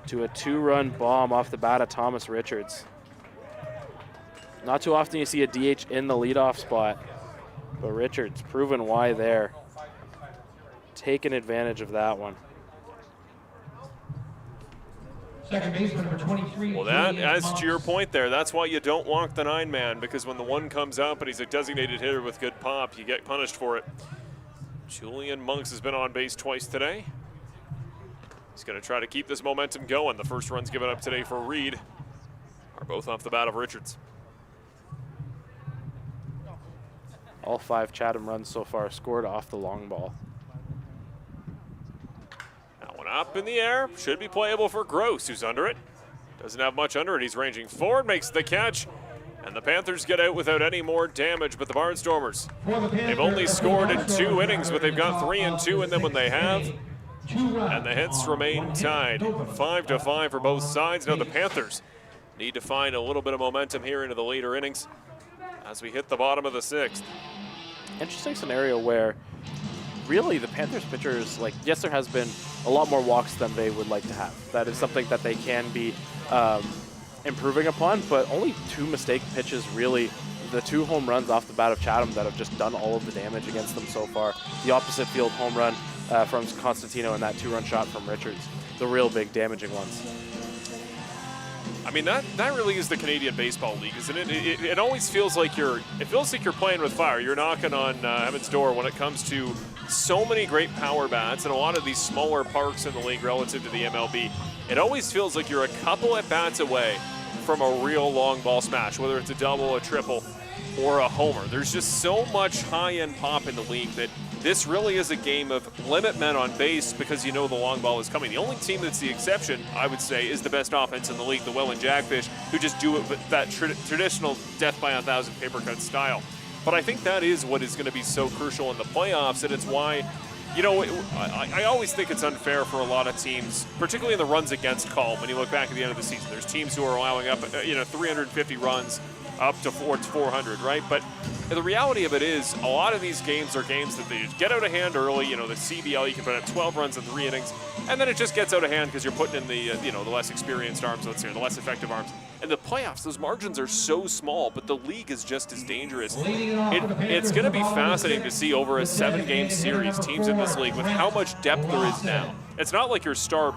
to a 2-run bomb off the bat of Thomas Richards. Not too often you see a DH in the leadoff spot, but Richards proven why there. Taking advantage of that one. Second baseman, number 23. Well, as to your point there, that's why you don't walk the 9-man, because when the one comes up and he's a designated hitter with good pop, you get punished for it. Julian Monks has been on base twice today. He's going to try to keep this momentum going. The first runs given up today for Reed are both off the bat of Richards. All 5 Chatham runs so far scored off the long ball. That one up in the air. Should be playable for Gross, who's under it. Doesn't have much under it. He's ranging forward, makes the catch, and the Panthers get out without any more damage. But the Barnstormers, they've only scored in 2 innings, but they've got 3 and 2 in them when they have. And the hits remain tied. 5-5 for both sides. Now the Panthers need to find a little bit of momentum here into the later innings as we hit the bottom of the 6th. Interesting scenario where really the Panthers pitchers, yes, there has been a lot more walks than they would like to have. That is something that they can be improving upon, but only 2 mistake pitches really. The 2 home runs off the bat of Chatham that have just done all of the damage against them so far. The opposite field home run from Constantino and that 2-run shot from Richards. The real big damaging ones. I mean, that really is the Canadian Baseball League, isn't it? It always feels like you're playing with fire. You're knocking on heaven's door when it comes to so many great power bats and a lot of these smaller parks in the league relative to the MLB. It always feels like you're a couple at bats away from a real long ball smash, whether it's a double, a triple, or a homer. There's just so much high-end pop in the league that this really is a game of limit men on base because you know the long ball is coming. The only team that's the exception, I would say, is the best offense in the league, the Welland Jackfish, who just do it with that traditional death by 1,000 paper cut style. But I think that is what is going to be so crucial in the playoffs, and it's why You know, I always think it's unfair for a lot of teams, particularly in the runs against column. When you look back at the end of the season, there's teams who are allowing up, 350 runs up to 400, right? But the reality of it is, a lot of these games are games that they get out of hand early. You know, the CBL, you can put up 12 runs in 3 innings, and then it just gets out of hand because you're putting in the, the less experienced arms, let's say, the less effective arms. And the playoffs, those margins are so small, but the league is just as dangerous. It's going to be fascinating to see over a 7-game series, teams in this league, with how much depth there is now. It's not like your star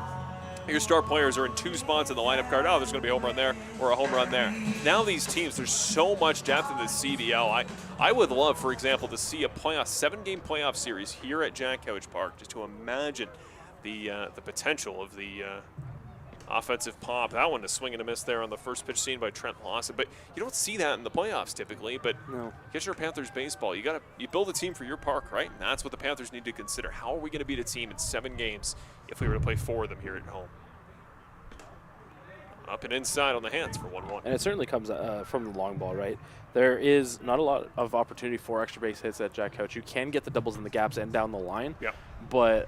players are in 2 spots in the lineup card. Oh, there's going to be a home run there or a home run there. Now these teams, there's so much depth in the CBL. I would love, for example, to see a 7-game playoff series here at Jack Couch Park, just to imagine the potential of the offensive pop. That one, a swing and a miss there on the first pitch seen by Trent Lawson. But you don't see that in the playoffs typically. But No. Kitchener Panthers baseball, you build a team for your park, right? And that's what the Panthers need to consider. How are we going to beat a team in 7 games if we were to play 4 of them here at home? Up and inside on the hands for 1-1. And it certainly comes from the long ball, right? There is not a lot of opportunity for extra base hits at Jack Couch. You can get the doubles in the gaps and down the line. Yeah. But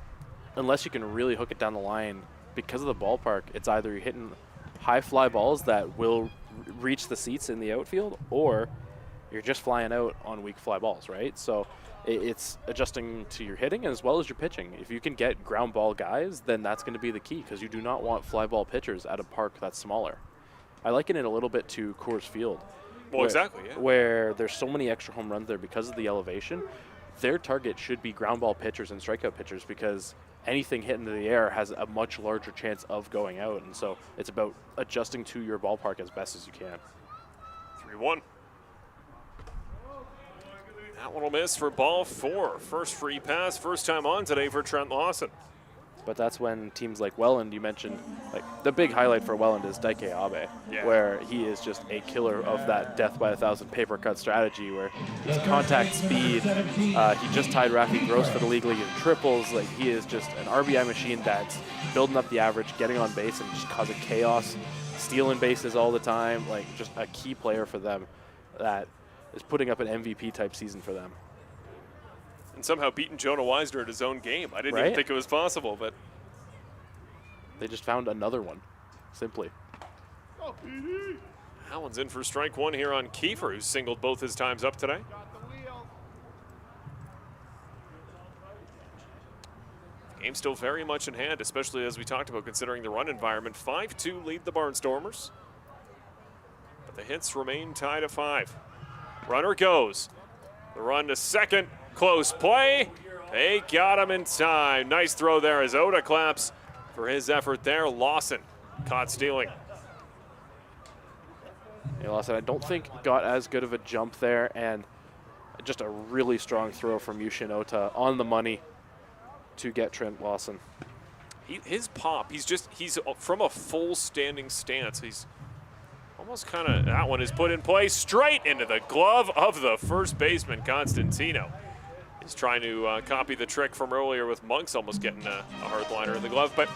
unless you can really hook it down the line, because of the ballpark, it's either you're hitting high fly balls that will reach the seats in the outfield, or you're just flying out on weak fly balls, right? So it's adjusting to your hitting as well as your pitching. If you can get ground ball guys, then that's going to be the key, because you do not want fly ball pitchers at a park that's smaller. I liken it a little bit to Coors Field. Well, exactly, yeah. Where there's so many extra home runs there because of the elevation. Their target should be ground ball pitchers and strikeout pitchers, because anything hit into the air has a much larger chance of going out. And so it's about adjusting to your ballpark as best as you can. 3-1. That one will miss for ball 4. First free pass, first time on today for Trent Lawson. But that's when teams like Welland, you mentioned, like the big highlight for Welland is Daike Abe, Yeah. where he is just a killer of that death by 1,000 paper cut strategy, where his contact speed, he just tied Rafi Gross for the league lead in triples. Like, he is just an RBI machine that's building up the average, getting on base and just causing chaos, stealing bases all the time. Like, just a key player for them that is putting up an MVP type season for them. And somehow beating Jonah Weisner at his own game. I didn't even Right? think it was possible, but They just found another one, simply. that one's in for strike 1 here on Kiefer, who's singled both his times up today. Game still very much in hand, especially as we talked about, considering the run environment. 5-2 lead the Barnstormers, but the hits remain tied at 5. Runner goes. The run to second. Close play. They got him in time. Nice throw there as Oda claps for his effort there. Lawson caught stealing. Yeah, Lawson, I don't think got as good of a jump there, and just a really strong throw from Yushin Ota on the money to get Trent Lawson. His pop, he's from a full standing stance. He's almost kind of, that one is put in play straight into the glove of the first baseman, Constantino. He's trying to copy the trick from earlier with Monks almost getting a hard liner in the glove. But,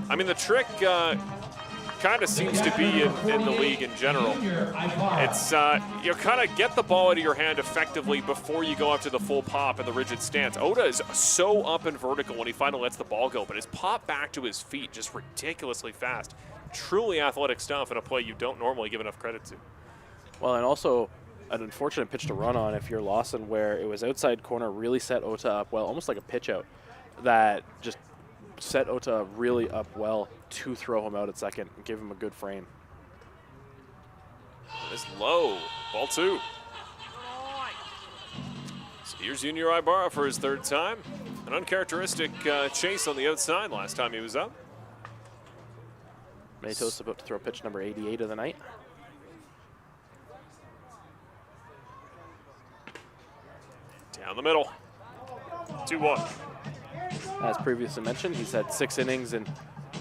I mean, the trick kind of seems to be in the league in general. It's, you kind of get the ball out of your hand effectively before you go up to the full pop and the rigid stance. Oda is so up and vertical when he finally lets the ball go, but his pop back to his feet just ridiculously fast. Truly athletic stuff in a play you don't normally give enough credit to. Well, and also an unfortunate pitch to run on if you're Lawson, where it was outside corner, really set Ota up well, almost like a pitch out that just set Ota really up well to throw him out at second and give him a good frame. It's low. Ball 2. So here's Junior Ibarra for his 3rd time. An uncharacteristic chase on the outside last time he was up. Matos about to throw pitch number 88 of the night. Down the middle. 2-1. As previously mentioned, he's had 6 innings in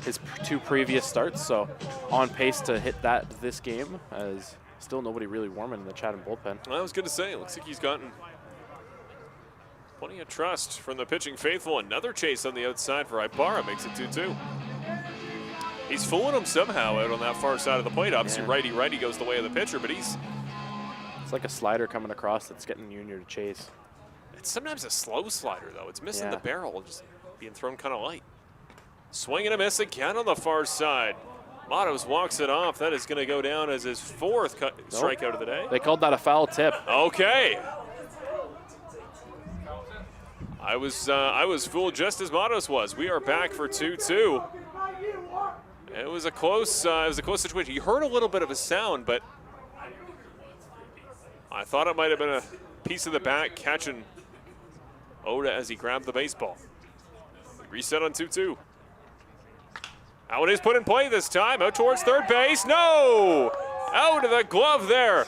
his 2 previous starts, so on pace to hit that this game, as still nobody really warming in the Chatham bullpen. I was going to say, it looks like he's gotten plenty of trust from the pitching faithful. Another chase on the outside for Ibarra makes it 2-2. He's fooling him somehow out on that far side of the plate. Obviously, righty goes the way of the pitcher, but he's... It's like a slider coming across that's getting Junior to chase. It's sometimes a slow slider, though. It's missing the Yeah. barrel, just being thrown kind of light. Swing and a miss again on the far side. Matos walks it off. That is going to go down as his fourth strikeout of the day. They called that a foul tip. Okay. I was fooled just as Matos was. We are back for 2-2. It was a close situation. You heard a little bit of a sound, but I thought it might have been a piece of the bat catching Oda as he grabbed the baseball. Reset on 2-2. Now it is put in play this time. Out towards third base. No! Out of the glove there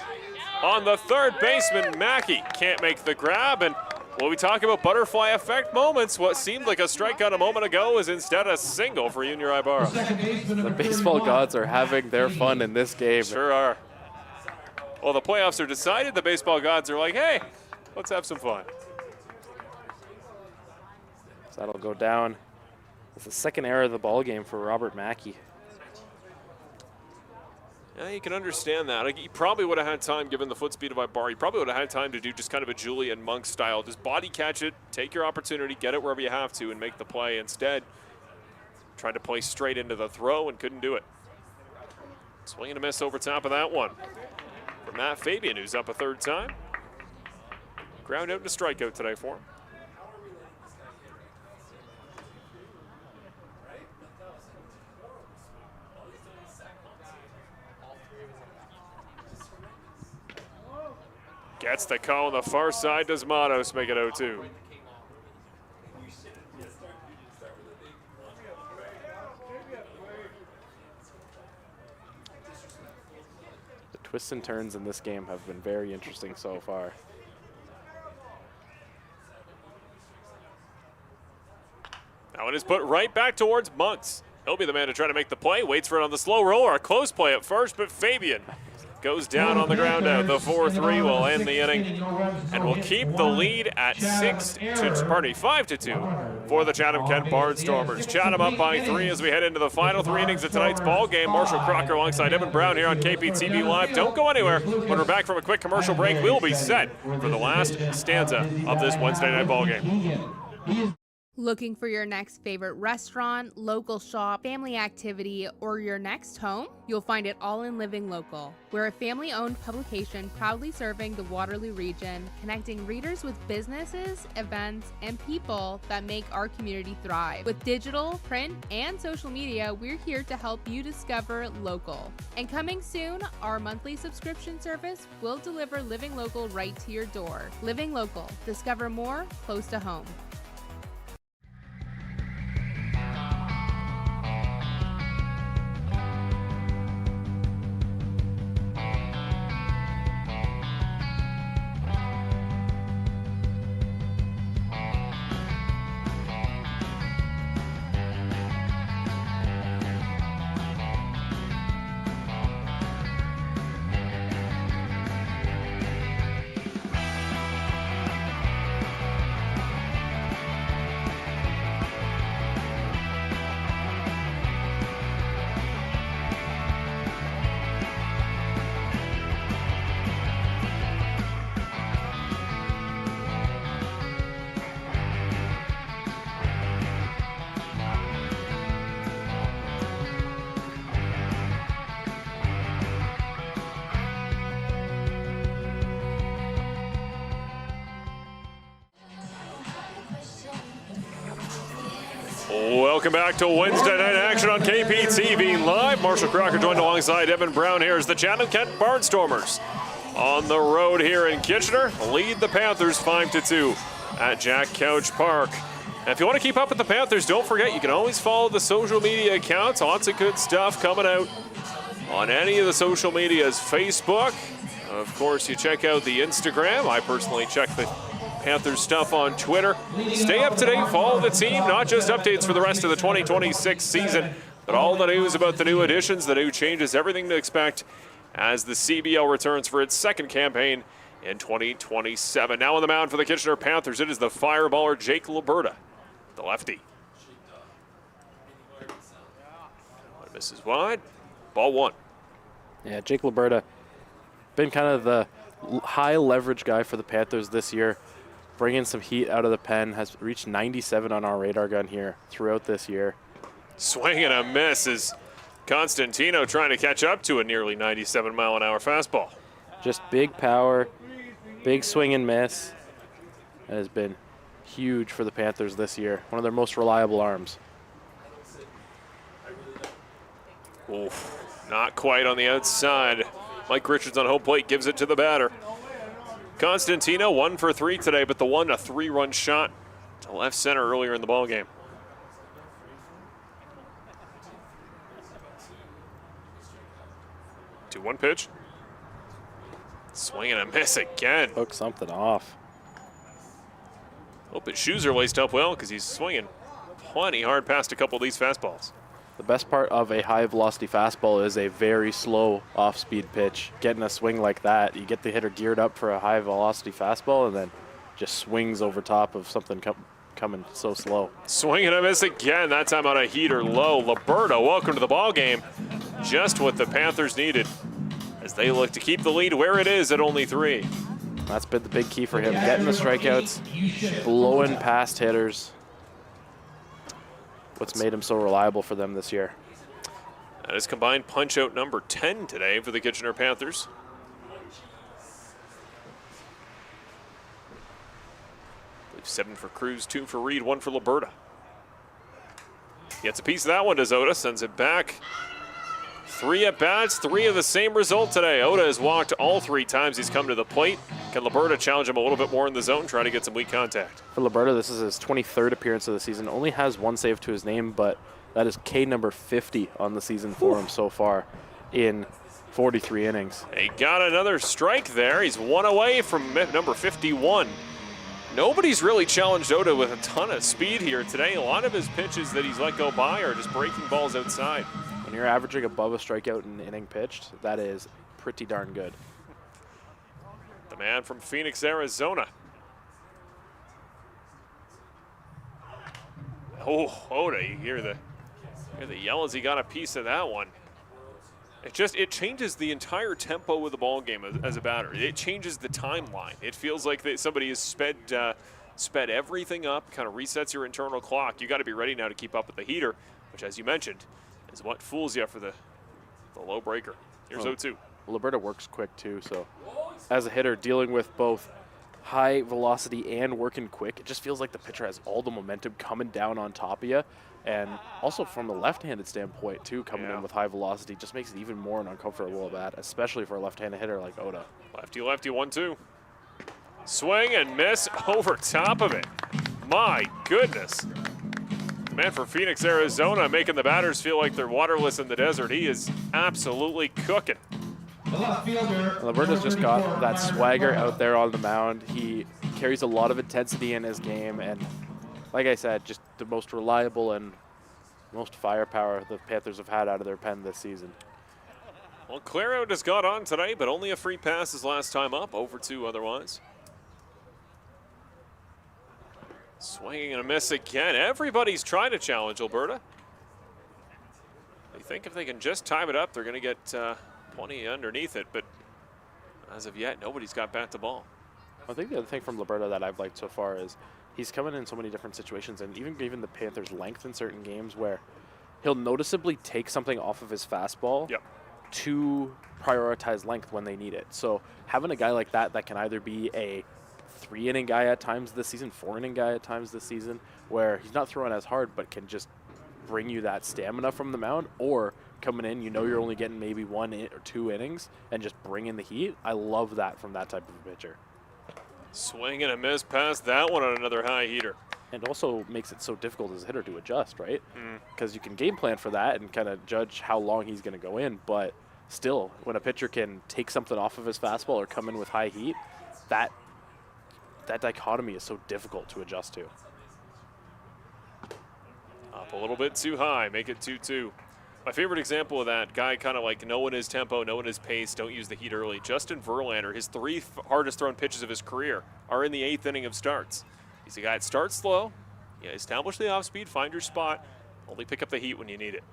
on the third baseman. Mackey can't make the grab. And when we talk about butterfly effect moments, what seemed like a strikeout a moment ago is instead a single for Junior Ibarra. The baseball gods are having their fun in this game. Sure are. Well, the playoffs are decided. The baseball gods are like, hey, let's have some fun. So that'll go down. It's the second error of the ball game for Robert Mackey. Yeah, you can understand that. Like, he probably would have had time, given the foot speed of Ibarra. He probably would have had time to do just kind of a Julian Monk style. Just body catch it, take your opportunity, get it wherever you have to, and make the play. Instead, tried to play straight into the throw and couldn't do it. Swing and a miss over top of that one. For Matt Fabian, who's up a third time. Ground out and a strikeout today for him. Gets the call on the far side. Does Matos make it 0-2? The twists and turns in this game have been very interesting so far. Now it is put right back towards Monks. He'll be the man to try to make the play. Waits for it on the slow roller. A close play at first, but Fabian goes down on the ground out. The 4-3 will end the inning and will keep the lead at 5-2 for the Chatham-Kent Barnstormers. Chatham up by 3 as we head into the final 3 innings of tonight's ball game. Marshall Crocker alongside Evan Brown here on KPTV Live. Don't go anywhere. When we're back from a quick commercial break, we'll be set for the last stanza of this Wednesday night ball game. Looking for your next favorite restaurant, local shop, family activity, or your next home? You'll find it all in Living Local. We're a family-owned publication proudly serving the Waterloo region, connecting readers with businesses, events, and people that make our community thrive. With digital, print, and social media, we're here to help you discover local. And coming soon, our monthly subscription service will deliver Living Local right to your door. Living Local. Discover more close to home. Welcome back to Wednesday night action on KPTV Live. Marshall Crocker joined alongside Evan Brown here as the Chatham-Kent Barnstormers on the road here in Kitchener lead the Panthers 5-2 at Jack Couch Park. And if you want to keep up with the Panthers, don't forget you can always follow the social media accounts. Lots of good stuff coming out on any of the social medias. Facebook, of course, you check out the Instagram. I personally check the Panthers stuff on Twitter. Stay up to date, follow the team, not just updates for the rest of the 2026 season, but all the news about the new additions, the new changes, everything to expect as the CBL returns for its second campaign in 2027. Now on the mound for the Kitchener Panthers, it is the fireballer Jake Liberta, the lefty. One misses wide, ball one. Yeah, Jake Liberta been kind of the high leverage guy for the Panthers this year. bringing some heat out of the pen, has reached 97 on our radar gun here throughout this year. Swing and a miss is Constantino trying to catch up to a nearly 97-mile-an-hour fastball. Just big power, big swing and miss. It has been huge for the Panthers this year. One of their most reliable arms. Oof, not quite on the outside. Mike Richards on home plate gives it to the batter. Constantino 1 for 3 today, but the one a 3-run shot to left center earlier in the ballgame. Two one pitch. Swing and a miss again. Hook something off. Hope his shoes are laced up well because he's swinging plenty hard past a couple of these fastballs. The best part of a high velocity fastball is a very slow off-speed pitch. Getting a swing like that, you get the hitter geared up for a high velocity fastball and then just swings over top of something coming so slow. Swing and a miss again, that time on a heater low. Liberto, welcome to the ball game. Just what the Panthers needed as they look to keep the lead where it is at only 3. That's been the big key for him, getting the strikeouts, blowing past hitters. What's made him so reliable for them this year. That is combined punch-out number 10 today for the Kitchener Panthers. I believe 7 for Cruz, 2 for Reed, 1 for Liberta. Gets a piece of that one to Oda, sends it back. 3 at-bats, 3 of the same result today. Oda has walked all 3 times he's come to the plate. Can Liberta challenge him a little bit more in the zone, try to get some weak contact? For Liberta, this is his 23rd appearance of the season. Only has 1 save to his name, but that is K number 50 on the season for him so far in 43 innings. He got another strike there. He's 1 away from number 51. Nobody's really challenged Oda with a ton of speed here today. A lot of his pitches that he's let go by are just breaking balls outside. When you're averaging above a strikeout in inning pitched, that is pretty darn good. The man from Phoenix, Arizona. Oh, Oda, you hear the yell as he got a piece of that one. It changes the entire tempo of the ball game as a batter. It changes the timeline. It feels like somebody has sped everything up, kind of resets your internal clock. You got to be ready now to keep up with the heater, which, as you mentioned, is what fools you for the low breaker. Here's 0-2. Liberta works quick too, so as a hitter dealing with both high velocity and working quick, it just feels like the pitcher has all the momentum coming down on top of you. And also from a left-handed standpoint too, coming in with high velocity just makes it even more an uncomfortable at bat, especially for a left-handed hitter like Oda. Lefty, 1-2. Swing and miss over top of it. My goodness. Man for Phoenix, Arizona, making the batters feel like they're waterless in the desert. He is absolutely cooking. Liberta's just got that swagger out there on the mound. He carries a lot of intensity in his game, and like I said, just the most reliable and most firepower the Panthers have had out of their pen this season. Well, Claro just got on today, but only a free pass his last time up, over 2 otherwise. Swinging and a miss again. Everybody's trying to challenge Alberta. They think if they can just time it up, they're going to get plenty underneath it, but as of yet, nobody's got bat to ball. I think the other thing from Liberta that I've liked so far is he's coming in so many different situations, and even given the Panthers' length in certain games where he'll noticeably take something off of his fastball to prioritize length when they need it. So having a guy like that can either be a 3-inning guy at times this season, 4-inning guy at times this season, where he's not throwing as hard but can just bring you that stamina from the mound, or coming in, you know you're only getting maybe 1 or 2 innings and just bring in the heat. I love that from that type of a pitcher. Swing and a miss past that one on another high heater. And also makes it so difficult as a hitter to adjust, right? Because you can game plan for that and kind of judge how long he's going to go in, but still, when a pitcher can take something off of his fastball or come in with high heat, that dichotomy is so difficult to adjust to. Up a little bit too high, make it 2-2. My favorite example of that, guy kind of like knowing his tempo, knowing his pace, don't use the heat early. Justin Verlander, his 3 hardest thrown pitches of his career are in the 8th inning of starts. He's a guy that starts slow, establish the off speed, find your spot, only pick up the heat when you need it.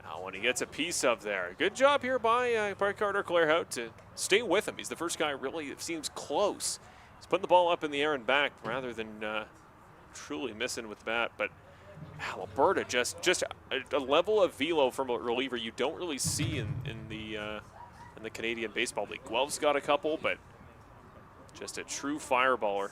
Now when he gets a piece of there, good job here by Carter Clairhout to stay with him. He's the first guy really that seems close. He's putting the ball up in the air and back rather than truly missing with the bat. But Alberta, just a level of velo from a reliever you don't really see in the Canadian Baseball League. Guelph's got a couple, but just a true fireballer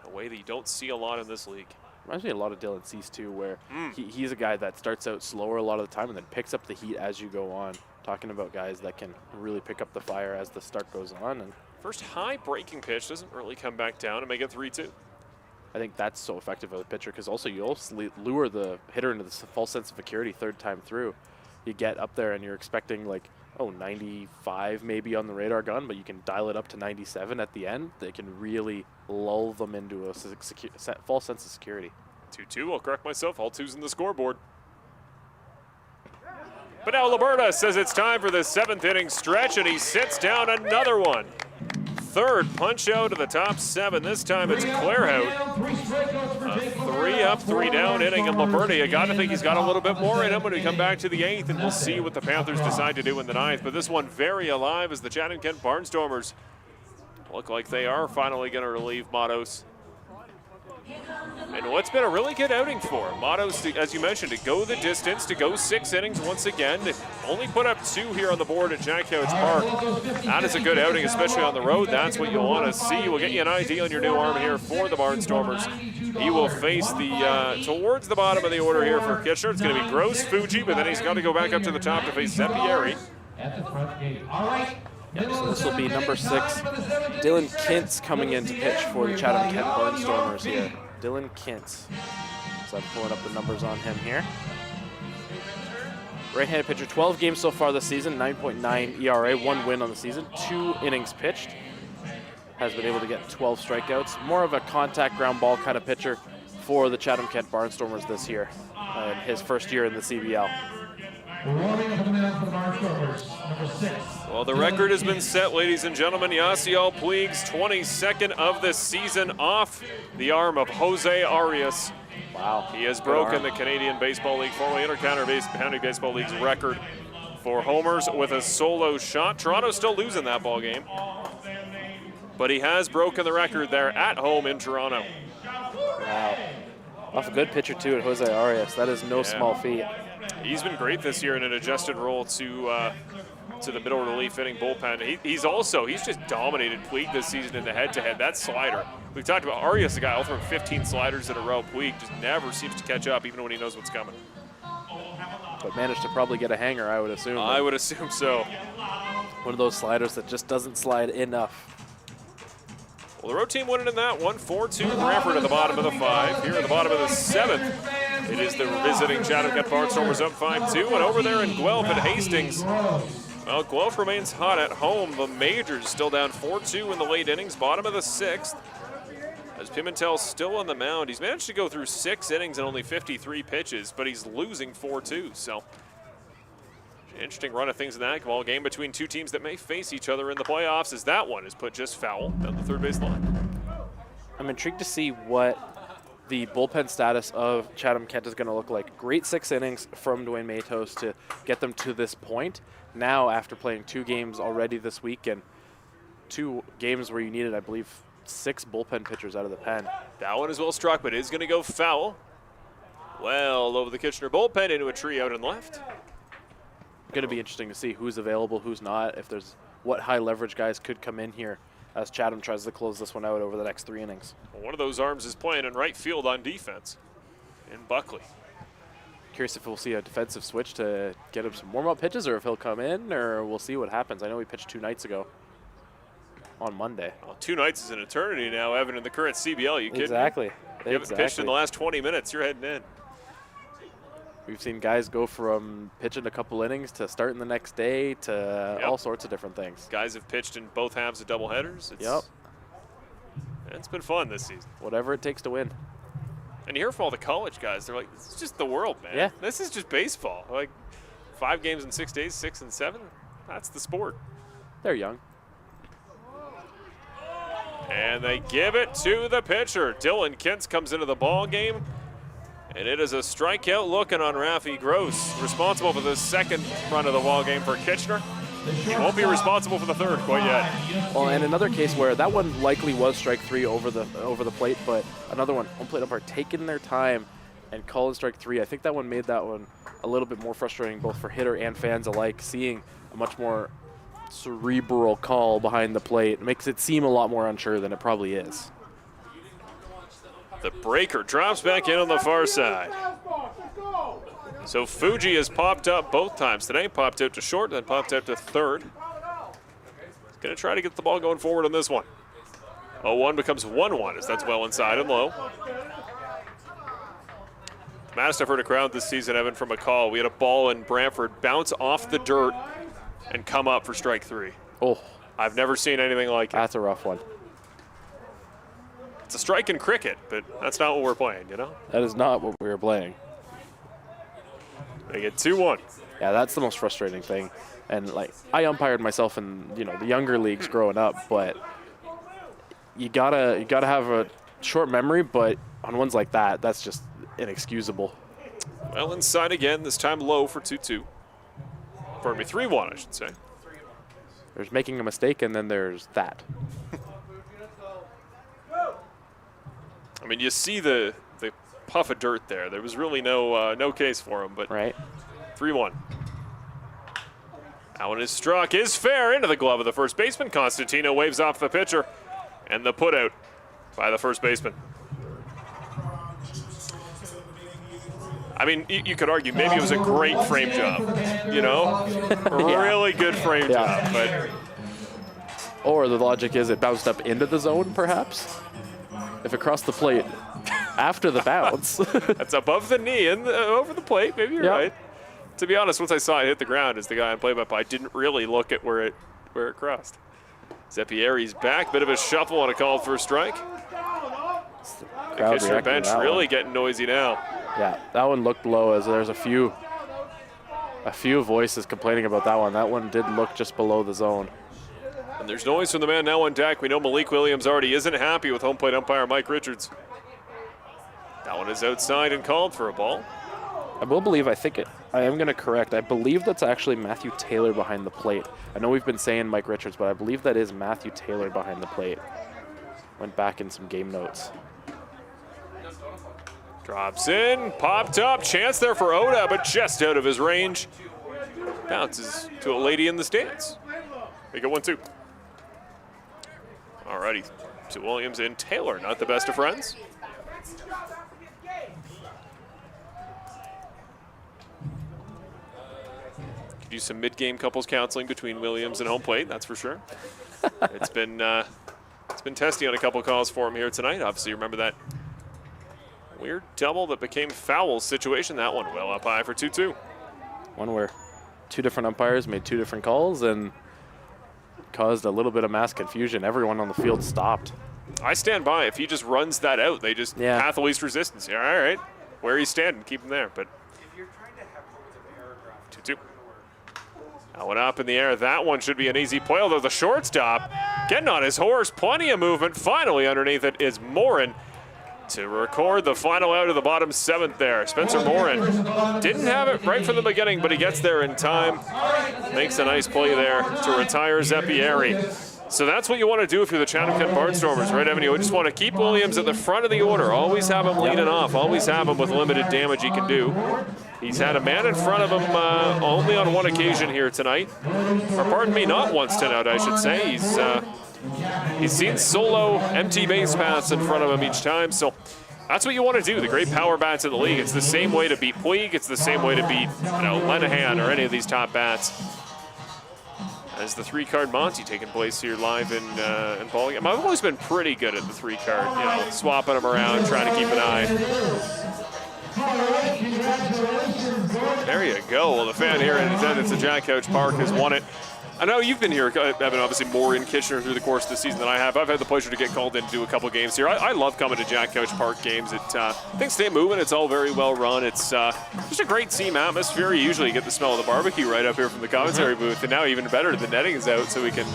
in a way that you don't see a lot in this league. Reminds me a lot of Dylan Cease too, where he's a guy that starts out slower a lot of the time and then picks up the heat as you go on. Talking about guys that can really pick up the fire as the start goes on. And first high breaking pitch doesn't really come back down and make it 3-2. I think that's so effective of a pitcher because also you also lure the hitter into this false sense of security third time through. You get up there and you're expecting like, 95 maybe on the radar gun, but you can dial it up to 97 at the end. They can really lull them into a false sense of security. 2-2, I'll correct myself, all twos in the scoreboard. But now Alberta says it's time for the 7th inning stretch, and he sits down another one. Third punch out of the top 7. This time it's Clairhout. A 3 up, 3 down inning in Alberta. You got to think he's got a little bit more in him when we come back to the 8th, and we'll see what the Panthers decide to do in the 9th. But this one very alive as the Chatham-Kent Barnstormers look like they are finally going to relieve Matos. And what's been a really good outing for him. Matos, as you mentioned, to go the distance, to go 6 innings once again. To only put up 2 here on the board at Jack Couch Park. That is a good outing, especially on the road. That's what you'll want to see. We'll get you an idea on your new arm here for the Barnstormers. He will face the towards the bottom of the order here for Kitchener. It's going to be Gross, Fuji, but then he's got to go back up to the top to face Zempieri. So this will be number 6. Dylan Kintz coming in to pitch for the Chatham-Kent Barnstormers here. Dylan Kintz. So I'm pulling up the numbers on him here. Right-handed pitcher, 12 games so far this season, 9.9 ERA, 1 win on the season, 2 innings pitched. Has been able to get 12 strikeouts. More of a contact ground ball kind of pitcher for the Chatham-Kent Barnstormers this year, in his first year in the CBL. Well, the record has been set, ladies and gentlemen. Yasiel Puig's 22nd of the season off the arm of Jose Arias. Wow. He has broken the Canadian Baseball League, formerly Inter-County Baseball League's record for homers with a solo shot. Toronto's still losing that ball game, but he has broken the record there at home in Toronto. Wow. Off a good pitcher, too, at Jose Arias. That is no small feat. He's been great this year in an adjusted role to the middle relief inning bullpen. He's just dominated Puig this season in the head-to-head. That slider. We've talked about Arias, a guy all throwing 15 sliders in a row. Puig just never seems to catch up, even when he knows what's coming. But managed to probably get a hanger, I would assume. I would assume so. One of those sliders that just doesn't slide enough. Well, the road team winning in that one, 4-2. Brantford at the bottom of the 5. Here at the bottom of the 7th, it is the visiting Chatham-Kent Barnstormers up 5-2. And over there in Guelph at Hastings, well, Guelph remains hot at home. The Majors still down 4-2 in the late innings, bottom of the 6th. As Pimentel's still on the mound. He's managed to go through 6 innings and only 53 pitches, but he's losing 4-2. So, interesting run of things in that ball game between 2 teams that may face each other in the playoffs, as that one is put just foul down the third base line. I'm intrigued to see what the bullpen status of Chatham-Kent is going to look like. Great 6 innings from Dwayne Matos to get them to this point. Now, after playing 2 games already this week and 2 games where you needed, I believe, 6 bullpen pitchers out of the pen. That one is well struck, but is going to go foul. Well over the Kitchener bullpen into a tree out and left. Going to be interesting to see who's available, who's not, if there's what high leverage guys could come in here as Chatham tries to close this one out over the next 3 innings. Well, one of those arms is playing in right field on defense in Buckley. Curious if we'll see a defensive switch to get him some warm-up pitches, or if he'll come in, or we'll see what happens. I know he pitched 2 nights ago on Monday. Well, 2 nights is an eternity now, Evan, in the current CBL. You kidding Exactly. me? You haven't pitched in the last 20 minutes. You're heading in. We've seen guys go from pitching a couple innings to starting the next day to all sorts of different things. Guys have pitched in both halves of doubleheaders. It's been fun this season. Whatever it takes to win. And you hear from all the college guys, they're like, this is just the world, man. Yeah. This is just baseball. Like 5 games in 6 days, 6 and 7, that's the sport. They're young. And they give it to the pitcher. Dylan Kintz comes into the ball game. And it is a strikeout looking on Rafi Gross, responsible for the 2nd run of the ball game for Kitchener. he won't be responsible for the third quite yet. Well, and another case where that one likely was strike 3 over the plate, but another one, home plate umpire taking their time and calling strike 3. I think that one made that one a little bit more frustrating both for hitter and fans alike, seeing a much more cerebral call behind the plate. It makes it seem a lot more unsure than it probably is. The breaker drops back in on the far side. So Fuji has popped up both times today, popped out to short, then popped out to third. He's going to try to get the ball going forward on this one. 0-1 becomes 1-1 as that's well inside and low. The maddest I've heard a crowd this season, Evan, from a call. We had a ball in Brantford bounce off the dirt and come up for strike 3. Oh, I've never seen anything like it. that's a rough one. It's a strike in cricket, but that's not what we're playing, you know? That is not what we were playing. They get 2-1. Yeah, that's the most frustrating thing. And like, I umpired myself in the younger leagues growing up, but you gotta have a short memory. But on ones like that, that's just inexcusable. Well, inside again, this time low for 2-2. Pardon me, 3-1, I should say. There's making a mistake, and then there's that. I mean, you see the puff of dirt there. There was really no case for him, but Right. 3-1. That one is struck, is fair into the glove of the first baseman. Constantino waves off the pitcher, and the putout by the first baseman. I mean, you could argue maybe it was a great frame job, you know? Really good frame job, but Or the logic is it bounced up into the zone, perhaps? If it crossed the plate after the bounce. that's above the knee and over the plate. Maybe you're Yep. right. To be honest, once I saw it hit the ground as the guy on play-by-play, I didn't really look at where it crossed. Zeppieri's back, bit of a shuffle on a call for a strike. The Crowd Kitchener reacting to bench that really one. getting noisy now. Yeah, that one looked low as there's a few voices complaining about that one. That one did look just below the zone. And there's noise from the man now on deck. We know Malik Williams already isn't happy with home plate umpire Mike Richards. That one is outside and called for a ball. I will believe, I am going to correct. I believe that's actually Matthew Taylor behind the plate. I know we've been saying Mike Richards, but I believe that is Matthew Taylor behind the plate. Went back in some game notes. Drops in, popped up, chance there for Oda, but just out of his range. Bounces to a lady in the stands. Make it 1-2. Alrighty, to Williams and Taylor, not the best of friends. Could use some mid-game couples counseling between Williams and home plate, that's for sure. It's been testy on a couple calls for him here tonight. Obviously, remember that weird double that became foul situation. That one well up high for 2-2. One where two different umpires made two different calls and caused a little bit of mass confusion. Everyone on the field stopped. I stand by. If he just runs that out, they just path of least resistance. Yeah, all right. Where he's standing, keep him there. But 2-2. That one up in the air. That one should be an easy play, although the shortstop getting on his horse. Plenty of movement. Finally underneath it is Morin to record the final out of the bottom seventh there. Spencer Morin didn't have it right from the beginning, but he gets there in time. Makes a nice play there to retire Zeppieri. So that's what you want to do if you're the Chatham-Kent Barnstormers, right, Evan? You just want to keep Williams at the front of the order. Always have him leading off. Always have him with limited damage he can do. He's had a man in front of him only on one occasion here tonight. Or pardon me, not once tonight, I should say. He's seen solo empty base paths in front of him each time. So that's what you want to do. The great power bats in the league. It's the same way to beat Puig. It's the same way to beat Lenahan or any of these top bats. As the three-card Monty taking place here live in ball game. I've always been pretty good at the three-card, swapping them around, trying to keep an eye. There you go. Well, the fan here in attendance at Jack Couch Park has won it. I know you've been here, Evan, obviously more in Kitchener through the course of the season than I have. I've had the pleasure to get called in to do a couple games here. I love coming to Jack Couch Park games. Things stay moving. It's all very well run. It's just a great team atmosphere. You usually get the smell of the barbecue right up here from the commentary booth, and now even better, the netting is out, so we can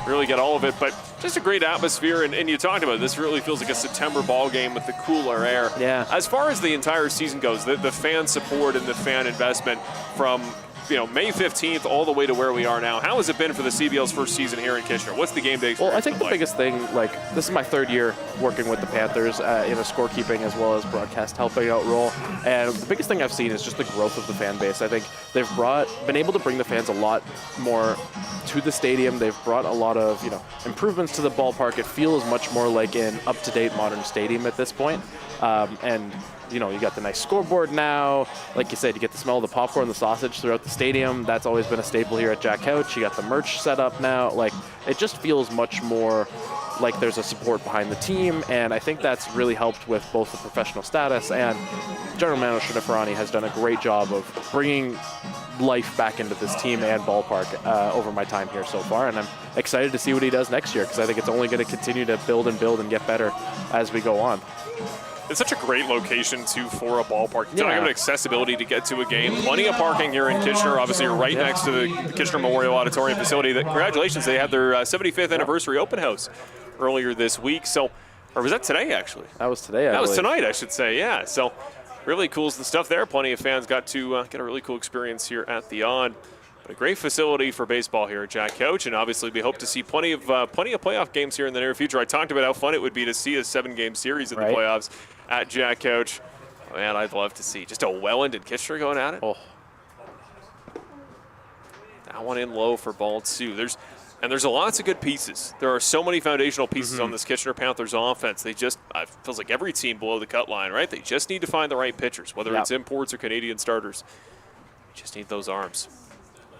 really get all of it. But just a great atmosphere, and you talked about it. This really feels like a September ball game with the cooler air. Yeah. As far as the entire season goes, the fan support and the fan investment from May 15th all the way to where we are now. How has it been for the CBL's first season here in Kitchener? What's the game day experience? Well, I think the biggest thing, this is my third year working with the Panthers in a scorekeeping as well as broadcast helping out role. And the biggest thing I've seen is just the growth of the fan base. I think they've been able to bring the fans a lot more to the stadium. They've brought a lot of, improvements to the ballpark. It feels much more like an up-to-date modern stadium at this point. And you got the nice scoreboard now. Like you said, you get the smell of the popcorn, the sausage throughout the stadium. That's always been a staple here at Jack Couch. You got the merch set up now. It just feels much more like there's a support behind the team, and I think that's really helped with both the professional status, and General Manager Shinifarani has done a great job of bringing life back into this team and ballpark over my time here so far, and I'm excited to see what he does next year because I think it's only going to continue to build and get better as we go on. It's such a great location, too, for a ballpark. You're talking about accessibility to get to a game. Plenty of parking here in Kitchener. Obviously, you're right next to the Kitchener Memorial Auditorium facility. Congratulations, they had their 75th anniversary open house earlier this week. Or was that today, actually? That was today, That was tonight, I should say, yeah. So really cool stuff there. Plenty of fans got to get a really cool experience here at the Odd. But a great facility for baseball here at Jack Couch, and obviously we hope to see plenty of playoff games here in the near future. I talked about how fun it would be to see a 7-game series in the playoffs at Jack Couch. Oh, man, I'd love to see just a Welland and Kitchener going at it. Oh. That one in low for ball 2. There's lots of good pieces. There are so many foundational pieces on this Kitchener Panthers offense. They just feels like every team below the cut line, right? They just need to find the right pitchers, whether it's imports or Canadian starters. Just need those arms.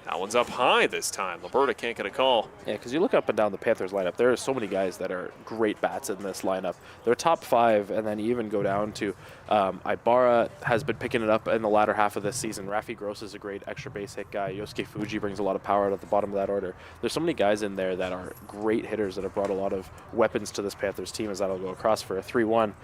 That one's up high this time. Liberta can't get a call. Yeah, because you look up and down the Panthers lineup, there are so many guys that are great bats in this lineup. They're top 5, and then you even go down to Ibarra has been picking it up in the latter half of this season. Rafi Gross is a great extra base hit guy. Yosuke Fuji brings a lot of power out at the bottom of that order. There's so many guys in there that are great hitters that have brought a lot of weapons to this Panthers team as that'll go across for a 3-1.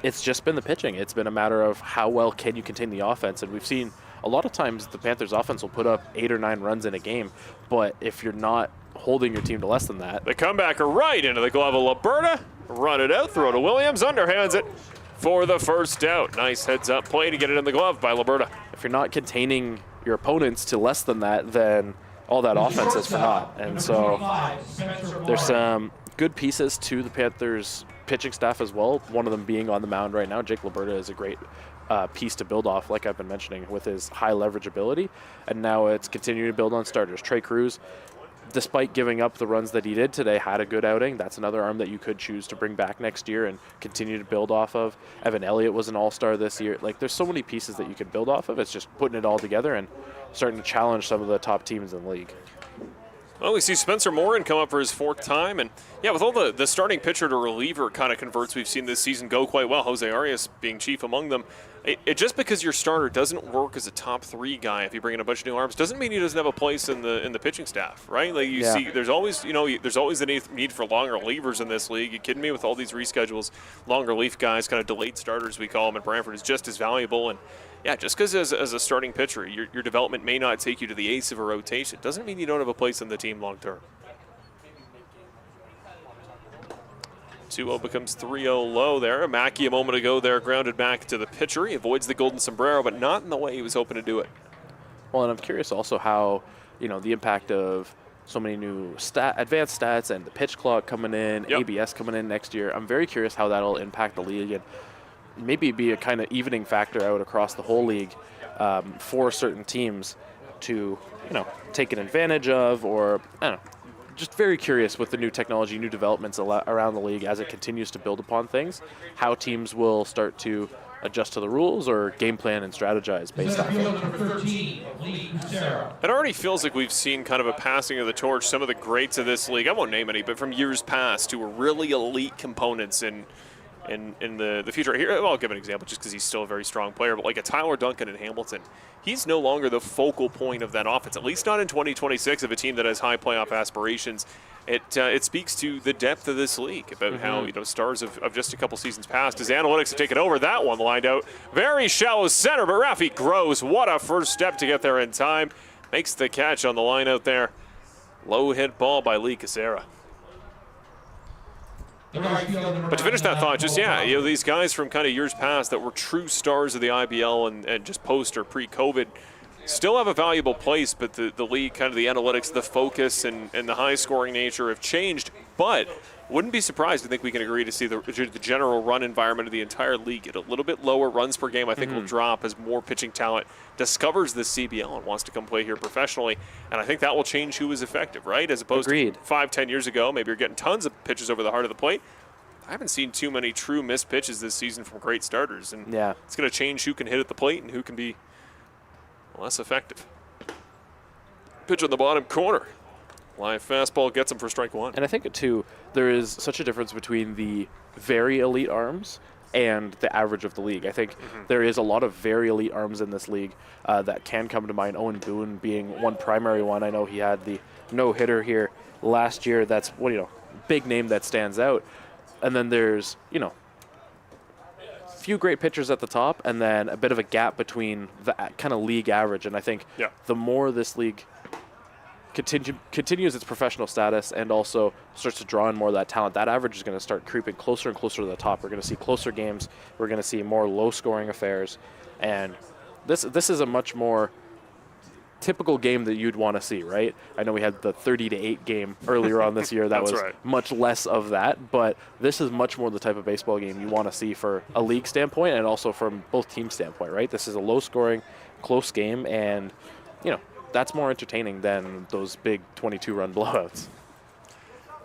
It's just been the pitching. It's been a matter of how well can you contain the offense, and we've seen a lot of times the Panthers offense will put up 8 or 9 runs in a game, but if you're not holding your team to less than that. The comebacker right into the glove of Liberta. Run it out, throw to Williams, underhands it for the first out. Nice heads-up play to get it in the glove by Liberta. If you're not containing your opponents to less than that, then all that offense is for naught. And so there's some good pieces to the Panthers pitching staff as well, one of them being on the mound right now. Jake Liberta is a great piece to build off, like I've been mentioning, with his high leverage ability. And now it's continuing to build on starters. Trey Cruz, despite giving up the runs that he did today, had a good outing. That's another arm that you could choose to bring back next year and continue to build off of. Evan Elliott was an all-star this year. There's so many pieces that you can build off of. It's just putting it all together and starting to challenge some of the top teams in the league. Well, we see Spencer Morin come up for his 4th time. And, yeah, with all the starting pitcher to reliever kind of converts we've seen this season go quite well, Jose Arias being chief among them, it just because your starter doesn't work as a top 3 guy if you bring in a bunch of new arms doesn't mean he doesn't have a place in the pitching staff, right? See, there's always the need for long relievers in this league. You kidding me? With all these reschedules, long relief guys, kind of delayed starters we call them at Brantford, is just as valuable. And yeah, just because as a starting pitcher, your development may not take you to the ace of a rotation doesn't mean you don't have a place in the team long term. 2-0 becomes 3-0 low there. Mackey a moment ago there grounded back to the pitcher. He avoids the golden sombrero, but not in the way he was hoping to do it. Well, and I'm curious also how, the impact of so many new advanced stats and the pitch clock coming in, ABS coming in next year. I'm very curious how that'll impact the league and maybe be a kind of evening factor out across the whole league for certain teams to, take an advantage of, or, I don't know. Just very curious with the new technology, new developments around the league as it continues to build upon things, how teams will start to adjust to the rules or game plan and strategize based on it. It already feels like we've seen kind of a passing of the torch. Some of the greats of this league, I won't name any, but from years past, who were really elite components in the future. Here, I'll give an example just because he's still a very strong player, but like a Tyler Duncan in Hamilton, he's no longer the focal point of that offense, at least not in 2026 of a team that has high playoff aspirations. It speaks to the depth of this league about how stars of just a couple seasons past, his analytics have taken over. That one lined out very shallow center, but Rafi Gross, what a first step to get there in time, makes the catch on the line out there. Low hit ball by Lee Casera. But to finish that thought, just, these guys from kind of years past that were true stars of the IBL and just post or pre-COVID, still have a valuable place, but the league, kind of the analytics, the focus, and the high-scoring nature have changed. But wouldn't be surprised. I think we can agree to see the general run environment of the entire league get a little bit lower. Runs per game, I think, will drop as more pitching talent discovers the CBL and wants to come play here professionally. And I think that will change who is effective, right? As opposed to 5-10 years ago, maybe you're getting tons of pitches over the heart of the plate. I haven't seen too many true missed pitches this season from great starters. And it's going to change who can hit at the plate and who can be less effective. Pitch on the bottom corner. Live fastball gets him for strike one. And I think, too, there is such a difference between the very elite arms and the average of the league. I think there is a lot of very elite arms in this league that can come to mind. Owen Boone being one primary one. I know he had the no-hitter here last year. That's, big name that stands out. And then there's, few great pitchers at the top and then a bit of a gap between the kind of league average. And I think the more this league continues its professional status and also starts to draw in more of that talent, that average is going to start creeping closer and closer to the top. We're going to see closer games. We're going to see more low-scoring affairs. And this is a much more typical game that you'd want to see, right? I know we had the 30-8 game earlier on this year. That was much less of that, but this is much more the type of baseball game you want to see for a league standpoint and also from both teams' standpoint, right? This is a low-scoring, close game, and, that's more entertaining than those big 22-run blowouts.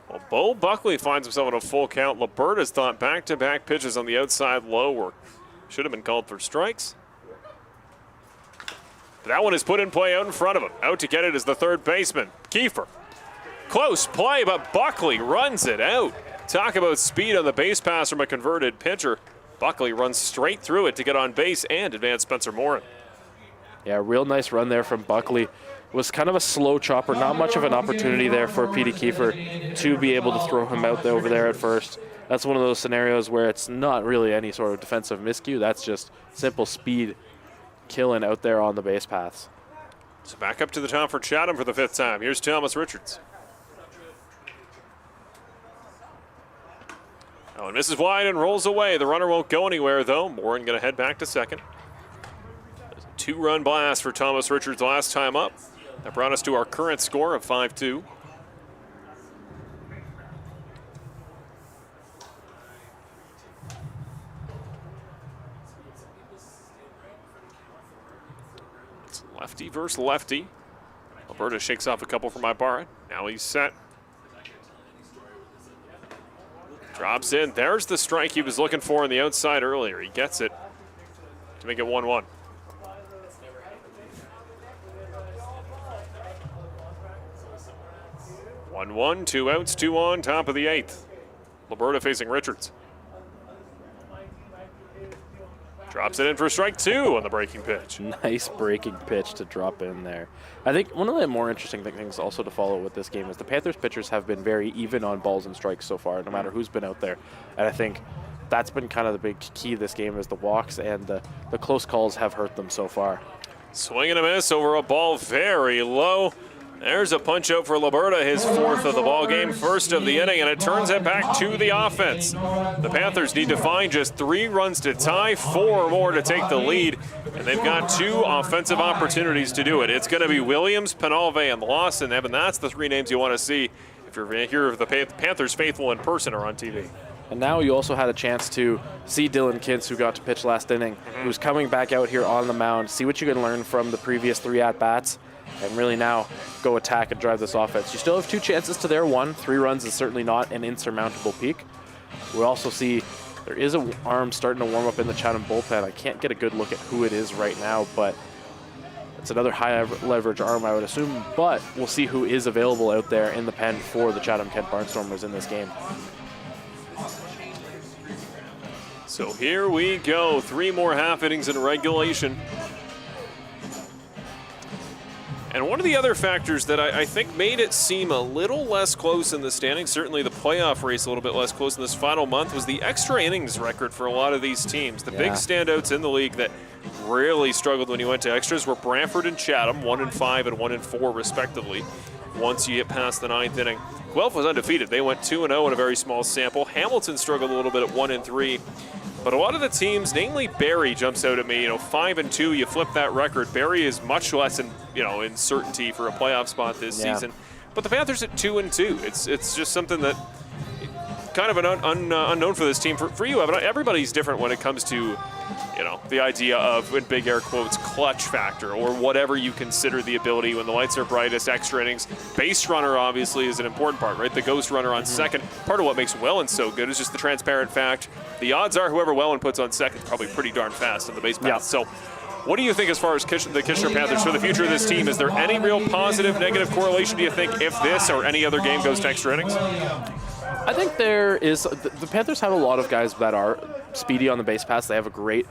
Well, Bo Buckley finds himself in a full count. Liberta's thought back-to-back pitches on the outside low should have been called for strikes. But that one is put in play out in front of him. Out to get it is the third baseman, Kiefer. Close play, but Buckley runs it out. Talk about speed on the base pass from a converted pitcher. Buckley runs straight through it to get on base and advance Spencer Morin. Yeah, real nice run there from Buckley. Was kind of a slow chopper, not much of an opportunity there for Petey Kiefer to be able to throw him out there over there at first. That's one of those scenarios where it's not really any sort of defensive miscue. That's just simple speed killing out there on the base paths. So back up to the top for Chatham for the fifth time. Here's Thomas Richards. Oh, and misses wide and rolls away. The runner won't go anywhere, though. Morin going to head back to second. 2-run blast for Thomas Richards last time up. That brought us to our current score of 5-2. It's lefty versus lefty. Alberta shakes off a couple from Ibarra. Now he's set. Drops in. There's the strike he was looking for on the outside earlier. He gets it to make it 1-1. 1-1, 2 outs, 2 on, top of the 8th. Alberta facing Richards. Drops it in for strike 2 on the breaking pitch. Nice breaking pitch to drop in there. I think one of the more interesting things also to follow with this game is the Panthers pitchers have been very even on balls and strikes so far, no matter who's been out there. And I think that's been kind of the big key of this game is the walks and the close calls have hurt them so far. Swing and a miss over a ball very low. There's a punch out for Alberta, his 4th of the ball game, 1st of the inning, and it turns it back to the offense. The Panthers need to find just 3 runs to tie, 4 more to take the lead, and they've got 2 offensive opportunities to do it. It's going to be Williams, Penalve, and Lawson. Evan, that's the 3 names you want to see if you're here of the Panthers faithful in person or on TV. And now you also had a chance to see Dylan Kintz, who got to pitch last inning, who's coming back out here on the mound, see what you can learn from the previous 3 at-bats, and really now go attack and drive this offense. You still have 2 chances to their 1. 3 runs is certainly not an insurmountable peak. We also see there is an arm starting to warm up in the Chatham bullpen. I can't get a good look at who it is right now, but it's another high leverage arm, I would assume. But we'll see who is available out there in the pen for the Chatham-Kent Barnstormers in this game. So here we go. 3 more half innings in regulation. And one of the other factors that I think made it seem a little less close in the standings, certainly the playoff race a little bit less close in this final month, was the extra innings record for a lot of these teams. The big standouts in the league that really struggled when you went to extras were Brantford and Chatham, 1-5 and 1-4 respectively, once you get past the 9th inning. Guelph was undefeated. They went 2-0 in a very small sample. Hamilton struggled a little bit at 1-3. But a lot of the teams, namely Barrie, jumps out at me. 5-2, you flip that record. Barrie is much less in certainty for a playoff spot this season. But the Panthers at 2-2. It's just something that kind of an unknown for this team. For you, Evan, everybody's different when it comes to the idea of, in big air quotes, clutch factor, or whatever you consider the ability when the lights are brightest, extra innings. Base runner obviously is an important part, right? The ghost runner on second. Part of what makes Welland so good is just the transparent fact. The odds are whoever Welland puts on second is probably pretty darn fast on the base path. Yeah. So what do you think as far as the Kitchener Panthers for the future of this team? Is there any real positive, negative correlation, do you think, if this or any other game goes to extra innings? I think there is. The Panthers have a lot of guys that are speedy on the base pass. They have a great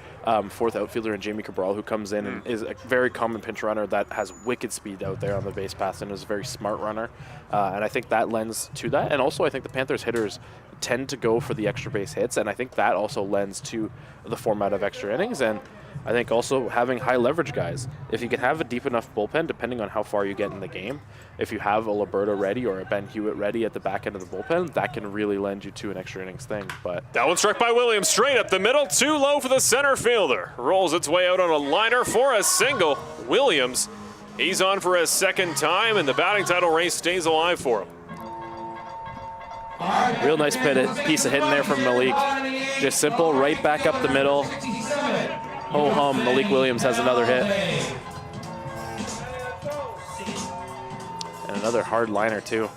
fourth outfielder in Jamie Cabral, who comes in and is a very common pinch runner that has wicked speed out there on the base pass and is a very smart runner. And I think that lends to that. And also I think the Panthers hitters tend to go for the extra base hits, and I think that also lends to the format of extra innings. And I think also having high leverage guys. If you can have a deep enough bullpen, depending on how far you get in the game, if you have a Liberta ready or a Ben Hewitt ready at the back end of the bullpen, that can really lend you to an extra innings thing. But that one struck by Williams straight up the middle, too low for the center fielder. Rolls its way out on a liner for a single. Williams, he's on for a second time, and the batting title race stays alive for him. Real nice piece of hitting there from Malik. Just simple, right back up the middle. Ho hum, Malik Williams has another hit. And another hard liner too.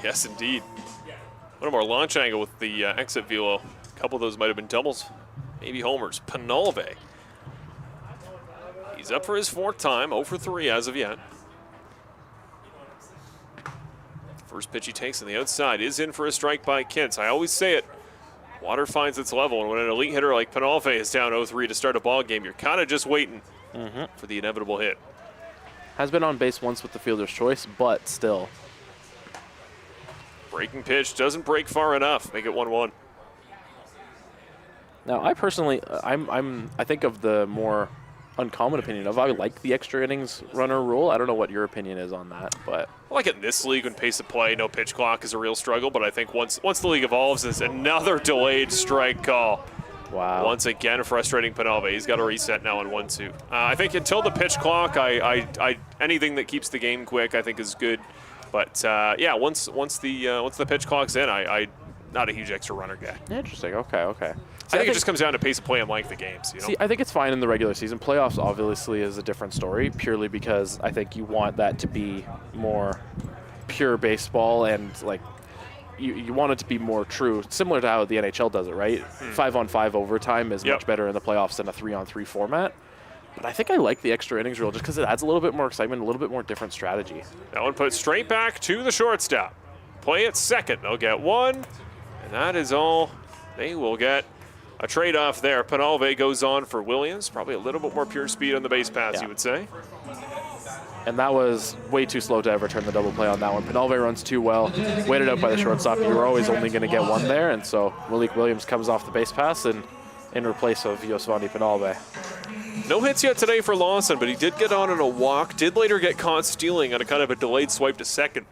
Yes, indeed. One more launch angle with the exit velo. A couple of those might have been doubles, maybe homers. Penalve. He's up for his fourth time, 0 for 3 as of yet. First pitch he takes on the outside is in for a strike by Kintz. I always say it. Water finds its level, and when an elite hitter like Penalve is down 0-3 to start a ball game, you're kind of just waiting for the inevitable hit. Has been on base once with the fielder's choice, but still. Breaking pitch doesn't break far enough. Make it 1-1. Now, I personally, I think of the more uncommon opinion of I like the extra innings runner rule. I don't know what your opinion is on that, but I like it in this league when pace of play, no pitch clock is a real struggle. But I think once the league evolves, is another delayed strike call. Wow. Once again, frustrating Penalve. He's got to reset now on 1-2. I think until the pitch clock, anything that keeps the game quick, I think is good. But yeah, once the pitch clock's in, I not a huge extra runner guy. Interesting. Okay. I think it just comes down to pace of play and length of games. See, I think it's fine in the regular season. Playoffs obviously is a different story, purely because I think you want that to be more pure baseball, and like you want it to be more true, similar to how the NHL does it, right? 5-on-5 overtime is much better in the playoffs than a 3-on-3 format. But I think I like the extra innings rule just because it adds a little bit more excitement, a little bit more different strategy. That one put straight back to the shortstop. Play at second. They'll get one, and that is all they will get. A trade-off there. Penalve goes on for Williams. Probably a little bit more pure speed on the base pass, you would say. And that was way too slow to ever turn the double play on that one. Penalve runs too well. Waited out by the shortstop. You were always only going to get one there. And so Malik Williams comes off the base pass and in replace of Yosvani Penalve. No hits yet today for Lawson, but he did get on a walk. Did later get caught stealing on a kind of a delayed swipe to second.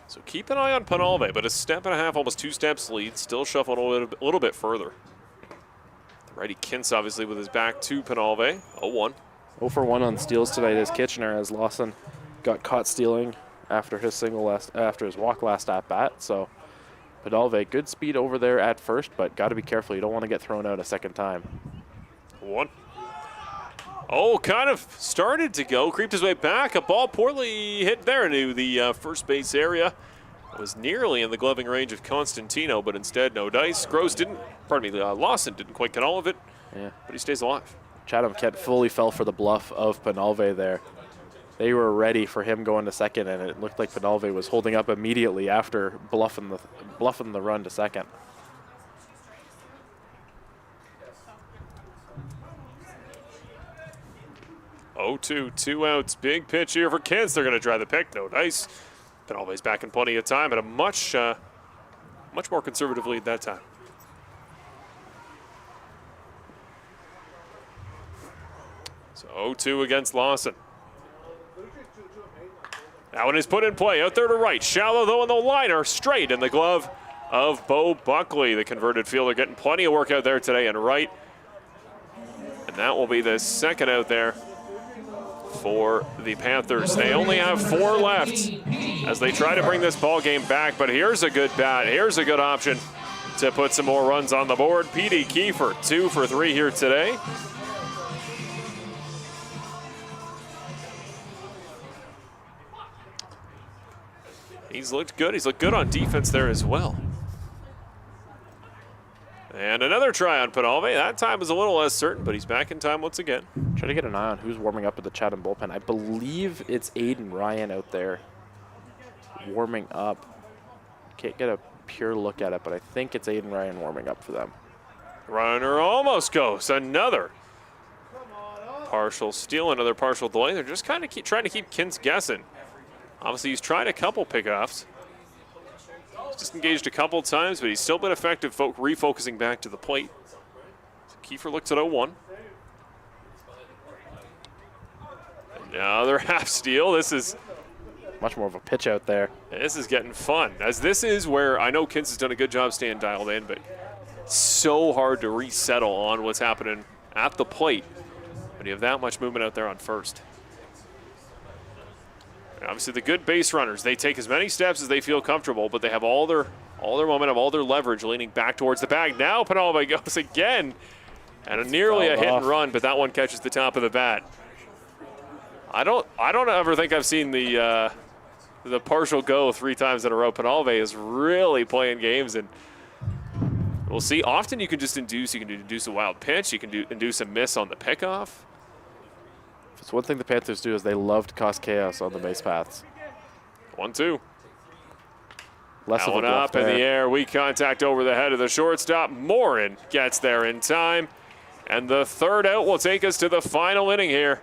So keep an eye on Penalve, but a step and a half, almost 2 steps lead, still shuffled a little bit further. The righty Kintz obviously with his back to Penalve, 0-1. 0 for 1 on steals tonight is Kitchener, as Lawson got caught stealing after his walk last at bat. So Penalve, good speed over there at first, but got to be careful. You don't want to get thrown out a second time. 1. Oh, kind of started to go, creeped his way back. A ball poorly hit there into the first base area. It was nearly in the gloving range of Constantino, but instead no dice. Lawson didn't quite get all of it, but he stays alive. Chatham-Kent fully fell for the bluff of Penalve there. They were ready for him going to second, and it looked like Penalve was holding up immediately after bluffing the run to second. Oh, 2 outs. Big pitch here for Kintz. They're going to try the pick. No dice. Penalve's back in plenty of time, and a much more conservative lead that time. So 0-2 against Lawson. That one is put in play. Out there to right. Shallow, though, in the liner. Straight in the glove of Bo Buckley, the converted fielder, getting plenty of work out there today and right. And that will be the second out there for the Panthers. They only have 4 left as they try to bring this ball game back, but here's a good bat. Here's a good option to put some more runs on the board. P.D. Kiefer, 2 for 3 here today. He's looked good. He's looked good on defense there as well. And another try on Penalve. That time was a little less certain, but he's back in time once again. Try to get an eye on who's warming up at the Chatham bullpen. I believe it's Aiden Ryan out there warming up. Can't get a pure look at it, but I think it's Aiden Ryan warming up for them. Runner almost goes. Another partial steal, another partial delay. They're just kind of trying to keep Kins guessing. Obviously, he's tried a couple pickoffs. He's just engaged a couple times, but he's still been effective refocusing back to the plate. So Kiefer looks at 0-1. Another half steal. This is much more of a pitch out there. This is getting fun, as this is where I know Kins has done a good job staying dialed in, but it's so hard to resettle on what's happening at the plate when you have that much movement out there on first. And obviously, the good base runners, they take as many steps as they feel comfortable, but they have all their momentum, all their leverage leaning back towards the bag. Now Penalve goes again, and nearly a hit and run, but that one catches the top of the bat. I don't ever think I've seen the partial go 3 times in a row. Penalve is really playing games, and we'll see. Often you can just induce. You can induce a wild pitch. You can induce a miss on the pickoff. It's one thing the Panthers do is they love to cause chaos on the base paths. 1-2. Less of a one up in the air. Weak contact over the head of the shortstop. Morin gets there in time, and the third out will take us to the final inning here.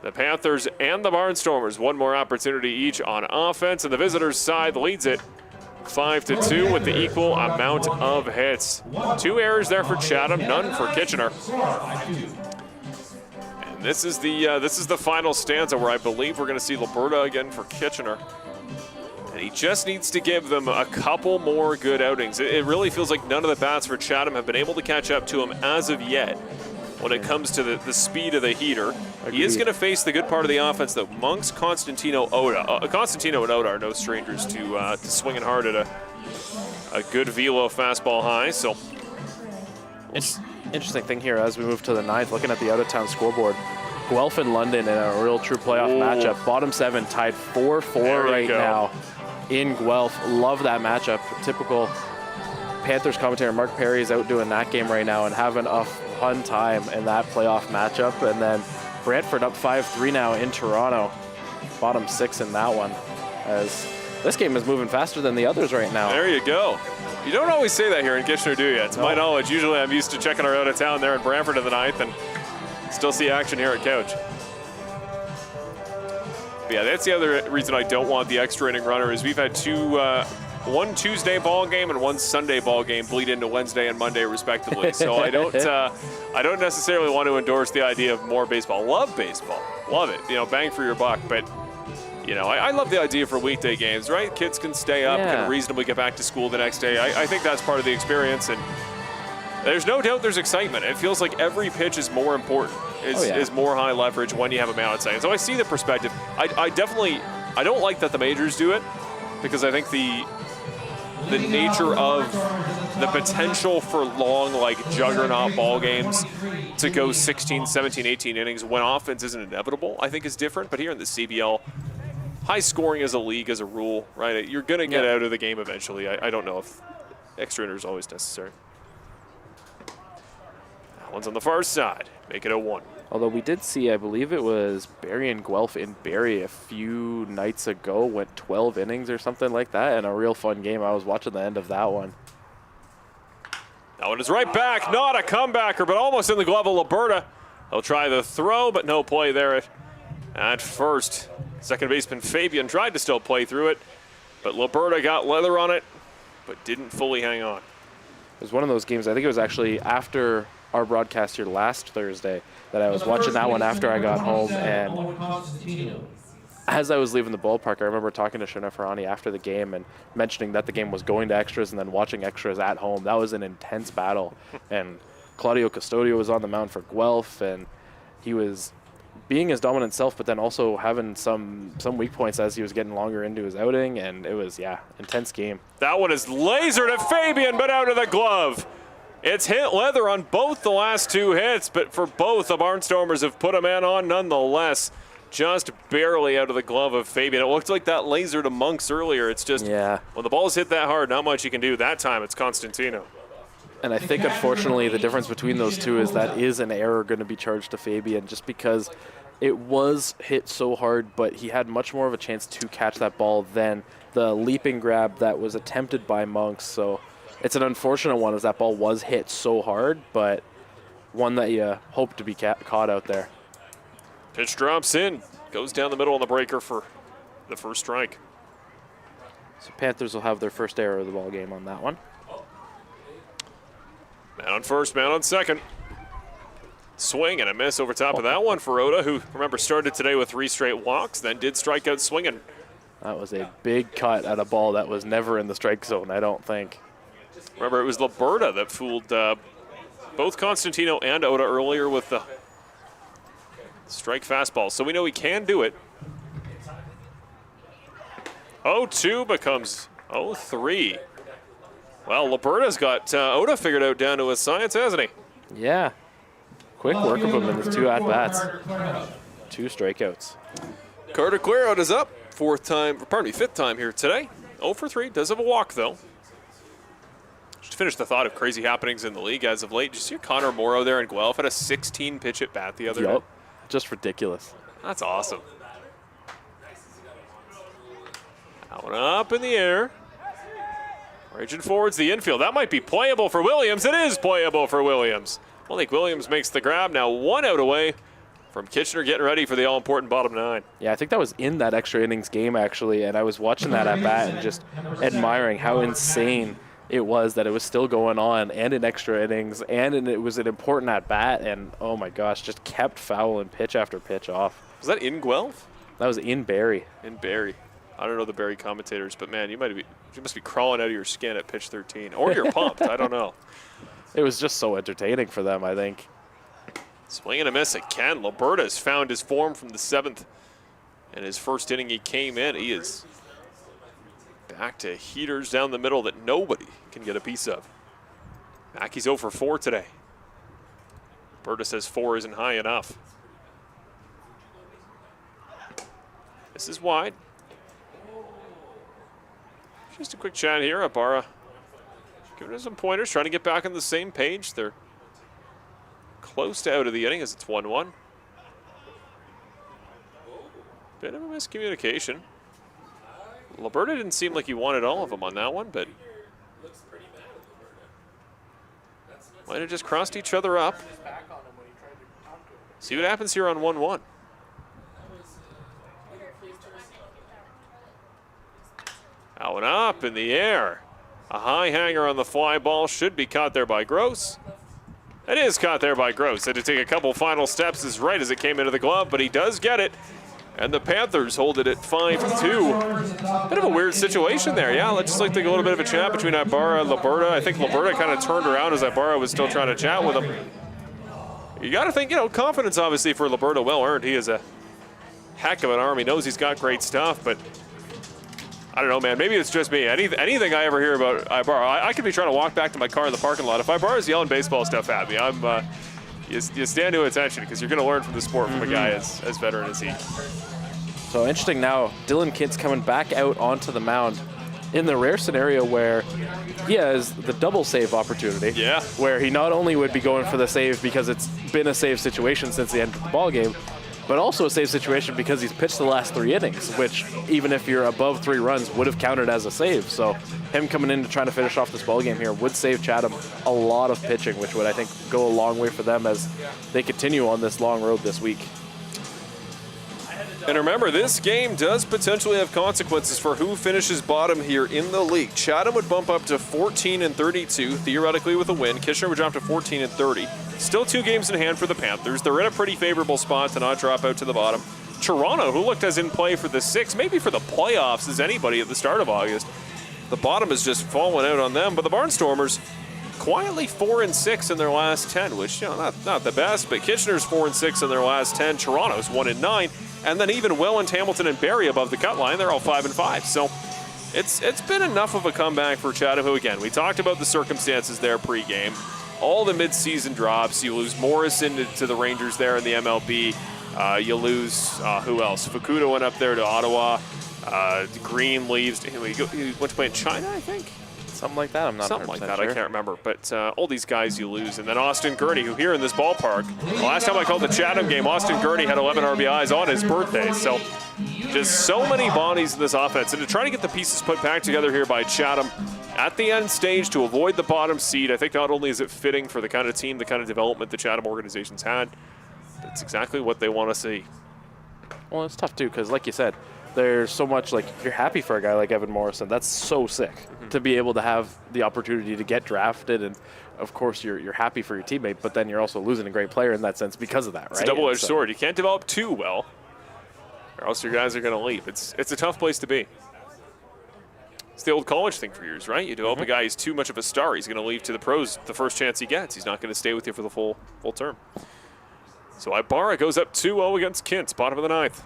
The Panthers and the Barnstormers, one more opportunity each on offense, and the visitors' side leads it 5-2 with the equal amount of hits. 2 errors there for Chatham, none for Kitchener. And this is the final stanza where I believe we're going to see Liberta again for Kitchener. And he just needs to give them a couple more good outings. It really feels like none of the bats for Chatham have been able to catch up to him as of yet. When it comes to the speed of the heater. He is going to face the good part of the offense, though. Monks, Constantino, Oda. Constantino and Oda are no strangers to swinging hard at a good velo fastball high. So, interesting thing here as we move to the 9th, looking at the out-of-town scoreboard. Guelph and London in a real true playoff matchup. Bottom 7 tied 4-4 right now in Guelph. Love that matchup. Typical Panthers commentator Mark Perry is out doing that game right now and having a fun time in that playoff matchup. And then Brantford up 5-3 now in Toronto. Bottom 6 in that one, as this game is moving faster than the others right now. There you go. You don't always say that here in Kitchener, do you? To my knowledge, usually I'm used to checking our out of town there in Brantford in the 9th and still see action here at Couch. But yeah, that's the other reason I don't want the extra inning runner is we've had one Tuesday ball game and one Sunday ball game bleed into Wednesday and Monday respectively. So I don't necessarily want to endorse the idea of more baseball. Love baseball, love it. Bang for your buck. But I love the idea for weekday games, right? Kids can stay up, can reasonably get back to school the next day. I think that's part of the experience, and there's no doubt there's excitement. It feels like every pitch is more important, is more high leverage when you have a man outside. So I see the perspective. I don't like that the majors do it, because I think the nature of the potential for long, juggernaut ball games to go 16, 17, 18 innings when offense isn't inevitable, I think is different. But here in the CBL, high scoring as a league, as a rule, right? You're going to get out of the game eventually. I don't know if extra innings is always necessary. That one's on the far side. Make it a 1. Although we did see, I believe it was Barrie and Guelph in Barrie a few nights ago, went 12 innings or something like that, and a real fun game. I was watching the end of that one. That one is right back. Not a comebacker, but almost in the glove of Liberta. He'll try the throw, but no play there at first. Second baseman Fabian tried to still play through it, but Liberta got leather on it, but didn't fully hang on. It was one of those games, I think it was actually after our broadcast here last Thursday, that I was watching that one after I got home, and as I was leaving the ballpark, I remember talking to Shana Farani after the game and mentioning that the game was going to extras and then watching extras at home. That was an intense battle. And Claudio Custodio was on the mound for Guelph, and he was being his dominant self, but then also having some weak points as he was getting longer into his outing. And it was, intense game. That one is lasered at Fabian, but out of the glove. It's hit leather on both the last 2 hits, but for both, the Barnstormers have put a man on nonetheless. Just barely out of the glove of Fabian. It looked like that laser to Monks earlier. It's just, when the ball's hit that hard, not much you can do. That time, it's Constantino. And I think, unfortunately, the difference between those two is that is an error going to be charged to Fabian just because it was hit so hard, but he had much more of a chance to catch that ball than the leaping grab that was attempted by Monks. So it's an unfortunate one as that ball was hit so hard, but one that you hope to be caught out there. Pitch drops in, goes down the middle on the breaker for the first strike. So Panthers will have their first error of the ball game on that one. Man on first, man on second. Swing and a miss over top of that one for Oda, who, remember, started today with 3 straight walks, then did strike out swinging. That was a big cut at a ball that was never in the strike zone, I don't think. Remember, it was Liberta that fooled both Constantino and Oda earlier with the strike fastball. So we know he can do it. 0-2 becomes 0-3. Well, Liberta's got Oda figured out down to a science, hasn't he? Yeah. Quick work of him in his 2 at-bats. 2 strikeouts. Carter Clairot is up. Fifth time here today. 0 for 3. Does have a walk, though. Just to finish the thought of crazy happenings in the league as of late. Did you see Connor Morrow there in Guelph had a 16-pitch at bat the other day? Just ridiculous. That's awesome. That one up in the air. Raging forwards the infield. That might be playable for Williams. It is playable for Williams. I think Williams makes the grab. Now 1 out away from Kitchener getting ready for the all-important bottom 9. Yeah, I think that was in that extra innings game, actually, and I was watching that at bat and just admiring how insane it was that it was still going on and in extra innings and it was an important at bat, and oh my gosh, just kept fouling pitch after pitch off. Was that in Guelph? That was in Barrie. In Barrie. I don't know the Barrie commentators, but man, you must be crawling out of your skin at pitch 13, or you're pumped. I don't know. It was just so entertaining for them, I think. Swing and a miss again. Liberta's found his form from the 7th. In his first inning, he came in. He is back to heaters down the middle that nobody can get a piece of. Mackey's 0 for 4 today. Liberta says 4 isn't high enough. This is wide. Just a quick chat here. Ibarra giving us some pointers, trying to get back on the same page. They're close to out of the inning as it's 1-1. Bit of a miscommunication. Liberta didn't seem like he wanted all of them on that one, but might have just crossed each other up. See what happens here on 1-1. Out and up in the air. A high hanger on the fly ball should be caught there by Gross. It is caught there by Gross. Had to take a couple final steps as right as it came into the glove, but he does get it. And the Panthers hold it at 5-2. Bit of a weird situation there. Yeah, let's just like take a little bit of a chat between Ibarra and Liberta. I think Liberta kind of turned around as Ibarra was still trying to chat with him. You got to think, confidence obviously for Liberta, well earned. He is a heck of an arm. He knows he's got great stuff, but I don't know, man. Maybe it's just me. Anything I ever hear about Ibarra, I could be trying to walk back to my car in the parking lot. If Ibarra's yelling baseball stuff at me, you stand to attention because you're going to learn from the sport from a guy as veteran as he. So interesting now, Dylan Kint's coming back out onto the mound in the rare scenario where he has the double save opportunity. Yeah. Where he not only would be going for the save because it's been a save situation since the end of the ball game, but also a save situation because he's pitched the last 3 innings, which even if you're above 3 runs would have counted as a save. So him coming in to try to finish off this ball game here would save Chatham a lot of pitching, which would, I think, go a long way for them as they continue on this long road this week. And remember, this game does potentially have consequences for who finishes bottom here in the league. Chatham would bump up to 14-32, theoretically with a win. Kitchener would drop to 14-30. Still 2 games in hand for the Panthers. They're in a pretty favorable spot to not drop out to the bottom. Toronto, who looked as in play for the 6, maybe for the playoffs as anybody at the start of August. The bottom has just fallen out on them, but the Barnstormers quietly 4-6 in their last 10, which, not the best, but Kitchener's 4-6 in their last 10. Toronto's 1-9, and then even Welland, Hamilton, and Barrie above the cut line, they're all 5-5. So it's been enough of a comeback for Chatham, who, again, we talked about the circumstances there pregame. All the midseason drops. You lose Morrison to the Rangers there in the MLB. You lose, who else? Fukuda went up there to Ottawa. Green leaves. He went to play in China, I think? Something like that. I'm not Something like that. sure. I can't remember. But all these guys you lose. And then Austin Gurney, who here in this ballpark, the last time I called the Chatham game, Austin Gurney had 11 RBIs on his birthday. So just so many bodies in this offense. And to try to get the pieces put back together here by Chatham at the end stage to avoid the bottom seed, I think not only is it fitting for the kind of team, the kind of development the Chatham organization's had, it's exactly what they want to see. Well, it's tough, too, because like you said, there's so much, like, you're happy for a guy like Evan Morrison. That's so sick to be able to have the opportunity to get drafted. And, of course, you're happy for your teammate, but then you're also losing a great player in that sense because of that, right? It's a double-edged sword. You can't develop too well, or else your guys are going to leave. It's a tough place to be. It's the old college thing for years, right? You develop a guy who's too much of a star. He's going to leave to the pros the first chance he gets. He's not going to stay with you for the full term. So Ibarra goes up 2-0 against Kent, bottom of the 9th.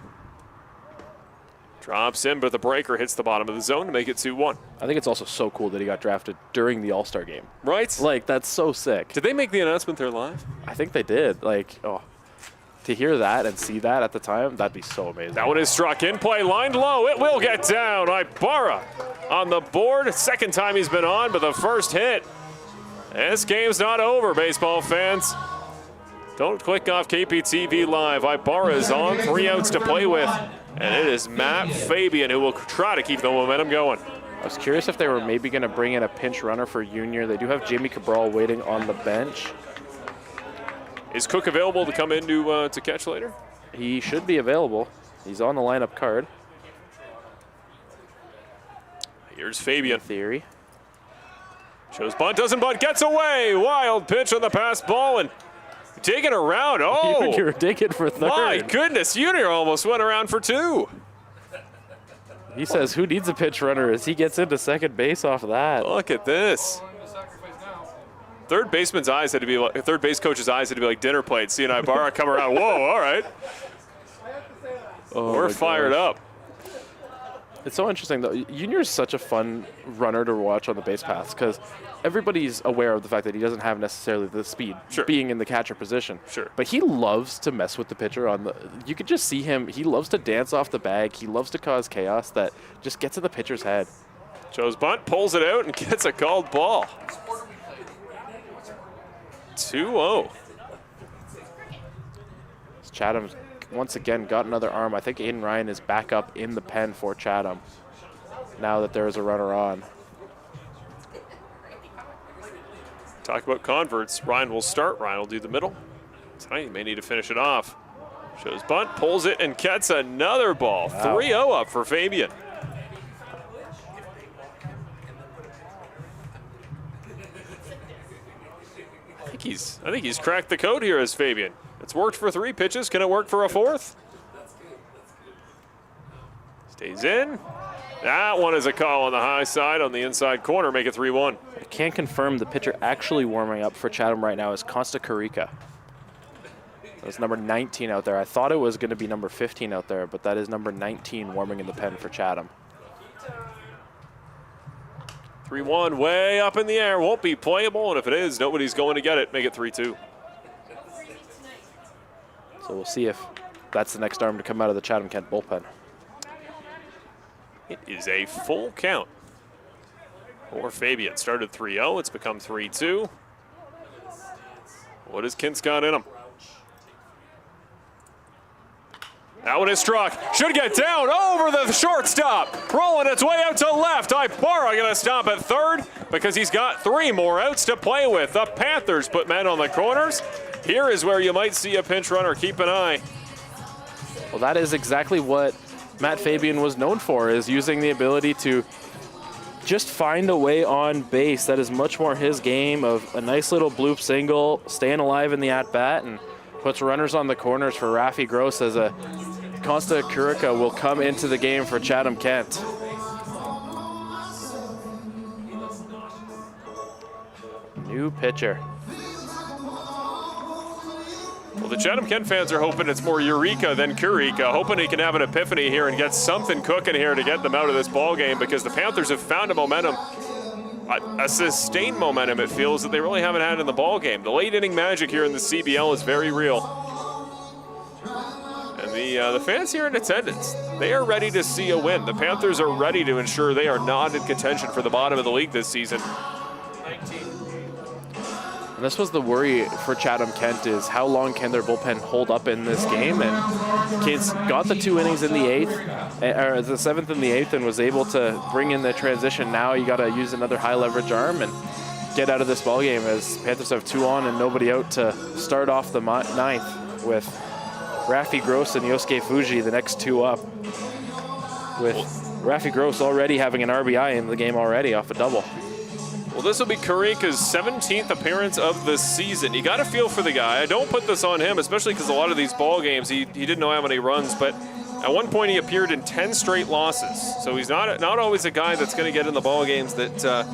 Drops in, but the breaker hits the bottom of the zone to make it 2-1. I think it's also so cool that he got drafted during the All-Star game. Right? Like, that's so sick. Did they make the announcement there live? I think they did. Like, to hear that and see that at the time, that'd be so amazing. That one is struck in play, lined low. It will get down. Ibarra on the board. Second time he's been on, but the first hit. This game's not over, baseball fans. Don't click off KPTV Live. Ibarra is on, 3 outs to play with. And it is Matt Fabian who will try to keep the momentum going. I was curious if they were maybe going to bring in a pinch runner for Junior. They do have Jamie Cabral waiting on the bench. Is Cook available to come in to catch later? He should be available. He's on the lineup card. Here's Fabian. In theory. Shows bunt, doesn't bunt, gets away. Wild pitch on the pass ball and digging around. Oh, You're digging for third. My goodness, Junior almost went around for 2. He says, who needs a pitch runner as he gets into second base off of that. Look at this. Third base coach's eyes had to be like dinner plates. Seeing Ibarra come around. Whoa, all right. We're fired up. It's so interesting, though. Junior's such a fun runner to watch on the base paths because everybody's aware of the fact that he doesn't have necessarily the speed being in the catcher position. Sure. But he loves to mess with the pitcher. You could just see him. He loves to dance off the bag. He loves to cause chaos that just gets in the pitcher's head. Shows bunt, pulls it out, and gets a called ball. 2-0. Chatham's once again got another arm. I think Aiden Ryan is back up in the pen for Chatham now that there is a runner on. Talk about converts. Ryan will start. Ryan will do the middle. Tonight he may need to finish it off. Shows bunt, pulls it, and gets another ball. Wow. 3-0 up for Fabian. I think he's cracked the code here as Fabian. It's worked for 3 pitches. Can it work for a 4th? Stays in. That one is a call on the high side on the inside corner. Make it 3-1. I can't confirm the pitcher actually warming up for Chatham right now is Costa Carica. That's number 19 out there. I thought it was going to be number 15 out there, but that is number 19 warming in the pen for Chatham. 3-1, way up in the air. Won't be playable, and if it is, nobody's going to get it. Make it 3-2. So we'll see if that's the next arm to come out of the Chatham-Kent bullpen. It is a full count for Fabian. Started 3-0. It's become 3-2. What has Kent's got in him? That one is struck. Should get down over the shortstop. Rolling its way out to left. Ibarra going to stop at third because he's got 3 more outs to play with. The Panthers put men on the corners. Here is where you might see a pinch runner. Keep an eye. Well, that is exactly what Matt Fabian was known for, is using the ability to just find a way on base. That is much more his game of a nice little bloop single, staying alive in the at-bat, and puts runners on the corners for Rafi Gross as a Consta Kurika will come into the game for Chatham-Kent. New pitcher. Well, the Chatham-Kent fans are hoping it's more Eureka than Kurika, hoping he can have an epiphany here and get something cooking here to get them out of this ball game, because the Panthers have found a momentum, a sustained momentum, it feels, that they really haven't had in the ball game. The late inning magic here in the CBL is very real. And the fans here in attendance, they are ready to see a win. The Panthers are ready to ensure they are not in contention for the bottom of the league this season. And this was the worry for Chatham-Kent, is how long can their bullpen hold up in this game? And Kids got the 2 innings in the 8th, or the 7th and the 8th, and was able to bring in the transition. Now you got to use another high leverage arm and get out of this ball game, as Panthers have 2 on and nobody out to start off the 9th, with Rafi Gross and Yosuke Fuji the next 2 up, with Rafi Gross already having an RBI in the game already off a double. Well, this will be Kurika's 17th appearance of the season. You got to feel for the guy. I don't put this on him, especially because a lot of these ball games, he didn't know how many runs, but at one point he appeared in 10 straight losses. So he's not always a guy that's going to get in the ball games that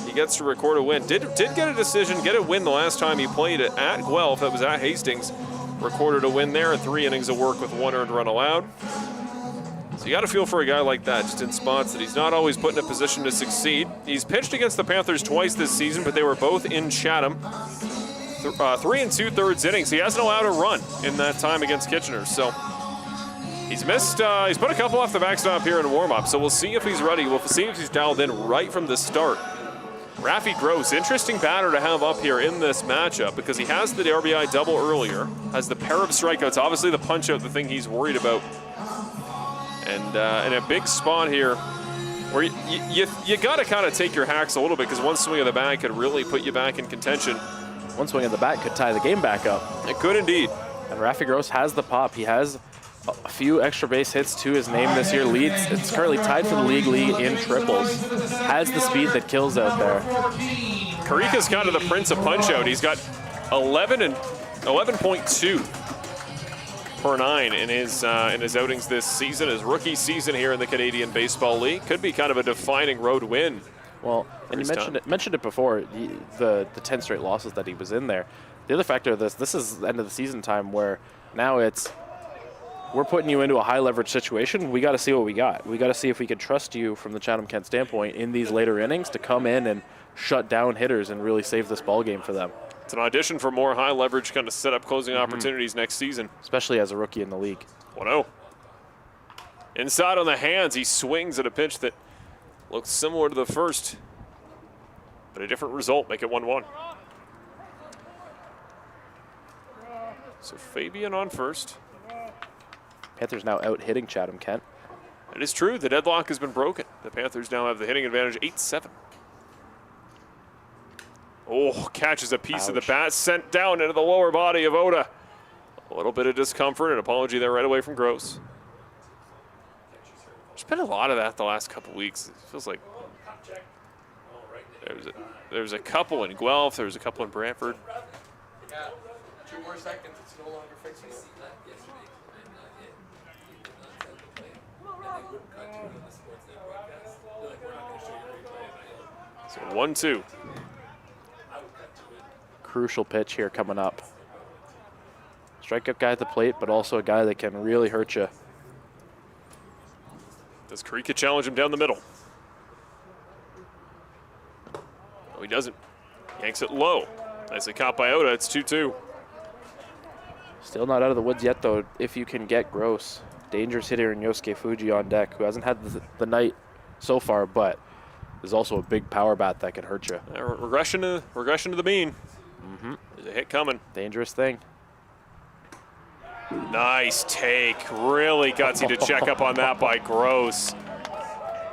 he gets to record a win. Did get a decision, get a win the last time he played it at Guelph. That was at Hastings. Recorded a win there, 3 innings of work with 1 earned run allowed. So you got to feel for a guy like that, just in spots that he's not always put in a position to succeed. He's pitched against the Panthers twice this season, but they were both in Chatham. 3 2/3 innings. He hasn't allowed a run in that time against Kitchener. So he's missed. He's put a couple off the backstop here in warm-up. So we'll see if he's ready. We'll see if he's dialed in right from the start. Rafi Gross, interesting batter to have up here in this matchup, because he has the RBI double earlier, has the pair of strikeouts. Obviously the punch-out, the thing he's worried about. And in a big spot here where you got to kind of take your hacks a little bit, because one swing of the bat could really put you back in contention. One swing of the bat could tie the game back up. It could indeed. And Rafi Gross has the pop. He has a few extra base hits to his name this year. It's currently tied for the league in triples. Has the speed that kills out there. Kurika's kind of the prince of punch-out. He's got 11.2 per 9 in his outings this season, his rookie season here in the Canadian Baseball League. Could be kind of a defining road win. Well, and you mentioned it before, the 10 straight losses that he was in there. The other factor of this is the end of the season time, where now we're putting you into a high leverage situation. We got to see what we got. We got to see if we can trust you from the Chatham-Kent standpoint in these later innings to come in and shut down hitters and really save this ball game for them. It's an audition for more high leverage kind of set up closing opportunities next season. Especially as a rookie in the league. 1-0. Inside on the hands, he swings at a pitch that looks similar to the first, but a different result, make it 1-1. So Fabian on first. Panthers now out hitting Chatham-Kent. It is true, the deadlock has been broken. The Panthers now have the hitting advantage, 8-7. Oh, catches a piece of the bat, sent down into the lower body of Oda. A little bit of discomfort, an apology there right away from Gross. There's been a lot of that the last couple weeks. It feels like there's a couple in Guelph, there's a couple in Brantford. Yeah, 2 more seconds, it's no longer fixable. So 1-2. Crucial pitch here coming up. Strikeout guy at the plate, but also a guy that can really hurt you. Does Kurika challenge him down the middle? No, he doesn't. Yanks it low. Nicely caught by Oda. It's 2-2. Still not out of the woods yet, though, if you can get Gross. Dangerous hitter in Yosuke Fuji on deck, who hasn't had the night so far, but is also a big power bat that can hurt you. Regression to the mean. There's a hit coming. Dangerous thing. Nice take. Really gutsy to check up on that by Gross.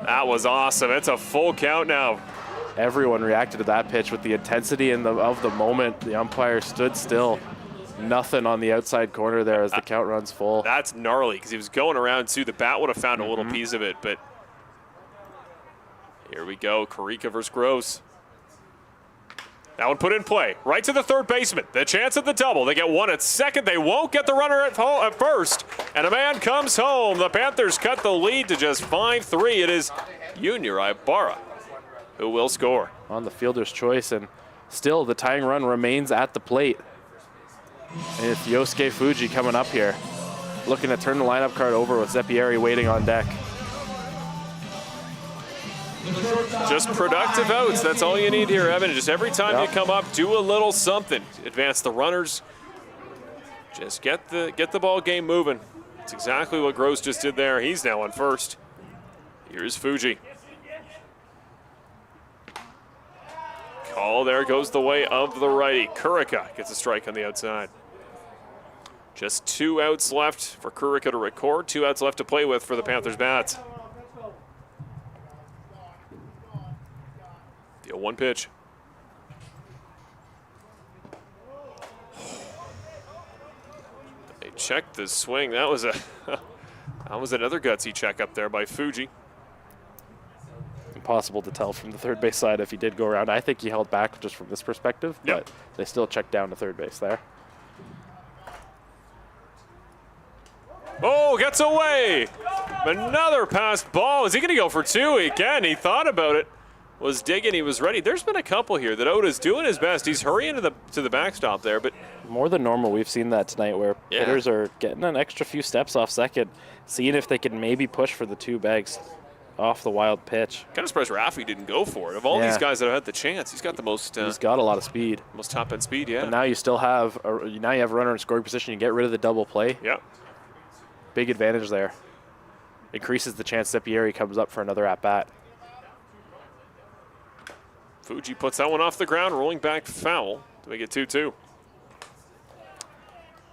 That was awesome. It's a full count now. Everyone reacted to that pitch with the intensity of the moment. The umpire stood still. Nothing on the outside corner there as the count runs full. That's gnarly, because he was going around too. The bat would have found a little piece of it, but here we go. Kurika versus Gross. That one put in play. Right to the third baseman. The chance at the double. They get one at second. They won't get the runner at first. And a man comes home. The Panthers cut the lead to just 5-3. It is Junior Ibarra who will score. On the fielder's choice, and still the tying run remains at the plate. And it's Yosuke Fuji coming up here, looking to turn the lineup card over with Zeppieri waiting on deck. Just productive outs. That's all you need here, Evan. Just every time you come up, do a little something. Advance the runners. Just get the ball game moving. It's exactly what Gross just did there. He's now on first. Here's Fuji. Call there goes the way of the righty. Kurika gets a strike on the outside. Just 2 outs left for Kurika to record. 2 outs left to play with for the Panthers bats. The 0-1 pitch. They checked the swing. That was another gutsy check up there by Fuji. Impossible to tell from the third base side if he did go around. I think he held back just from this perspective, but they still checked down to third base there. Oh, gets away. Another passed ball. Is he going to go for 2 again? He thought about it. Was digging, he was ready. There's been a couple here that Oda's doing his best. He's hurrying to the backstop there, but more than normal, we've seen that tonight where hitters are getting an extra few steps off second, seeing if they can maybe push for the 2 bags off the wild pitch. Kind of surprised Rafi didn't go for it. Of all these guys that have had the chance, he's got the most. He's got a lot of speed. Most top end speed, yeah. But now you still have a runner in scoring position. You get rid of the double play. Yeah. Big advantage there. Increases the chance Zeppieri comes up for another at bat. Fuji puts that one off the ground, rolling back foul to make it 2-2.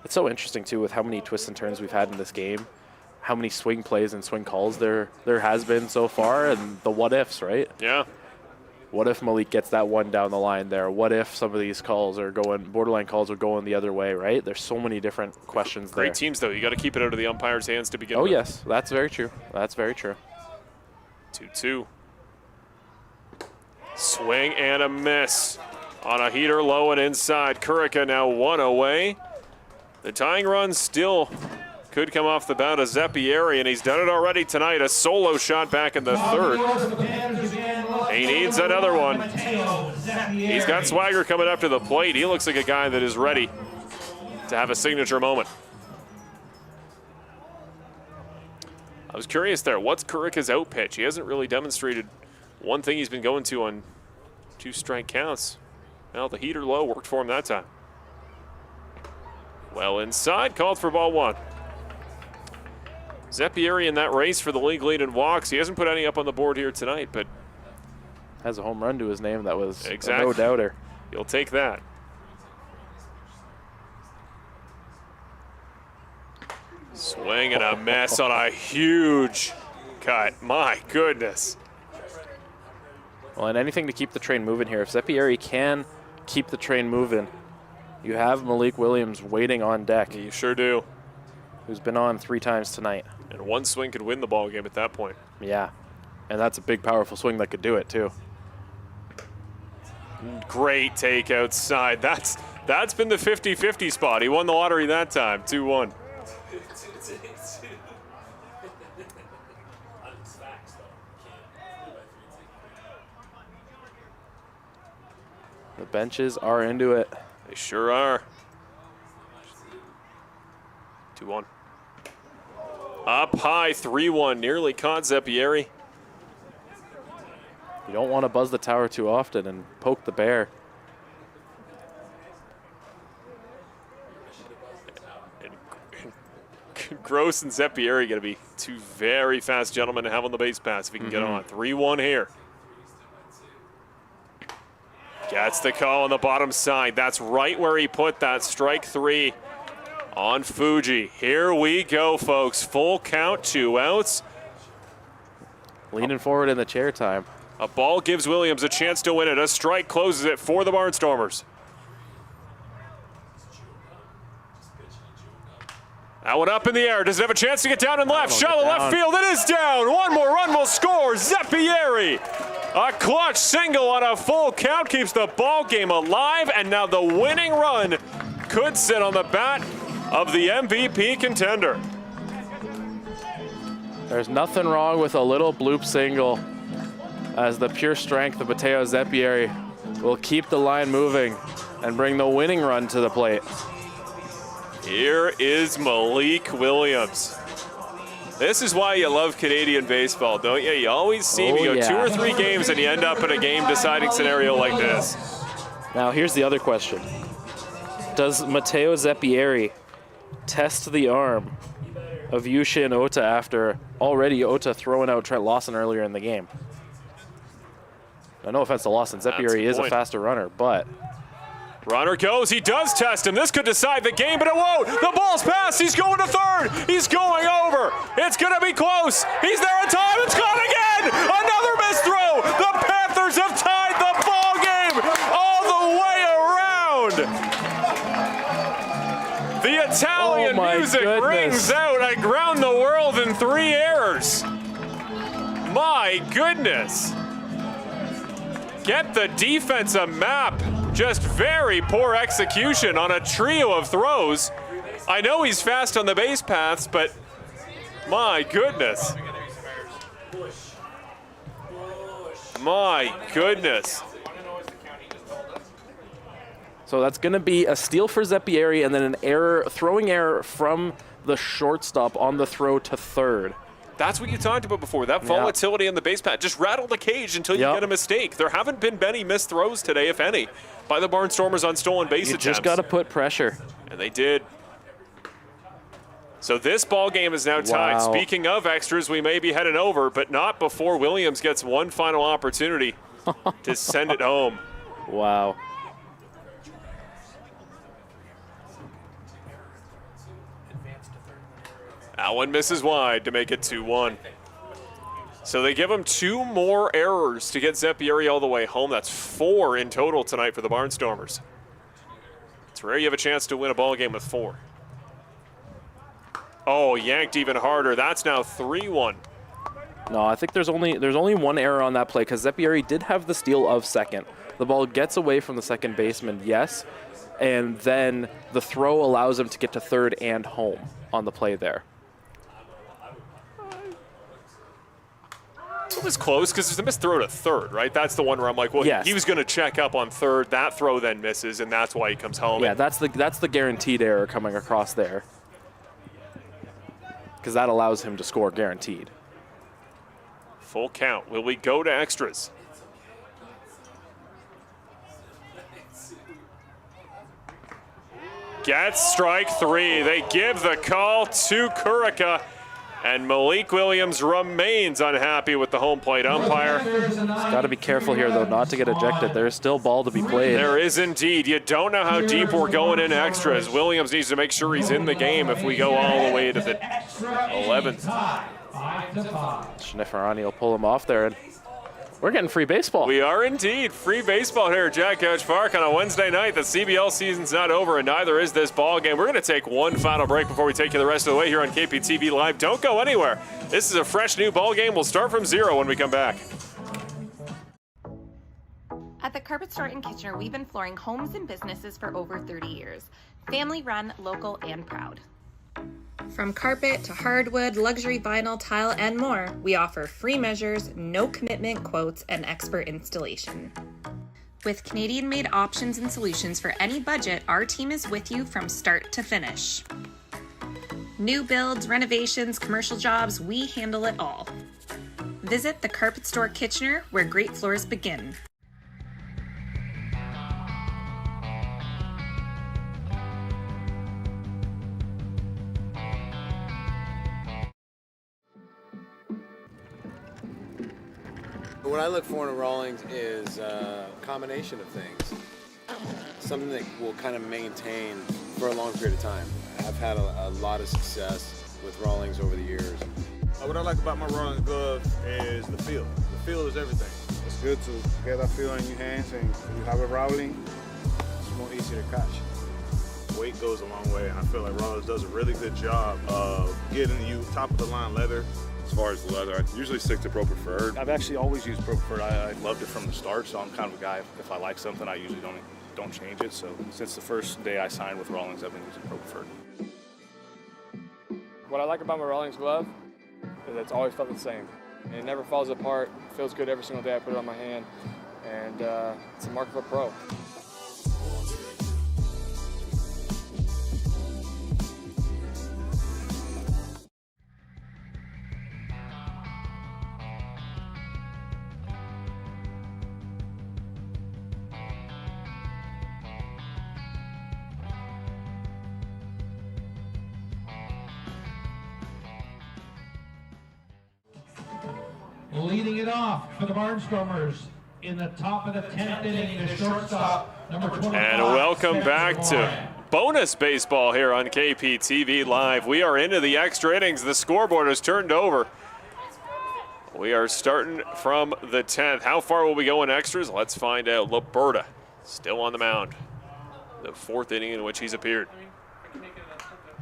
It's so interesting, too, with how many twists and turns we've had in this game, how many swing plays and swing calls there has been so far, and the what-ifs, right? Yeah. What if Malik gets that one down the line there? What if some of these calls are going, borderline calls are going the other way, right? There's so many different questions there. Great teams, though. You got to keep it out of the umpire's hands to begin with. Oh, yes. That's very true. That's very true. 2-2. Swing and a miss on a heater low and inside. Kurika now 1 away. The tying run still could come off the bat of Zeppieri, and he's done it already tonight. A solo shot back in the third. He needs another one. He's got swagger coming up to the plate. He looks like a guy that is ready to have a signature moment. I was curious there. What's Kurika's out pitch? He hasn't really demonstrated one thing he's been going to on 2 strike counts. Well, the heater low worked for him that time. Well inside, called for ball 1. Zeppieri in that race for the league lead in walks. He hasn't put any up on the board here tonight, but has a home run to his name. That was exactly. A no-doubter. You'll take that. Swing and a miss on a huge cut. My goodness. Well, and anything to keep the train moving here. If Zeppieri can keep the train moving, you have Malik Williams waiting on deck. You sure do. Who's been on 3 times tonight. And one swing could win the ball game at that point. Yeah. And that's a big, powerful swing that could do it, too. Great take outside. That's been the 50-50 spot. He won the lottery that time, 2-1. The benches are into it. They sure are. 2-1. Up high, 3-1. Nearly caught Zeppieri. You don't want to buzz the tower too often and poke the bear. And Gross and Zeppieri going to be 2 very fast gentlemen to have on the base pass if he can get on. 3-1 here. Gets the call on the bottom side. That's right where he put that. Strike 3 on Fuji. Here we go, folks. Full count, 2 outs. Leaning forward in the chair time. A ball gives Williams a chance to win it. A strike closes it for the Barnstormers. That one up in the air. Does it have a chance to get down and left? Shallow left field. It is down. One more run will score. Zeppieri A clutch single on a full count keeps the ball game alive, and now the winning run could sit on the bat of the MVP contender. There's nothing wrong with a little bloop single, as the pure strength of Mateo Zeppieri will keep the line moving and bring the winning run to the plate. Here is Malik Williams. This is why you love Canadian baseball, don't you? You always see me go 2 or 3 games and you end up in a game-deciding scenario like this. Now here's the other question. Does Mateo Zeppieri test the arm of Yushin Ota after already Ota throwing out Trent Lawson earlier in the game? Now, no offense to Lawson, Zeppieri is a faster runner, but... Runner goes, he does test him. This could decide the game, but it won't. The ball's passed, he's going to third. He's going over. It's gonna be close. He's there in time, it's gone again. Another missed throw. The Panthers have tied the ball game all the way around. The Italian music rings out around the world in 3 errors. My goodness. Get the defense a map. Just very poor execution on a trio of throws. I know he's fast on the base paths, but my goodness. My goodness. So that's going to be a steal for Zeppieri and then an error, throwing error from the shortstop on the throw to third. That's what you talked about before, that volatility in the base path. Just rattle the cage until you get a mistake. There haven't been many missed throws today, if any, by the Barnstormers on stolen base attempts. You just got to put pressure. And they did. So this ball game is now tied. Wow. Speaking of extras, we may be heading over, but not before Williams gets one final opportunity to send it home. Wow. That one misses wide to make it 2-1. So they give him 2 more errors to get Zeppieri all the way home. That's 4 in total tonight for the Barnstormers. It's rare you have a chance to win a ball game with 4. Oh, yanked even harder. That's now 3-1. No, I think there's only one error on that play because Zeppieri did have the steal of second. The ball gets away from the second baseman, yes, and then the throw allows him to get to third and home on the play there. It was close because there's a missed throw to third, right? That's the one where I'm like, well, yes. He was going to check up on third. That throw then misses, and that's why he comes home. Yeah, that's the guaranteed error coming across there because that allows him to score guaranteed. Full count. Will we go to extras? Gets strike 3. They give the call to Kurika. And Malik Williams remains unhappy with the home plate umpire. Got to be careful here, though, not to get ejected. There's still ball to be played. There is indeed. You don't know how deep we're going in extras. Williams needs to make sure he's in the game if we go all the way to the 11th. Schneferani will pull him off there, and we're getting free baseball. We are indeed. Free baseball here at Jack Couch Park on a Wednesday night. The CBL season's not over, and neither is this ball game. We're going to take one final break before we take you the rest of the way here on KPTV Live. Don't go anywhere. This is a fresh new ball game. We'll start from 0 when we come back. At the Carpet Store in Kitchener, we've been flooring homes and businesses for over 30 years. Family run, local, and proud. From carpet to hardwood, luxury vinyl, tile, and more, we offer free measures, no commitment quotes, and expert installation. With Canadian-made options and solutions for any budget, our team is with you from start to finish. New builds, renovations, commercial jobs, we handle it all. Visit the Carpet Store Kitchener, where great floors begin. What I look for in a Rawlings is a combination of things. Something that will kind of maintain for a long period of time. I've had a lot of success with Rawlings over the years. What I like about my Rawlings gloves is the feel. The feel is everything. It's good to get that feel in your hands, and when you have a Rowling, it's more easy to catch. Weight goes a long way, and I feel like Rawlings does a really good job of getting you top of the line leather as far as the leather, I usually stick to Pro Preferred. I've actually always used Pro Preferred. I loved it from the start, so I'm kind of a guy, if I like something, I usually don't change it. So since the first day I signed with Rawlings, I've been using Pro Preferred. What I like about my Rawlings glove is it's always felt the same. And it never falls apart. It feels good every single day I put it on my hand. And it's a mark of a pro. Leading it off for the Barnstormers in the top of the 10th inning, the shortstop, number 25. And welcome back to bonus baseball here on KPTV Live. We are into the extra innings. The scoreboard has turned over. We are starting from the 10th. How far will we go in extras? Let's find out. Liberta still on the mound. The 4th inning in which he's appeared.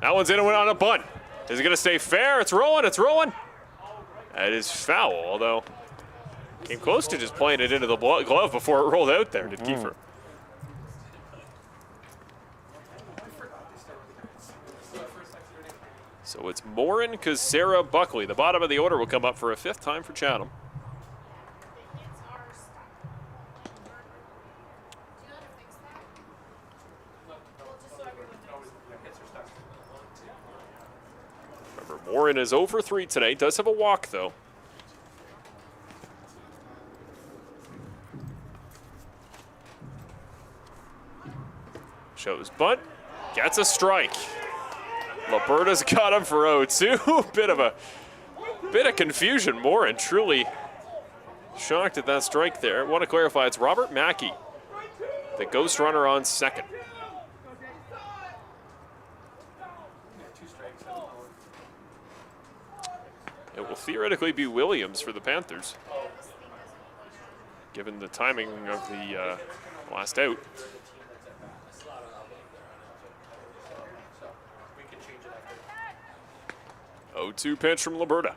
That one's in and went on a bunt. Is it going to stay fair? It's rolling. It's rolling. That is foul, although came close to just playing it into the glove before it rolled out there, did Kiefer. So it's Morin, Kazera, Buckley. The bottom of the order will come up for a 5th time for Chatham. Morin is over 3 today. Does have a walk, though. Shows bunt. Gets a strike. Liberta's got him for 0-2. Bit of confusion. Morin truly shocked at that strike there. I want to clarify, it's Robert Mackey, the ghost runner on second. It will theoretically be Williams for the Panthers, given the timing of the last out. 0-2 pitch from Liberta.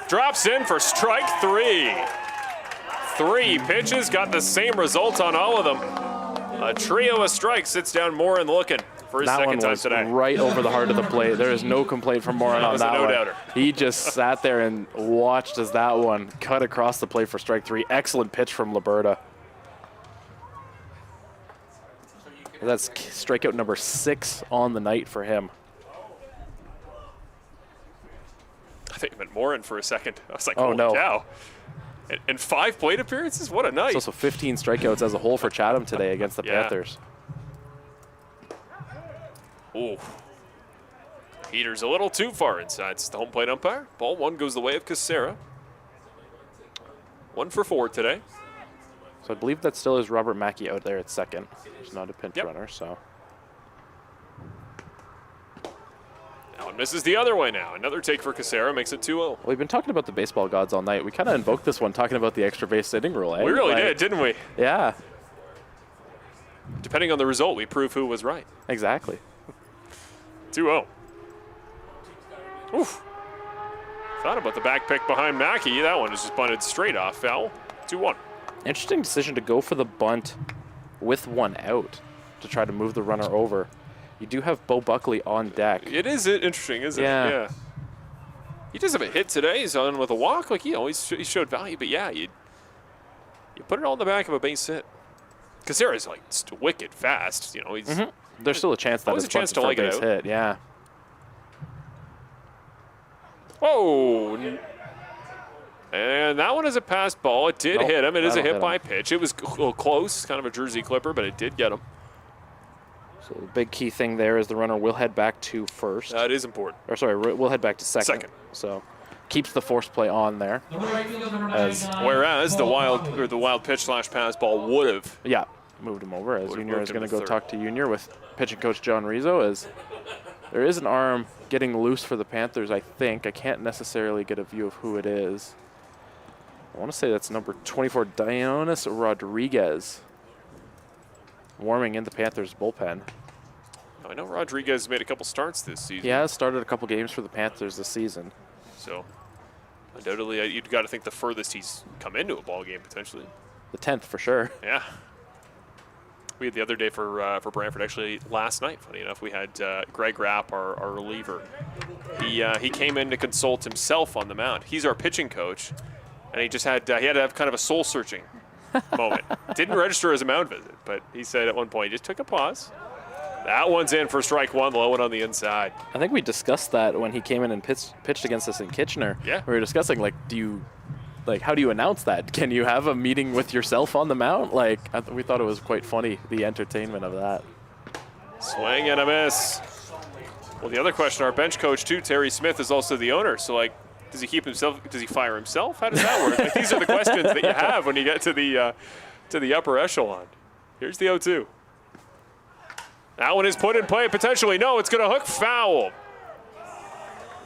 Drops in for strike 3. 3 pitches, got the same result on all of them. A trio of strikes, sits down Morin looking for his second time today. Right over the heart of the plate. There is no complaint from Morin on that one. No-doubter. He just sat there and watched as that one cut across the plate for strike 3. Excellent pitch from Liberta. That's strikeout number 6 on the night for him. I think you meant Morin for a second. I was like, oh no. Cow. And 5 plate appearances? What a night. It's also 15 strikeouts as a whole for Chatham today against the Panthers. Ooh. Heater's a little too far inside. It's the home plate umpire. Ball 1 goes the way of Kazera. 1 for 4 today. So I believe that still is Robert Mackey out there at second. He's not a pinch runner, so. That one misses the other way now. Another take for Kazera makes it 2-0. Well, we've been talking about the baseball gods all night. We kind of invoked this one talking about the extra base hitting rule, eh? We really did, didn't we? Yeah. Depending on the result, we prove who was right. Exactly. 2-0. Oof. Thought about the back pick behind Mackey. That one is just bunted straight off. Foul. 2-1. Interesting decision to go for the bunt with 1 out to try to move the runner over. You do have Bo Buckley on deck. It is interesting, isn't it? Yeah. He does have a hit today. He's on with a walk. Like, he showed value. But, yeah, you put it all in the back of a base hit. Kazera's, like, wicked fast. You know, he's... There's still a chance that it's a like base hit, yeah. Whoa. And that one is a pass ball. It did hit him. It is a hit by pitch. It was a little close, kind of a jersey clipper, but it did get him. So the big key thing there is the runner will head back to first. That is important. Or sorry, we'll head back to second. So keeps the force play on there. Whereas the wild pitch / pass ball would have. Yeah, moved him over as Junior is going to go talk to Junior with pitching coach John Rizzo. As there is an arm getting loose for the Panthers, I think. I can't necessarily get a view of who it is. I want to say that's number 24, Dionis Rodriguez, warming in the Panthers bullpen. I know Rodriguez made a couple starts this season. He has started a couple games for the Panthers this season. So, undoubtedly, you've got to think the furthest he's come into a ball game potentially. The 10th for sure. Yeah. We had the other day for Brantford, actually last night, funny enough, we had Greg Rapp, our reliever. He came in to consult himself on the mound. He's our pitching coach, and he just had he had to have kind of a soul-searching moment. Didn't register as a mound visit, but he said at one point he just took a pause. That one's in for strike one, low and on the inside. I think we discussed that when he came in and pitched against us in Kitchener. Yeah. We were discussing, how do you announce that? Can you have a meeting with yourself on the mound? We thought it was quite funny, the entertainment of that. Swing and a miss. Well, the other question, our bench coach too, Terry Smith, is also the owner. So, does he keep himself? Does he fire himself? How does that work? These are the questions that you have when you get to the upper echelon. Here's the 0-2. That one is put in play potentially. No, it's going to hook foul.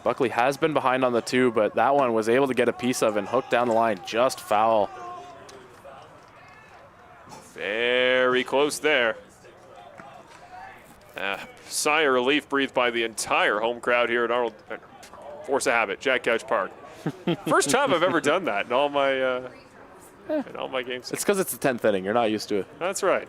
Buckley has been behind on the 2, but that one was able to get a piece of and hook down the line, just foul. Very close there. Sigh of relief breathed by the entire home crowd here at Arnold. Force of habit, Jack Couch Park. First time I've ever done that in all my games. It's because it's the 10th inning. You're not used to it. That's right.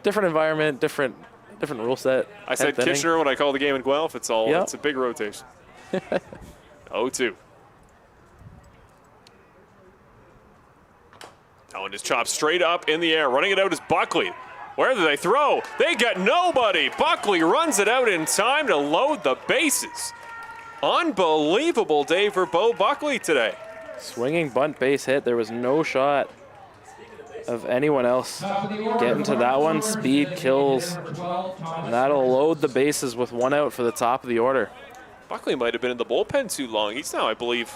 Different environment, different rule set. I said Kitchener when I called the game in Guelph. It's a big rotation. 0-2. That one is chopped straight up in the air. Running it out is Buckley. Where do they throw? They get nobody. Buckley runs it out in time to load the bases. Unbelievable day for Bo Buckley today. Swinging bunt base hit. There was no shot of anyone else getting to that one. Speed kills. And that'll load the bases with one out for the top of the order. Buckley might have been in the bullpen too long. He's now, I believe,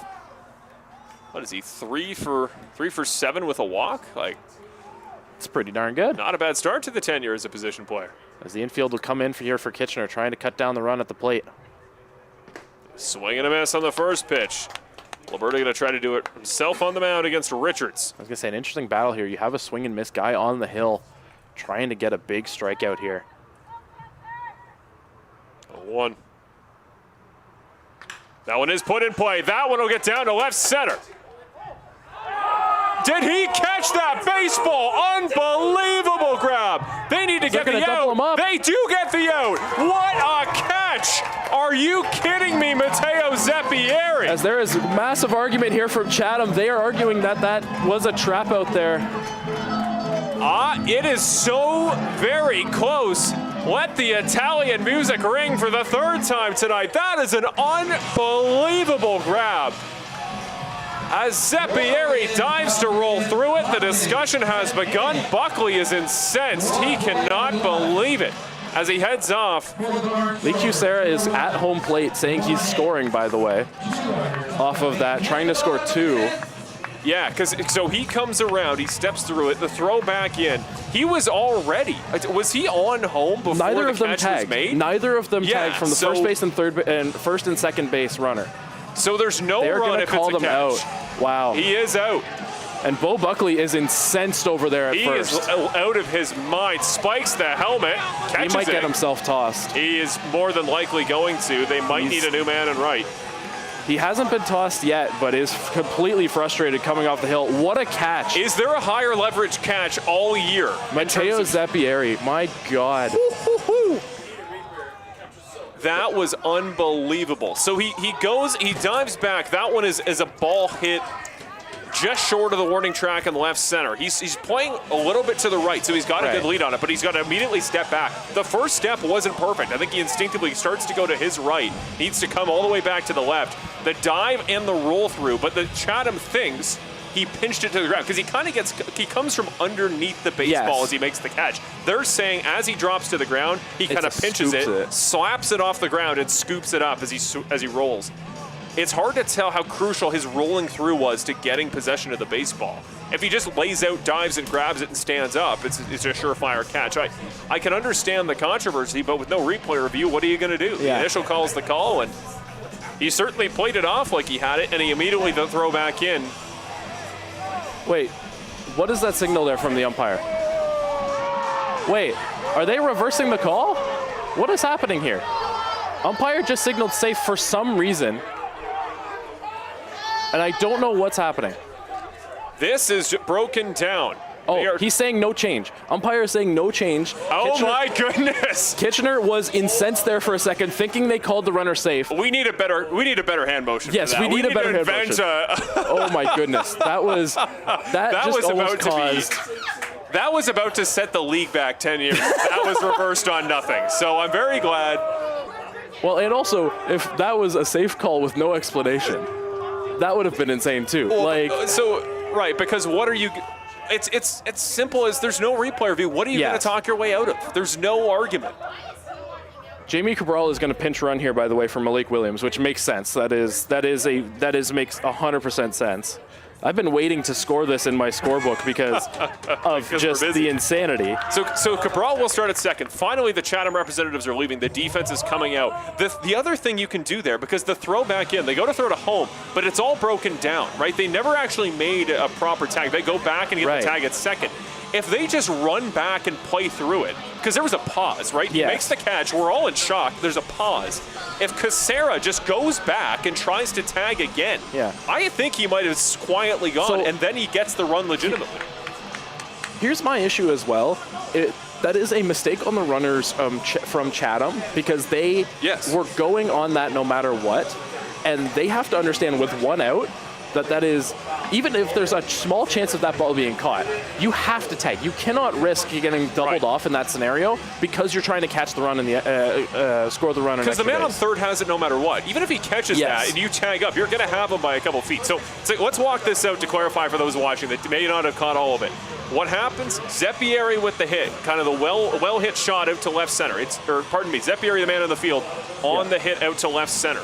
what is he, 3 for 7 with a walk? It's pretty darn good. Not a bad start to the tenure as a position player. As the infield will come in here for Kitchener, trying to cut down the run at the plate. Swing and a miss on the first pitch. Liberta going to try to do it himself on the mound against Richards. I was going to say, an interesting battle here. You have a swing and miss guy on the hill trying to get a big strikeout here. 1. That one is put in play. That one will get down to left center. Did he catch that baseball? Unbelievable grab. They need to get the out. They do get the out. What a catch. Are you kidding me, Matteo Zeppieri? As there is massive argument here from Chatham. They are arguing that was a trap out there. It is so very close. Let the Italian music ring for the 3rd time tonight. That is an unbelievable grab. As Zeppieri dives to roll through it, the discussion has begun. Buckley is incensed. He cannot believe it as he heads off. Lee Cusera is at home plate saying he's scoring, by the way, off of that, trying to score 2. Yeah, so he comes around, he steps through it, the throw back in. He was already, was he on home before Neither the of them catch tagged. was made? Neither of them tagged from the first base and first and second base runner. So there's no They're run gonna if call it's a them catch. out. Wow. He is out. And Bo Buckley is incensed over there at first. He is out of his mind. Spikes the helmet, catches He might get himself tossed. He is more than likely going to. They might need a new man in right. He hasn't been tossed yet, but is completely frustrated coming off the hill. What a catch. Is there a higher leverage catch all year? Matteo Zeppieri, my God. That was unbelievable. So he dives back. That one is a ball hit just short of the warning track in the left center. He's playing a little bit to the right, so he's got a good lead on it, but he's got to immediately step back. The first step wasn't perfect. I think he instinctively starts to go to his right, needs to come all the way back to the left. The dive and the roll through, but the Chatham thinks he pinched it to the ground because he comes from underneath the baseball as he makes the catch. They're saying as he drops to the ground, he kind of pinches it, slaps it off the ground, and scoops it up as he rolls. It's hard to tell how crucial his rolling through was to getting possession of the baseball. If he just lays out, dives, and grabs it and stands up, it's a surefire catch. I can understand the controversy, but with no replay review, what are you going to do? The initial call is the call, and he certainly played it off like he had it, and he immediately throw back in. Wait, what is that signal there from the umpire? Wait, are they reversing the call? What is happening here? Umpire just signaled safe for some reason. And I don't know what's happening. This is broken down. Oh, he's saying no change. Umpire is saying no change. Oh my goodness! Kitchener was incensed there for a second, thinking they called the runner safe. We need a better hand motion. Yes, for that. we need a better hand motion. Oh my goodness, that was That was about to set the league back 10 years. That was reversed on nothing. So I'm very glad. Well, and also, if that was a safe call with no explanation, that would have been insane too. Well, right, because what are you? It's simple as there's no replay review. What are you going to talk your way out of? There's no argument. Jamie Cabral is going to pinch run here, by the way, for Malik Williams, which makes sense. That makes 100% sense. I've been waiting to score this in my scorebook because of just the insanity. So Cabral will start at second. Finally, the Chatham representatives are leaving. The defense is coming out. The other thing you can do there, because the throw back in, they go to throw to home, but it's all broken down, right? They never actually made a proper tag. They go back and get the tag at second. If they just run back and play through it, because there was a pause, right? He makes the catch. We're all in shock. There's a pause. If Casera just goes back and tries to tag again, I think he might have quietly gone, and then he gets the run legitimately. Here's my issue as well. That is a mistake on the runners from Chatham, because they were going on that no matter what, and they have to understand with one out, that is, even if there's a small chance of that ball being caught, you have to tag. You cannot risk getting doubled off in that scenario because you're trying to catch the run and score the run. Because the man on third has it no matter what. Even if he catches that and you tag up, you're going to have him by a couple feet. So let's walk this out to clarify for those watching that may not have caught all of it. What happens? Zeppieri with the hit, kind of the well hit shot out to left center. Zeppieri, the man on the field, on the hit out to left center.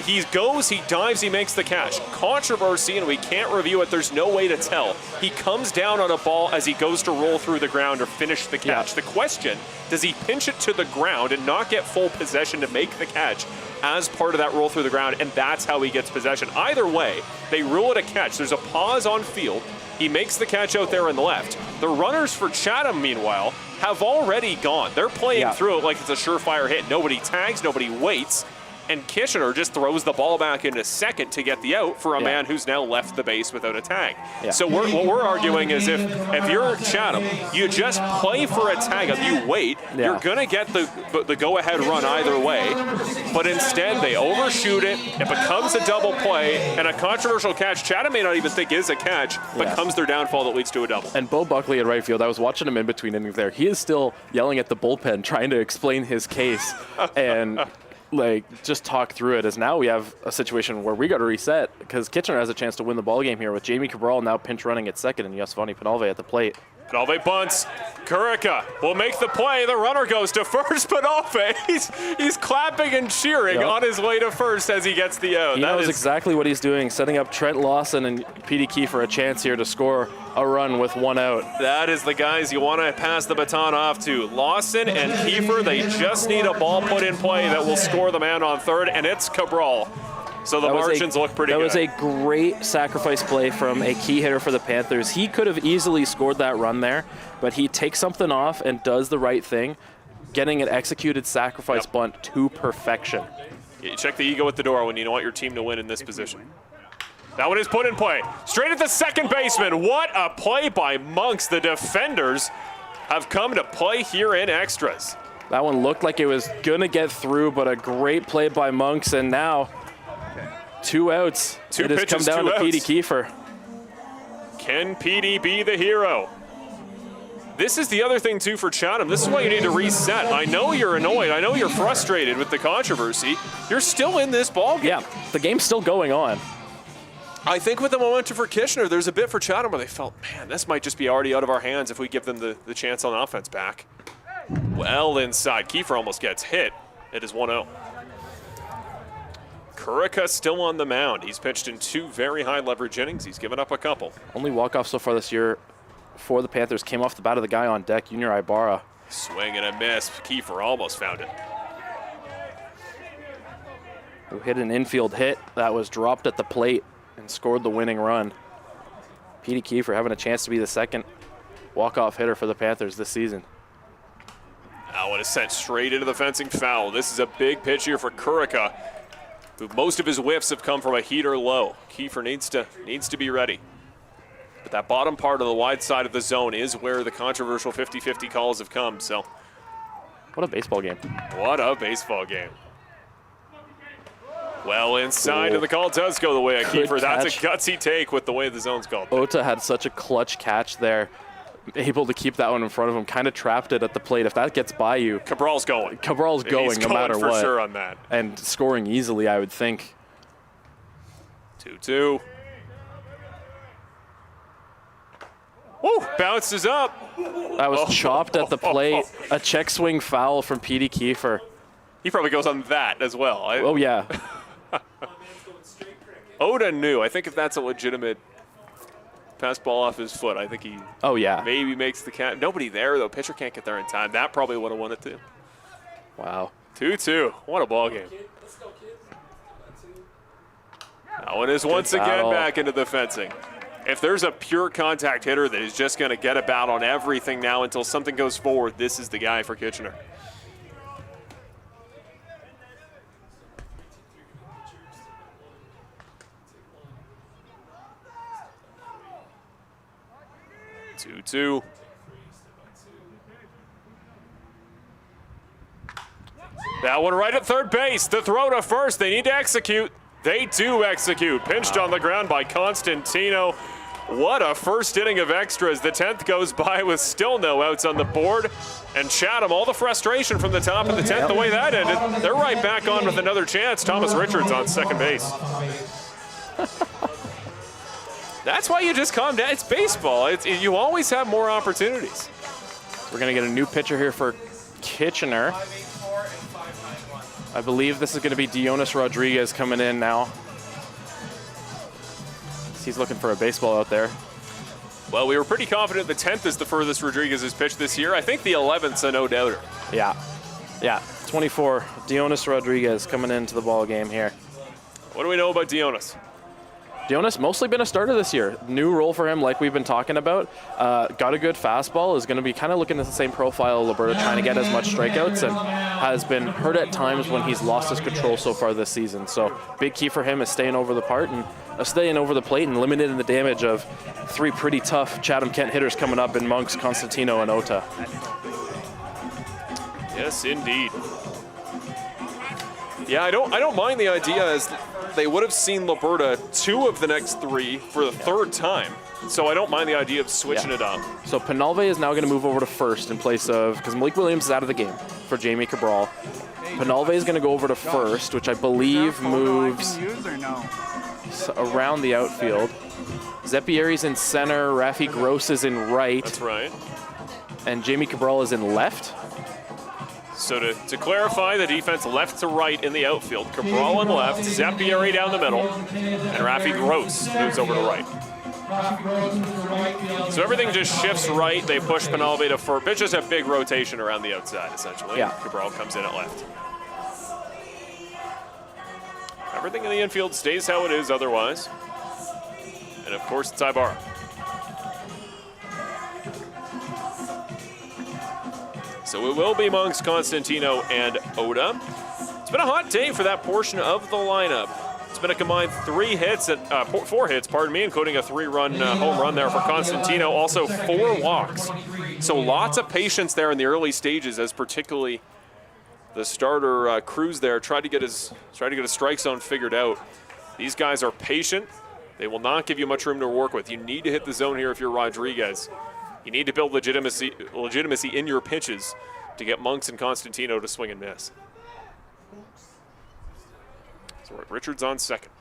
He goes, he dives, he makes the catch. Controversy, and we can't review it, there's no way to tell. He comes down on a ball as he goes to roll through the ground or finish the catch. The question, does he pinch it to the ground and not get full possession to make the catch as part of that roll through the ground, and that's how he gets possession? Either way, they rule it a catch. There's a pause on field. He makes the catch out there on the left. The runners for Chatham, meanwhile, have already gone. They're playing through it like it's a surefire hit. Nobody tags, nobody waits. And Kitchener just throws the ball back into second to get the out for a man who's now left the base without a tag. So what we're arguing is if you're Chatham, you just play for a tag up, you wait, you're going to get the go-ahead run either way, but instead they overshoot it, it becomes a double play, and a controversial catch Chatham may not even think is a catch, but comes their downfall that leads to a double. And Bo Buckley at right field, I was watching him in between innings there. He is still yelling at the bullpen, trying to explain his case, and just talk through it, as now we have a situation where we got to reset because Kitchener has a chance to win the ball game here with Jamie Cabral now pinch running at second and Yasvani Penalve at the plate. Penalve bunts. Kurica will make the play. The runner goes to first. Penalve, he's clapping and cheering on his way to first as he gets the out. He knows exactly what he's doing, setting up Trent Lawson and Petey Key for a chance here to score a run with one out. That is the guys you want to pass the baton off to. Lawson and Kiefer, they just need a ball put in play that will score the man on third, and it's Cabral. So the margins look pretty good. That was a great sacrifice play from a key hitter for the Panthers. He could have easily scored that run there, but he takes something off and does the right thing, getting an executed sacrifice bunt to perfection. You check the ego at the door when you want your team to win in this position. That one is put in play. Straight at the second baseman. What a play by Monks. The defenders have come to play here in extras. That one looked like it was going to get through, but a great play by Monks, and now 2 outs. It has come down to Petey Kiefer. Can Petey be the hero? This is the other thing, too, for Chatham. This is why you need to reset. I know you're annoyed. I know you're frustrated with the controversy. You're still in this ballgame. Yeah, the game's still going on. I think with the momentum for Kitchener, there's a bit for Chatham where they felt, man, this might just be already out of our hands if we give them the chance on offense back. Well inside. Kiefer almost gets hit. It is 1-0. Kurica still on the mound. He's pitched in 2 very high leverage innings. He's given up a couple. Only walk-off so far this year for the Panthers came off the bat of the guy on deck, Junior Ibarra. Swing and a miss. Kiefer almost found it. Who hit an infield hit that was dropped at the plate and scored the winning run. Petey Kiefer having a chance to be the second walk-off hitter for the Panthers this season. That one is sent straight into the fencing foul. This is a big pitch here for Kurika, who most of his whiffs have come from a heater low. Kiefer needs to be ready. But that bottom part of the wide side of the zone is where the controversial 50-50 calls have come, so. What a baseball game. What a baseball game. Well inside, and the call does go the way of Kiefer. That's a gutsy take with the way the zone's called. Ota had such a clutch catch there, able to keep that one in front of him, kind of trapped it at the plate. If that gets by you, Cabral's going. Cabral's going no matter what. for sure on that. And scoring easily, I would think. 2-2. Woo, bounces up. That was chopped at the plate. A check swing foul from Petey Kiefer. He probably goes on that as well. Oh, yeah. Oda knew. I think if that's a legitimate pass ball off his foot, I think he maybe makes the catch. Nobody there, though. Pitcher can't get there in time. That probably would have won it, too. Wow. 2-2. What a ball game. That one is once again back into the fencing. If there's a pure contact hitter that is just going to get about on everything now until something goes forward, this is the guy for Kitchener. Two. That one right at third base. The throw to first. They need to execute. They do execute. Pinched on the ground by Constantino. What a first inning of extras. The 10th goes by with still no outs on the board. And Chatham, all the frustration from the top of the 10th, the way that ended, they're right back on with another chance. Thomas Richards on second base. That's why you just calm down. It's baseball. You always have more opportunities. We're going to get a new pitcher here for Kitchener. I believe this is going to be Dionis Rodriguez coming in now. He's looking for a baseball out there. Well, we were pretty confident the 10th is the furthest Rodriguez has pitched this year. I think the 11th's a no-doubter. Yeah, 24. Dionis Rodriguez coming into the ball game here. What do we know about Dionis? Dionis mostly been a starter this year. New role for him, like we've been talking about. Got a good fastball, is going to be kind of looking at the same profile of Alberta, trying to get as much strikeouts, and has been hurt at times when he's lost his control so far this season. So big key for him is staying over the plate and limiting the damage of three pretty tough Chatham-Kent hitters coming up in Monks, Constantino, and Ota. Yes, indeed. Yeah, I don't mind the idea as they would have seen Alberta 2 of the next 3 for the 3rd time. So I don't mind the idea of switching it up. So Penalve is now going to move over to first in place of, because Malik Williams is out of the game for Jamie Cabral. Penalve is going to go over to first, which I believe moves around the outfield. Zepieri's in center, Rafi Gross is in right. That's right. And Jamie Cabral is in left. So to clarify, the defense left to right in the outfield. Cabral on left, Zepieri down the middle, and Rafi Gross moves over to right. So everything just shifts right. They push Penalve to first. Pitches have big rotation around the outside, essentially. Yeah. Cabral comes in at left. Everything in the infield stays how it is otherwise. And of course, it's Ibarra. So it will be Monks, Constantino, and Oda. It's been a hot day for that portion of the lineup. It's been a combined 4 hits, including a 3-run home run there for Constantino. Also 4 walks. So lots of patience there in the early stages, as particularly the starter Cruz there tried to get his strike zone figured out. These guys are patient. They will not give you much room to work with. You need to hit the zone here if you're Rodriguez. You need to build legitimacy in your pitches to get Monks and Constantino to swing and miss. So Richards on second.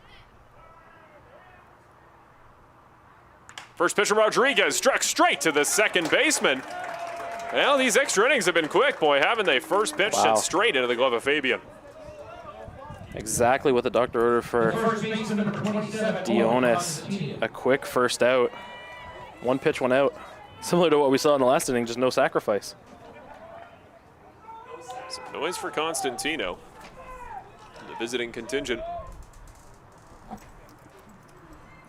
First pitch from Rodriguez, struck straight to the second baseman. Well, these extra innings have been quick, boy, haven't they? First pitch sent straight into the glove of Fabian. Exactly what the doctor ordered for Dionis. A quick first out. 1 pitch, 1 out. Similar to what we saw in the last inning, just no sacrifice. Some noise for Constantino, the visiting contingent.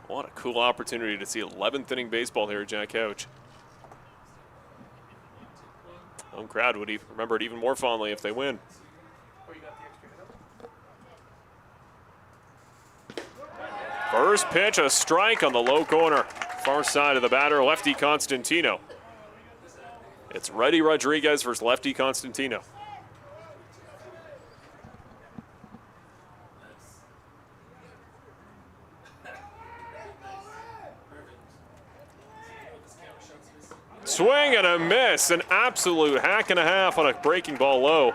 What a cool opportunity to see 11th inning baseball here at Jack Couch. Home crowd would remember it even more fondly if they win. First pitch, a strike on the low corner. Far side of the batter, lefty Constantino. It's Reddy Rodriguez versus lefty Constantino. Swing and a miss, an absolute hack and a half on a breaking ball low.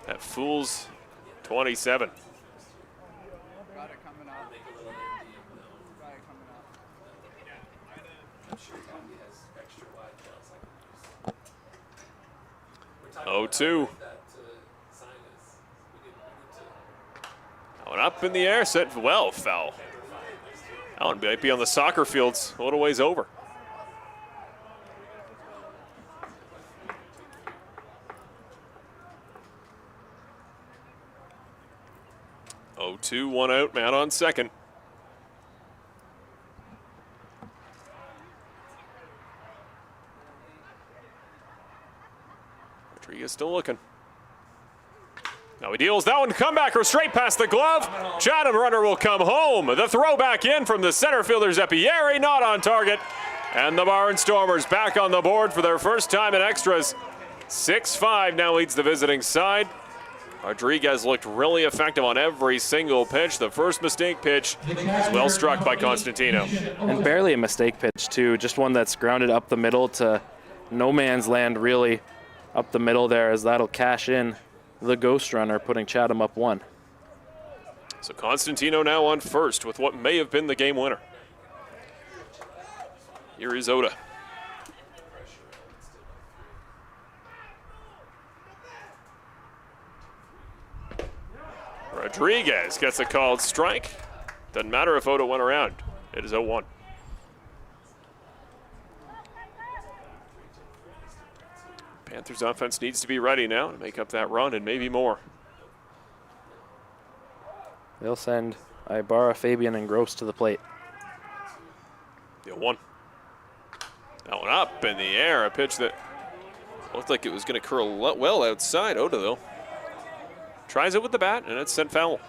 That fools 27. Oh, 2. That one up in the air, set well, foul. That one might be on the soccer fields, a little ways over. Oh, 2, 1 out, man on second. Rodriguez still looking. Now he deals that one, comebacker straight past the glove. Chatham runner will come home. The throw back in from the center fielder Zepieri, not on target. And the Barnstormers back on the board for their first time in extras. 6-5 now leads the visiting side. Rodriguez looked really effective on every single pitch. The first mistake pitch is well struck by Constantino. And barely a mistake pitch, too. Just one that's grounded up the middle to no man's land, really, up the middle there, as that'll cash in the ghost runner, putting Chatham up 1. So Constantino now on first with what may have been the game winner. Here is Oda. Rodriguez gets a called strike. Doesn't matter if Oda went around. It is 0-1. Panthers offense needs to be ready now to make up that run and maybe more. They'll send Ibarra, Fabian, and Gross to the plate. The 1. That one up in the air. A pitch that looked like it was going to curl well outside. Oda, though, tries it with the bat, and it's sent foul.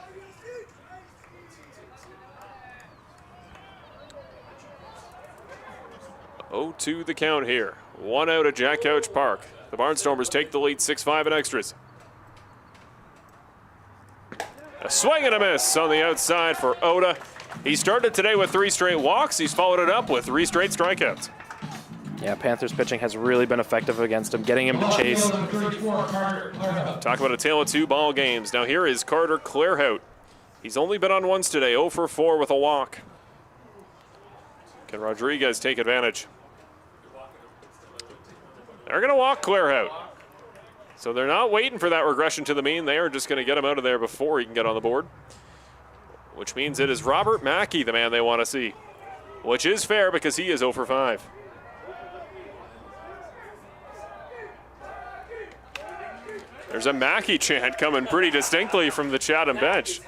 Oh, 2 the count here. 1 out at Jack Couch Park. The Barnstormers take the lead 6-5 in extras. A swing and a miss on the outside for Oda. He started today with 3 straight walks. He's followed it up with 3 straight strikeouts. Yeah, Panthers pitching has really been effective against him, getting him to chase. Talk about a tale of 2 ball games. Now here is Carter Clairhout. He's only been on once today, 0 for 4 with a walk. Can Rodriguez take advantage? They're going to walk Clairhout. So they're not waiting for that regression to the mean. They are just going to get him out of there before he can get on the board. Which means it is Robert Mackey, the man they want to see. Which is fair because he is 0 for 5. There's a Mackey chant coming pretty distinctly from the Chatham bench.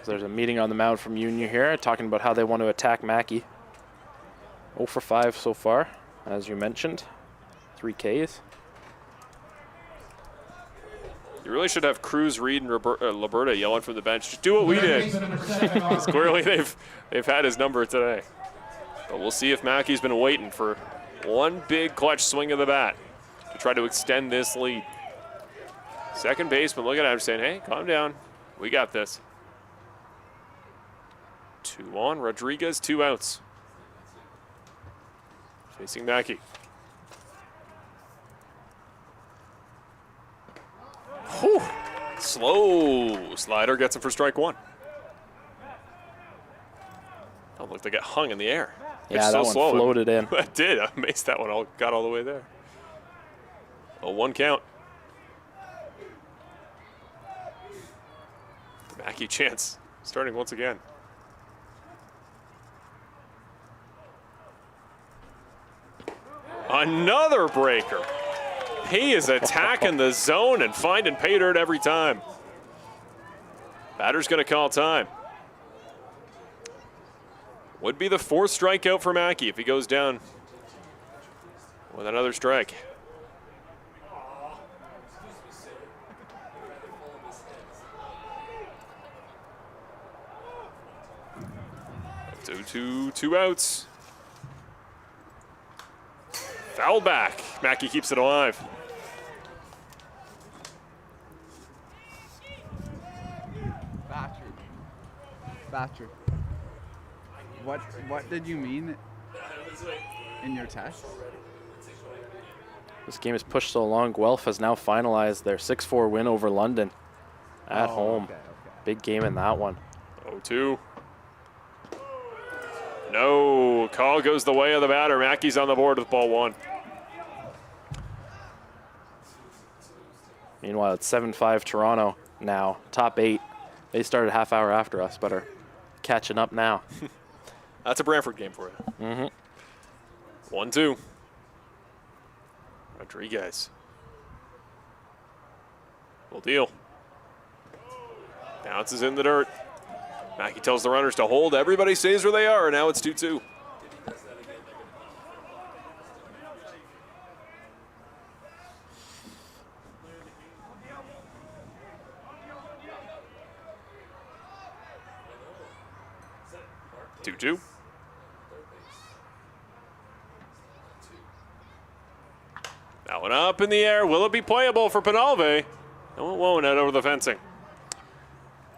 So there's a meeting on the mound from Union here, talking about how they want to attack Mackey. 0 for 5 so far, as you mentioned. 3 Ks. You really should have Cruz, Reed, and Liberta yelling from the bench. Just do what we did. Because clearly they've had his number today. But we'll see if Mackey's been waiting for one big clutch swing of the bat to try to extend this lead. Second baseman looking at him saying, hey, calm down. We got this. 2 on, Rodriguez, 2 outs. Facing Mackey. Whew. Slow slider gets him for strike 1. Oh, looked like it hung in the air. Yeah, that one floated in. It did. I amazed that one got all the way there. A 1 count. The Mackey chance starting once again. Another breaker. He is attacking the zone and finding pay dirt every time. Batter's going to call time. Would be the 4th strikeout for Mackey if he goes down with another strike. Two outs. Fouled back. Mackey keeps it alive. Thatcher. What did you mean in your test? This game is pushed so long. Guelph has now finalized their 6-4 win over London at home. Okay. Big game in that one. 0-2. No, call goes the way of the batter. Mackey's on the board with ball 1. Meanwhile, it's 7-5 Toronto now, top 8. They started half hour after us, but are catching up now. That's a Brantford game for you. Mm-hmm. 1-2. Rodriguez. Full deal. Bounces in the dirt. Mackey tells the runners to hold. Everybody stays where they are, and now it's 2-2. That one up in the air. Will it be playable for Penalve? No, it won't. Out over the fencing.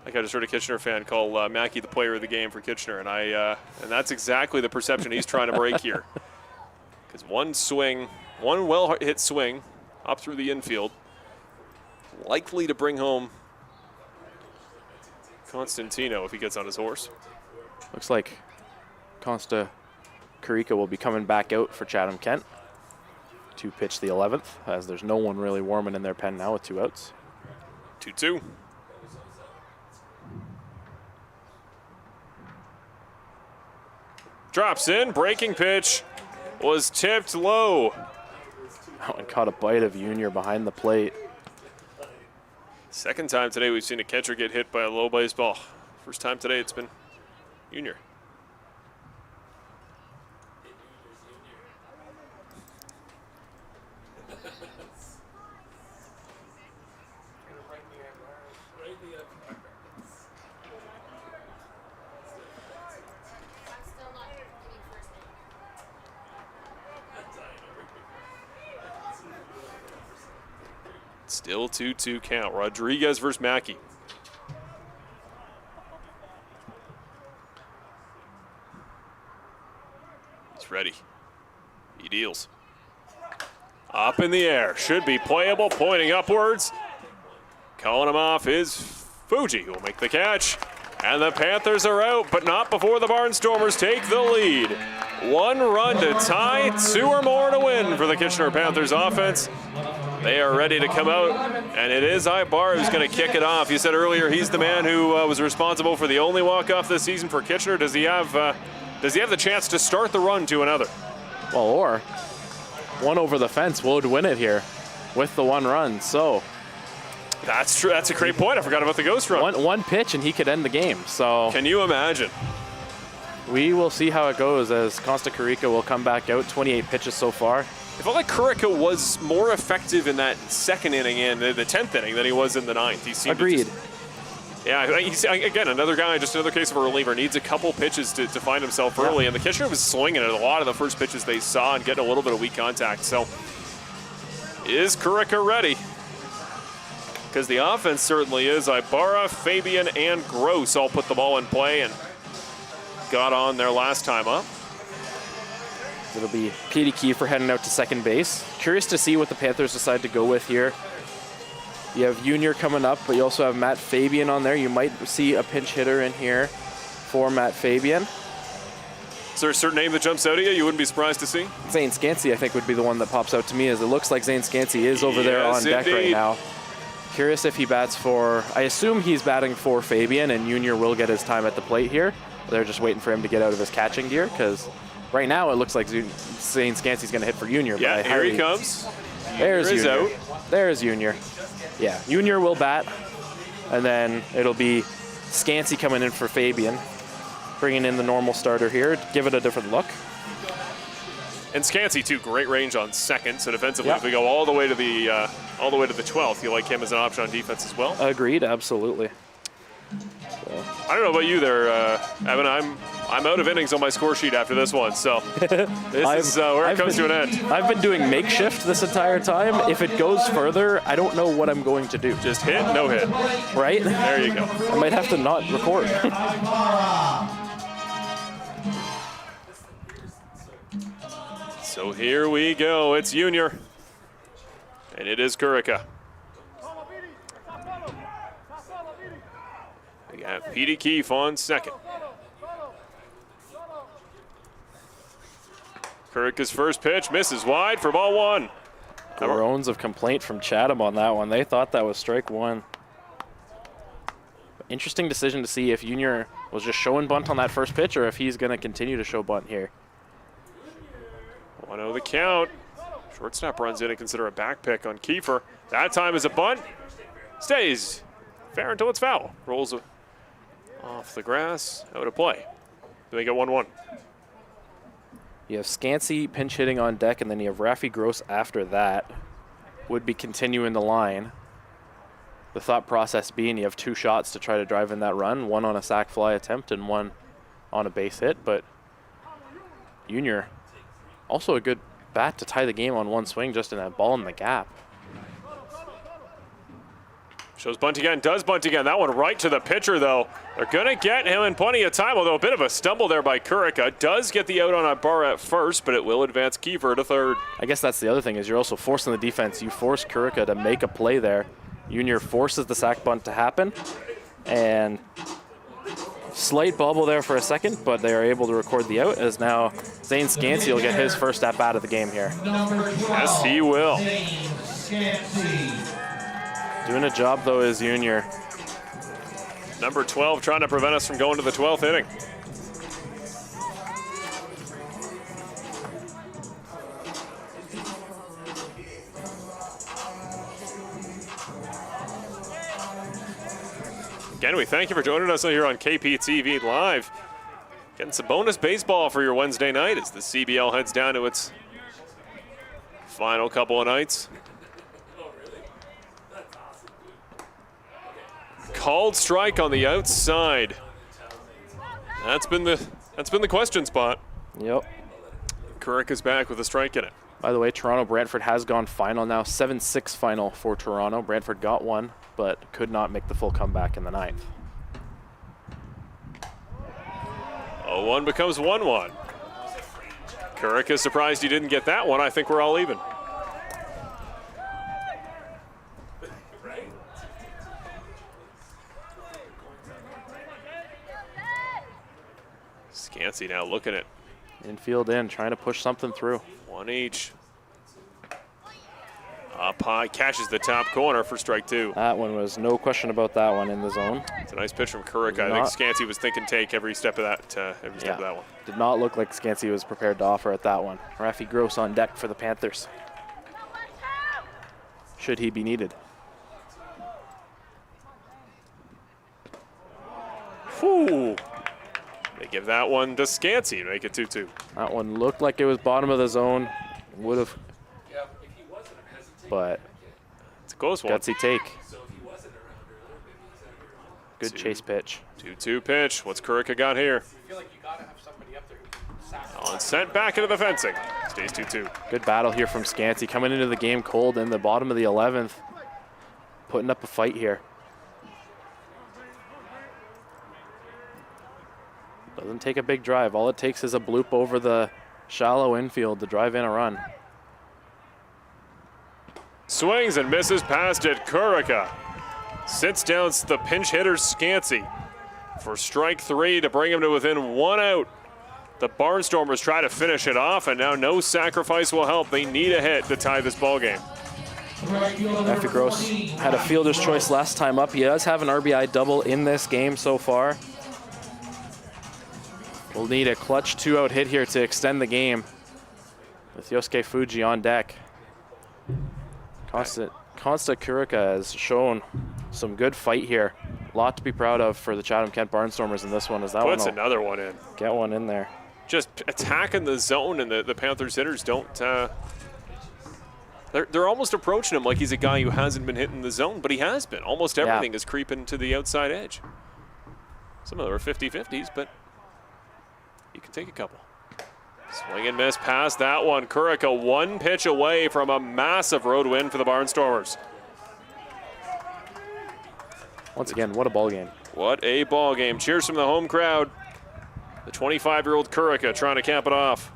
Like I just heard a Kitchener fan call Mackey the player of the game for Kitchener, and that's exactly the perception he's trying to break here. Because one well-hit swing up through the infield, likely to bring home Constantino if he gets on his horse. Looks like Costa Carica will be coming back out for Chatham-Kent to pitch the 11th, as there's no one really warming in their pen now with 2 outs. 2-2. Drops in, breaking pitch was tipped low. That one caught a bite of Junior behind the plate. Second time today we've seen a catcher get hit by a low baseball. First time today it's been Junior. Still 2-2 count. Rodriguez versus Mackey. He's ready. He deals. Up in the air. Should be playable. Pointing upwards. Calling him off is Fuji, who will make the catch. And the Panthers are out, but not before the Barnstormers take the lead. 1 run to tie, 2 or more to win for the Kitchener Panthers offense. They are ready to come out, and it is Ibar who's going to kick it off. You said earlier he's the man who was responsible for the only walk-off this season for Kitchener. Does he have the chance to start the run to another? Well, or one over the fence would win it here with the 1 run. So that's true. That's a great point. I forgot about the ghost run. One pitch and he could end the game. So can you imagine? We will see how it goes as Costa Carica will come back out. 28 pitches so far. It felt like Carica was more effective in that second inning and the 10th inning than he was in the 9th. He seemed Agreed. Yeah, he's, again, another guy, just another case of a reliever. Needs a couple pitches to find himself early. And the Kitchener was swinging at a lot of the first pitches they saw and getting a little bit of weak contact. So is Carica ready? Because the offense certainly is. Ibarra, Fabian, and Gross all put the ball in play and got on their last time up. It'll be Petey Kiefer heading out to second base. Curious to see what the Panthers decide to go with here. You have Junior coming up, but you also have Matt Fabian on there. You might see a pinch hitter in here for Matt Fabian. Is there a certain name that jumps out at you wouldn't be surprised to see? Zane Scansey, I think, would be the one that pops out to me, as it looks like Zane Scansey is over there on deck right now. Curious if he bats for, I assume he's batting for Fabian, and Junior will get his time at the plate here. They're just waiting for him to get out of his catching gear, because right now it looks like Zane Scansey's going to hit for Junior. Yeah, here he comes. There's Junior. Junior. There's Junior. Yeah, Junior will bat, and then it'll be Scansey coming in for Fabian, bringing in the normal starter here. Give it a different look. And Scansey too, great range on second. So defensively, if we go all the way to the 12th, you like him as an option on defense as well? Agreed, absolutely. So. I don't know about you there, Evan. I'm out of innings on my score sheet after this one, so this is where it comes to an end. I've been doing makeshift this entire time. If it goes further, I don't know what I'm going to do. Just hit, no hit. Right? There you go. I might have to not record. So here we go. It's Junior, and it is Kurica. We got Petey Keefe on second. Kurica's first pitch misses wide for ball one. Groans of complaint from Chatham on that one. They thought that was strike one. Interesting decision to see if Junior was just showing bunt on that first pitch or if he's going to continue to show bunt here. 1-0 the count. Shortstop runs in and consider a back pick on Kiefer. That time is a bunt. Stays fair until it's foul. Rolls off the grass, out of play. They make it 1-1. You have Scansey pinch hitting on deck, and then you have Raffy Gross after that. Would be continuing the line. The thought process being you have two shots to try to drive in that run, one on a sac fly attempt and one on a base hit. But Junior, also a good bat to tie the game on one swing, just in that ball in the gap. Shows bunt again, does bunt again. That one right to the pitcher, though. They're going to get him in plenty of time, although a bit of a stumble there by Kurica. Does get the out on a bar at first, but it will advance Kiefer to third. I guess that's the other thing, is you're also forcing the defense. You force Kurica to make a play there. Junior forces the sac bunt to happen, and slight bobble there for a second, but they are able to record the out, as now Zane Scansey will get his first at-bat of the game here. Yes, he will. Doing a job, though, is Junior. Number 12 trying to prevent us from going to the 12th inning. Again, we thank you for joining us here on KPTV Live. Getting some bonus baseball for your Wednesday night as the CBL heads down to its final couple of nights. Called strike on the outside. That's been the question spot. Yep. Kurica's back with a strike in it. By the way, Toronto-Brantford has gone final now. 7-6 final for Toronto. Brantford got one, but could not make the full comeback in the ninth. 0-1 becomes 1-1. Kurica's surprised he didn't get that one. I think we're all even. Scansey now looking at infield in, trying to push something through. One each. Up high, catches the top corner for strike two. That one was no question about that one in the zone. It's a nice pitch from Kurica. I think Scansey was thinking take every step of that. Of that one. Did not look like Scansey was prepared to offer at that one. Raffy Gross on deck for the Panthers. Should he be needed. Whew. They give that one to Scansey to make it 2-2. That one looked like it was bottom of the zone. Would have. But it's a close one. Gutsy take. Good chase pitch. 2-2 pitch. What's Kurica got here? On sent back into the fencing. Stays 2-2. Good battle here from Scansey. Coming into the game cold in the bottom of the 11th. Putting up a fight here. Doesn't take a big drive. All it takes is a bloop over the shallow infield to drive in a run. Swings and misses past it. Kurica sits down the pinch hitter Scansey for strike three to bring him to within one out. The Barnstormers try to finish it off, and now no sacrifice will help. They need a hit to tie this ball game. Raffy Gross had a fielder's choice last time up. He does have an RBI double in this game so far. We'll need a clutch two-out hit here to extend the game with Yosuke Fuji on deck. Consta Kurica has shown some good fight here. A lot to be proud of for the Chatham-Kent Barnstormers in this one. As that puts one another one in. Get one in there. just attacking the zone, and the Panthers hitters don't. They're almost approaching him like he's a guy who hasn't been hitting the zone, but he has been. Almost everything is creeping to the outside edge. Some of them are 50-50s, but you can take a couple. Swing and miss past that one. Kurica 1 pitch away from a massive road win for the Barnstormers. Once again, what a ball game. What a ball game. Cheers from the home crowd. The 25-year-old Kurica trying to cap it off.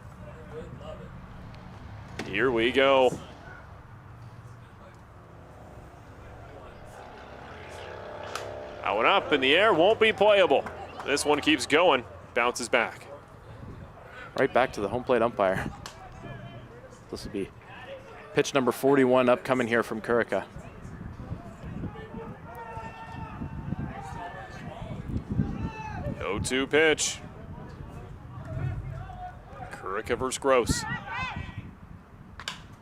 Here we go. That one up in the air, won't be playable. This one keeps going, bounces back. Right back to the home plate umpire. This will be pitch number 41 upcoming here from Kurica. No-2 pitch. Kurica versus Gross.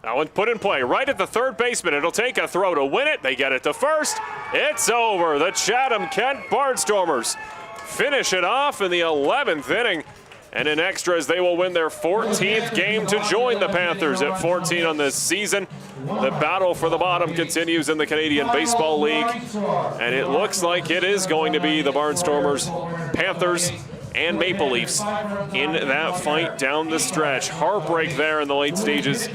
That one's put in play right at the third baseman. It'll take a throw to win it. They get it to first. It's over. The Chatham-Kent Barnstormers finish it off in the 11th inning. And in extras, they will win their 14th game to join the Panthers at 14 on this season. The battle for the bottom continues in the Canadian Baseball League. And it looks like it is going to be the Barnstormers, Panthers, and Maple Leafs in that fight down the stretch. Heartbreak there in the late stages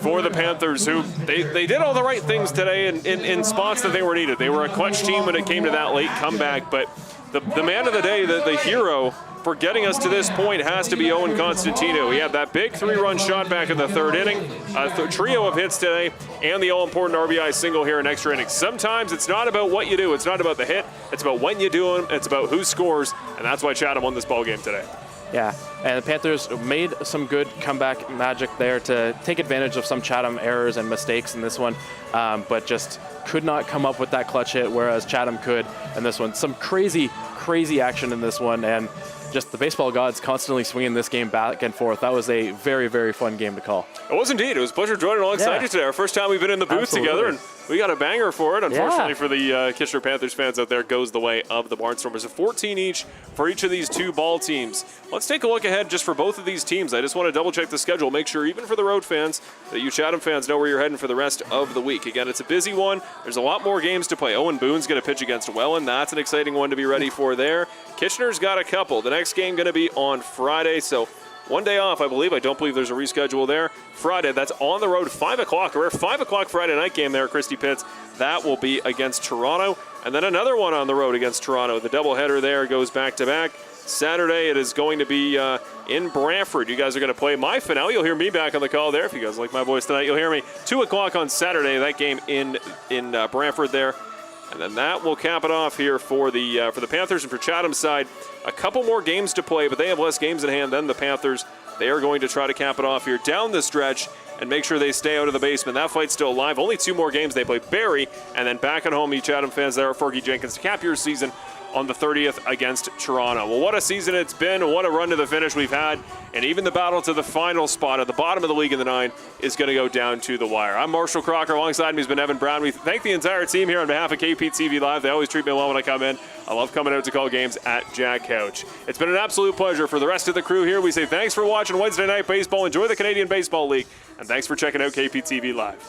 for the Panthers, who they did all the right things today in spots that they were needed. They were a clutch team when it came to that late comeback, but the man of the day, the hero for getting us to this point has to be Owen Constantino. He had that big 3-run shot back in the third inning, a trio of hits today, and the all-important RBI single here in extra innings. Sometimes it's not about what you do, it's not about the hit, it's about when you do them, it's about who scores, and that's why Chatham won this ball game today. Yeah, and the Panthers made some good comeback magic there to take advantage of some Chatham errors and mistakes in this one, but just could not come up with that clutch hit, whereas Chatham could in this one. Some crazy action in this one, and just the baseball gods constantly swinging this game back and forth. That was a very, very fun game to call. It was indeed. It was a pleasure joining alongside you today. Our first time we've been in the booth together, and we got a banger for it. Unfortunately for the Kitchener Panthers fans out there, goes the way of the Barnstormers. A 14 each for each of these two ball teams. Let's take a look ahead just for both of these teams. I just want to double check the schedule, make sure even for the road fans that you Chatham fans know where you're heading for the rest of the week. Again, it's a busy one. There's a lot more games to play. Owen Boone's going to pitch against Welland. That's an exciting one to be ready for there. Kitchener's got a couple. The next game going to be on Friday, so one day off, I believe. I don't believe there's a reschedule there. Friday, that's on the road, 5 o'clock. A rare 5 o'clock Friday night game there at Christie Pitts. That will be against Toronto. And then another one on the road against Toronto. The doubleheader there goes back-to-back. Saturday, it is going to be in Brantford. You guys are going to play my finale. You'll hear me back on the call there. If you guys like my voice tonight, you'll hear me. 2 o'clock on Saturday, that game in Brantford there. And then that will cap it off here for the Panthers. And for Chatham's side, a couple more games to play, but they have less games in hand than the Panthers. They are going to try to cap it off here down the stretch and make sure they stay out of the basement. That fight's still alive. Only 2 more games. They play Barrie, and then back at home, you Chatham fans there at Fergie Jenkins to cap your season on the 30th against Toronto. Well, what a season it's been, and what a run to the finish we've had. And even the battle to the final spot at the bottom of the league in the 9 is going to go down to the wire. I'm Marshall Crocker. Alongside me has been Evan Brown. We thank the entire team here on behalf of KPTV Live. They always treat me well when I come in. I love coming out to call games at Jack Couch. It's been an absolute pleasure. For the rest of the crew here, we say thanks for watching Wednesday Night Baseball. Enjoy the Canadian Baseball League. And thanks for checking out KPTV Live.